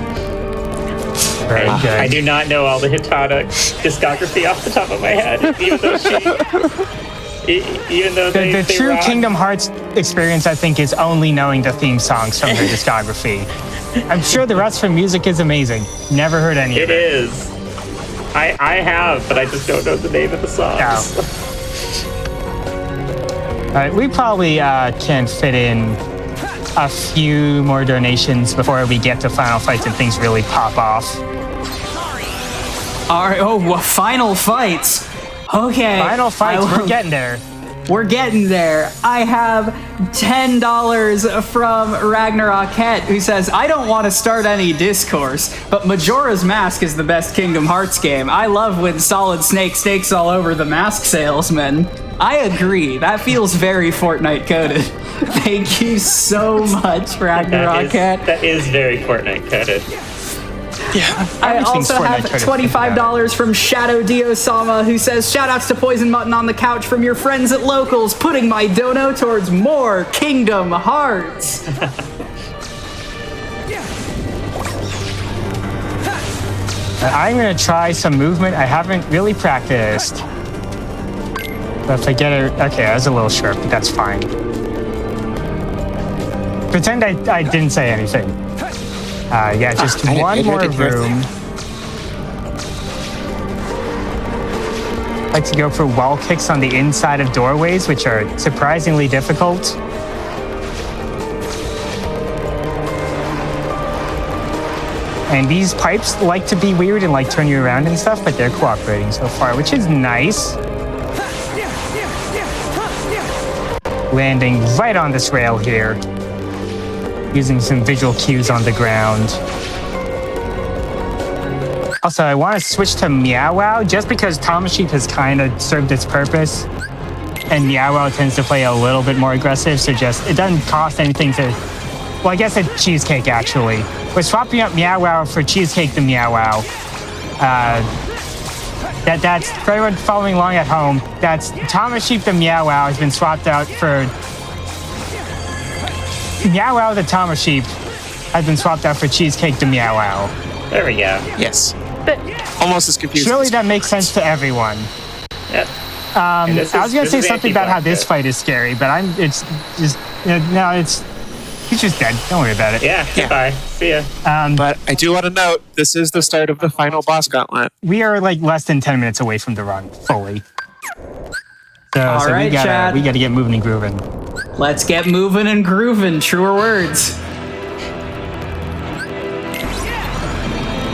Very good. I do not know all the Uchata discography off the top of my head, even though they The true rock. Kingdom Hearts experience, I think, is only knowing the theme songs from their discography. I'm sure the rest from music is amazing. Never heard any It of it. is. I have, but I just don't know the name of the songs. All right, we probably can fit in a few more donations before we get to final fights and things really pop off. All right. Oh, final fights. Okay. Final fights, we're getting there. We're getting there. I have $10 from Ragnarokette, who says, I don't want to start any discourse, but Majora's Mask is the best Kingdom Hearts game. I love when Solid Snake snakes all over the mask salesman. I agree. That feels very Fortnite coded. Thank you so much, Ragnarokette. That is very Fortnite coded. I Everything's also have Fortnite coded. $25 from Shadow Dio-sama, who says, shoutouts to Poison Mutton on the couch from your friends at Locals, putting my dono towards more Kingdom Hearts. I'm going to try some movement I haven't really practiced. But if I get it... Okay, that was a little short, but that's fine. Pretend I didn't say anything. Yeah, just I one more didn't hear a room. I like to go for wall kicks on the inside of doorways, which are surprisingly difficult. And these pipes like to be weird and like turn you around and stuff, but they're cooperating so far, which is nice. Landing right on this rail here. Using some visual cues on the ground. Also, I want to switch to Meow Wow just because Thomas Sheep has kind of served its purpose. And Meow Wow tends to play a little bit more aggressive, so just, it doesn't cost anything to... Well, I guess it's Cheesecake, actually. We're swapping out Meow Wow for Cheesecake the Meow Wow. That's, for everyone following along at home, that's Thomas Sheep the Meow Wow has been swapped out for... Meow Wow the Thomas Sheep has been swapped out for Cheesecake the Meow Wow. There we go. Yes. Almost as confusing. Surely as- that makes sense to everyone. Yep. I was gonna say this is something about how this anti-black fight is scary, but it's just no, he's just dead. Don't worry about it. Yeah, goodbye. See ya. But I do want to note, this is the start of the final boss gauntlet. We are like less than 10 minutes away from the run fully. So, All right, Chad. we gotta get moving and grooving. Let's get moving and grooving. Truer words.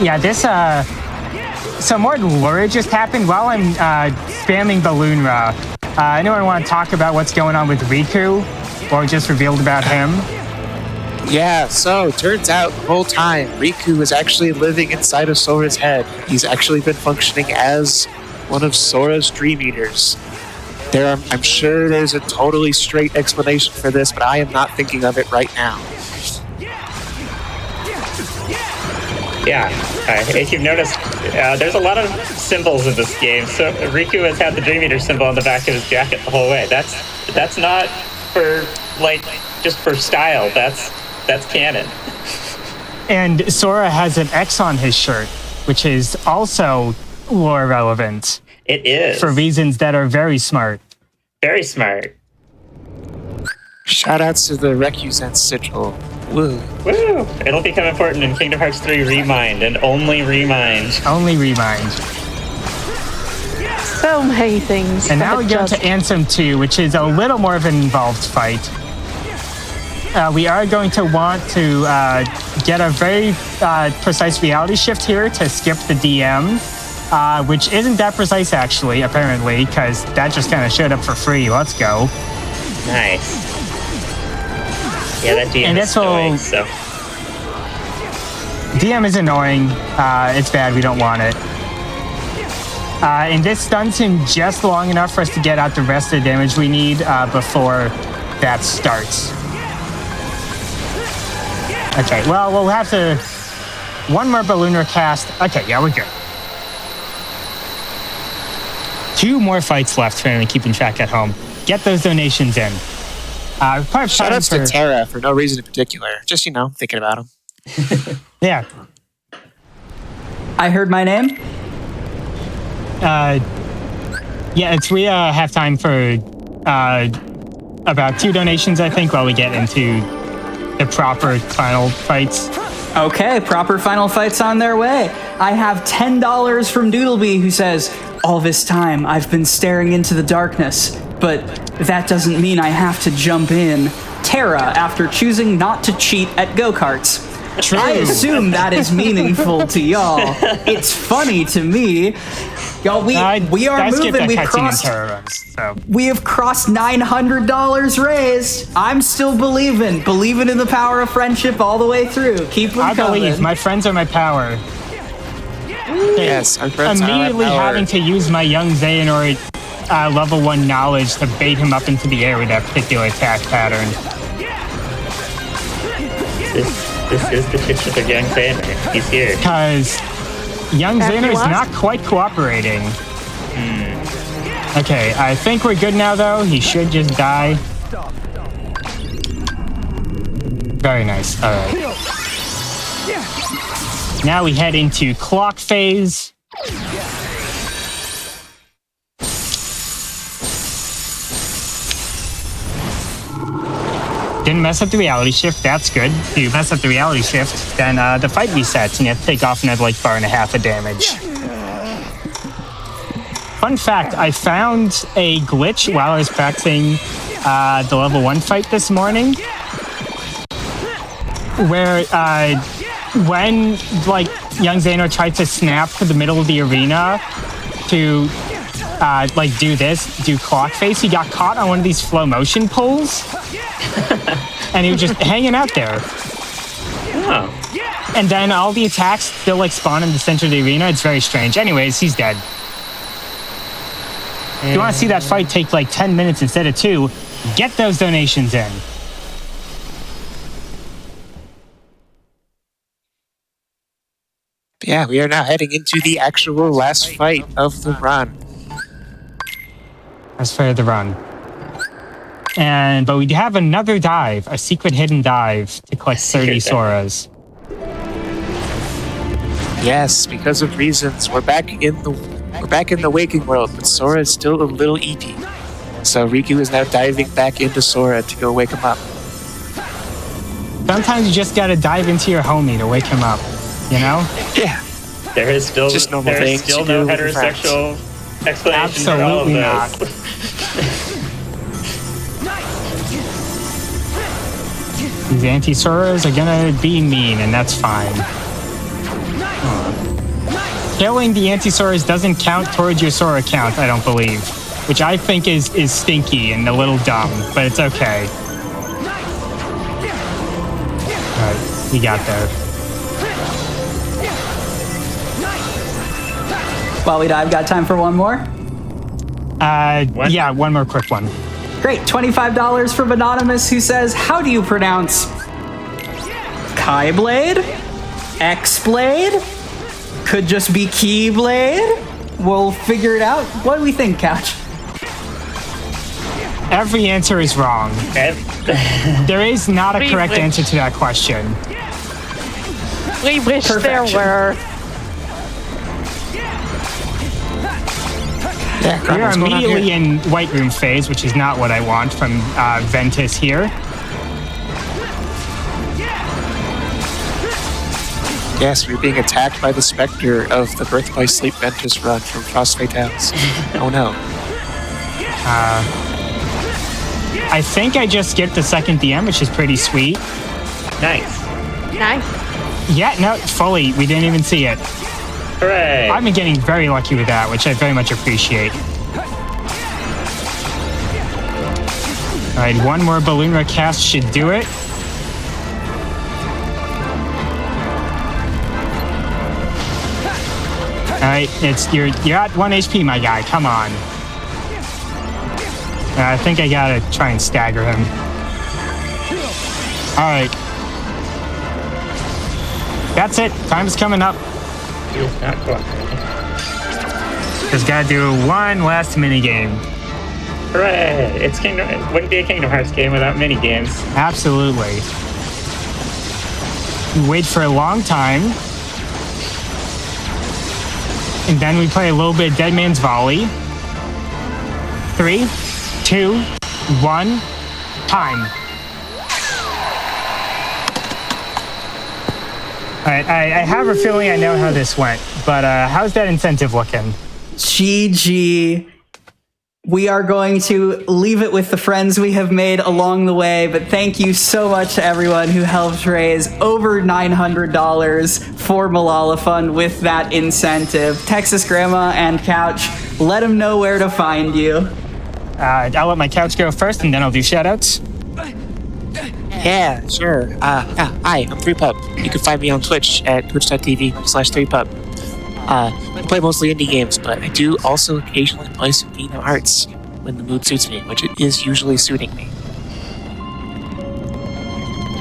Yeah, this some more lore just happened while I'm spamming Balloon Ra. Anyone want to talk about what's going on with Riku? Or just revealed about him? Yeah, so turns out the whole time Riku is actually living inside of Sora's head. He's actually been functioning as one of Sora's Dream Eaters. I'm sure there's a totally straight explanation for this, but I am not thinking of it right now. Yeah, if you've noticed, there's a lot of symbols in this game. So Riku has had the Dream Eater symbol on the back of his jacket the whole way. That's not for just for style. That's canon. And Sora has an X on his shirt, which is also lore relevant. It is For reasons that are very smart. very smart. Shoutouts to the Recusant sigil. Woo. Woo! It'll become important in Kingdom Hearts 3 Remind and only Remind. Only remind. So many things. And now we that go just- to Anthem 2, which is a little more of an involved fight. We are going to want to get a very precise reality shift here to skip the DM, which isn't that precise actually, apparently, because that just kind of showed up for free. Let's go. Nice. Yeah, that DM And is this will- annoying, so. DM is annoying. It's bad. We don't want it. And this stuns him just long enough for us to get out the rest of the damage we need before that starts. Okay, well, we'll have to... One more Ballooner cast. Okay, yeah, we're good. 2 more fights left, apparently keeping track at home. Get those donations in. Shout outs to Tara for no reason in particular. Just, thinking about him. Yeah. I heard my name. Yeah, we have time for about 2 donations, I think, while we get into the proper final fights. Okay, proper final fights on their way. I have $10 from Doodlebee, who says, all this time I've been staring into the darkness, but that doesn't mean I have to jump in. Tara, after choosing not to cheat at go-karts. True. I assume that is meaningful to y'all. It's funny to me. Y'all, we are moving. We have crossed $900 raised. I'm still believing in the power of friendship all the way through. Keep them coming. I believe my friends are my power. Yes, our friends Immediately are our power. having to use my young Xehanort level 1 knowledge to bait him up into the air with that particular attack pattern. This is the titular young Xander. He's here. Because young Xander is not quite cooperating. Okay, I think we're good now, though. He should just die. Very nice. All right. Now we head into clock phase. Didn't mess up the reality shift. That's good. If you mess up the reality shift, then the fight resets and you have to take off another bar and a half of damage. Fun fact, I found a glitch while I was practicing the level 1 fight this morning where when young Xano tried to snap to the middle of the arena to do clock face, he got caught on one of these flow motion poles. And he was just hanging out there. Oh. And then all the attacks still spawn in the center of the arena. It's very strange. Anyways, he's dead. If you want to see that fight take 10 minutes instead of 2, get those donations in. Yeah, we are now heading into the actual last fight of the run. Last fight of the run. But we have another dive, a secret hidden dive to collect 30 Soras. Yes, because of reasons, we're back in the waking world, but Sora is still a little EP. So Riku is now diving back into Sora to go wake him up. Sometimes you just gotta dive into your homie to wake him up, you know? Yeah. There is still just normal there is things still to no do with heterosexual explanation for all of Absolutely this. not. These anti-Soras are gonna be mean, and that's fine. Killing the anti-Soras doesn't count towards your Sora count, I don't believe. Which I think is stinky and a little dumb, but it's okay. Alright, we got there. While we dive, got time for one more? Yeah, one more quick one. Great, $25 from Anonymous, who says, how do you pronounce Kaiblade? X-Blade? Could just be Keyblade? We'll figure it out. What do we think, Couch? Every answer is wrong. There is not a correct answer to that question. We wish there were. Yeah, We are immediately in White Room phase, which is not what I want from Ventus here. Yes, we're being attacked by the specter of the Birth by Sleep Ventus run from Frost Fatales. Oh no. I think I just skipped the second DM, which is pretty sweet. Nice. Nice. Yeah, no, fully. We didn't even see it. Hooray. I've been getting very lucky with that, which I very much appreciate. All right, one more Balloon cast should do it. All right, you're at 1 HP, my guy. Come on. I think I gotta try and stagger him. All right. That's it. Time is coming up. He is not cooperating. Just gotta do one last mini game. Hooray. It wouldn't be a Kingdom Hearts game without mini games. Absolutely. We wait for a long time. And then we play a little bit of Dead Man's Volley. 3, 2, 1, time. All right, I have a feeling I know how this went, but how's that incentive looking? GG. We are going to leave it with the friends we have made along the way, but thank you so much to everyone who helped raise over $900 for Malala Fund with that incentive. Texas Grandma and Couch, let them know where to find you. I'll let my couch go first, and then I'll do shoutouts. Yeah, sure. Hi, I'm threepup. You can find me on Twitch at twitch.tv/threepup. I play mostly indie games, but I do also occasionally play some Kingdom Hearts when the mood suits me, which it is usually suiting me.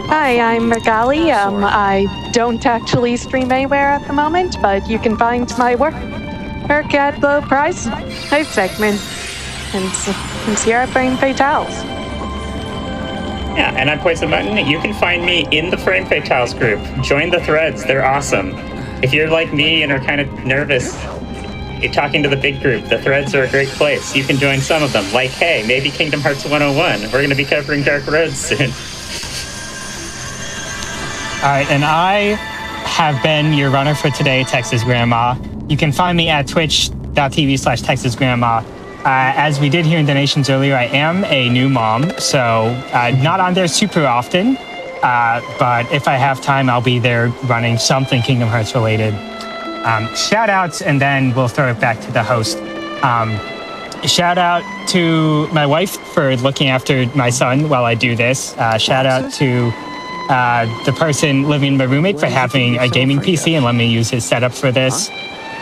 Hi, I'm Regalli. I don't actually stream anywhere at the moment, but you can find my work at the prize hype segment. And Sierra Frame Fatales. Yeah, and I'm Poison Mutton. You can find me in the Frame Fatales group. Join the threads. They're awesome. If you're like me and are kind of nervous talking to the big group, the threads are a great place. You can join some of them. Like, hey, maybe Kingdom Hearts 101. We're going to be covering Dark Roads soon. All right, and I have been your runner for today, Texas Grandma. You can find me at twitch.tv/Texas Grandma. As we did hear in donations earlier, I am a new mom, so not on there super often. But if I have time, I'll be there running something Kingdom Hearts related. Shout outs, and then we'll throw it back to the host. Shout out to my wife for looking after my son while I do this. Shout out to the person living with my roommate for having a gaming PC and letting me use his setup for this.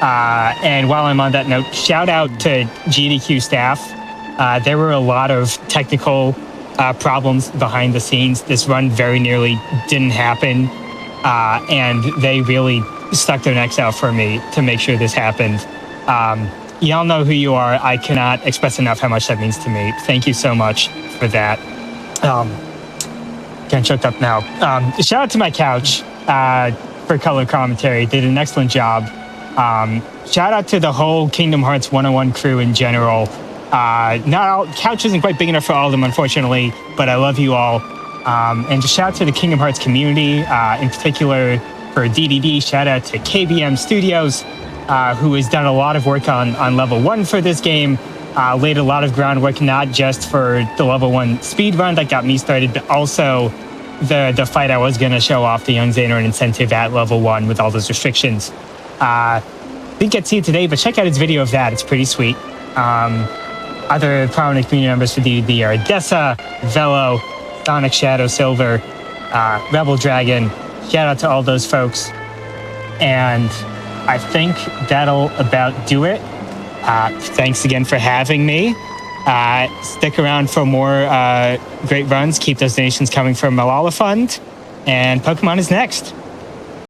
And while I'm on that note, shout out to GDQ staff. There were a lot of technical problems behind the scenes. This run very nearly didn't happen, and they really stuck their necks out for me to make sure this happened. Y'all know who you are. I cannot express enough how much that means to me. Thank you so much for that. Getting choked up now. Shout out to my couch for color commentary. Did an excellent job. Shout out to the whole Kingdom Hearts 101 crew in general. Not all, couch isn't quite big enough for all of them, unfortunately, but I love you all. And just shout out to the Kingdom Hearts community, in particular for DDD. Shout out to KBM Studios, who has done a lot of work on level 1 for this game, laid a lot of groundwork, not just for the level 1 speed run that got me started, but also the fight I was going to show off the Young Xehanort incentive at level 1 with all those restrictions. Didn't get to see it today, but check out his video of that. It's pretty sweet. Other prominent community members for DDD are Dessa, Velo, Sonic Shadow Silver, Rebel Dragon. Shout out to all those folks. And I think that'll about do it. Thanks again for having me. Stick around for more great runs. Keep those donations coming from Malala Fund. And Pokemon is next.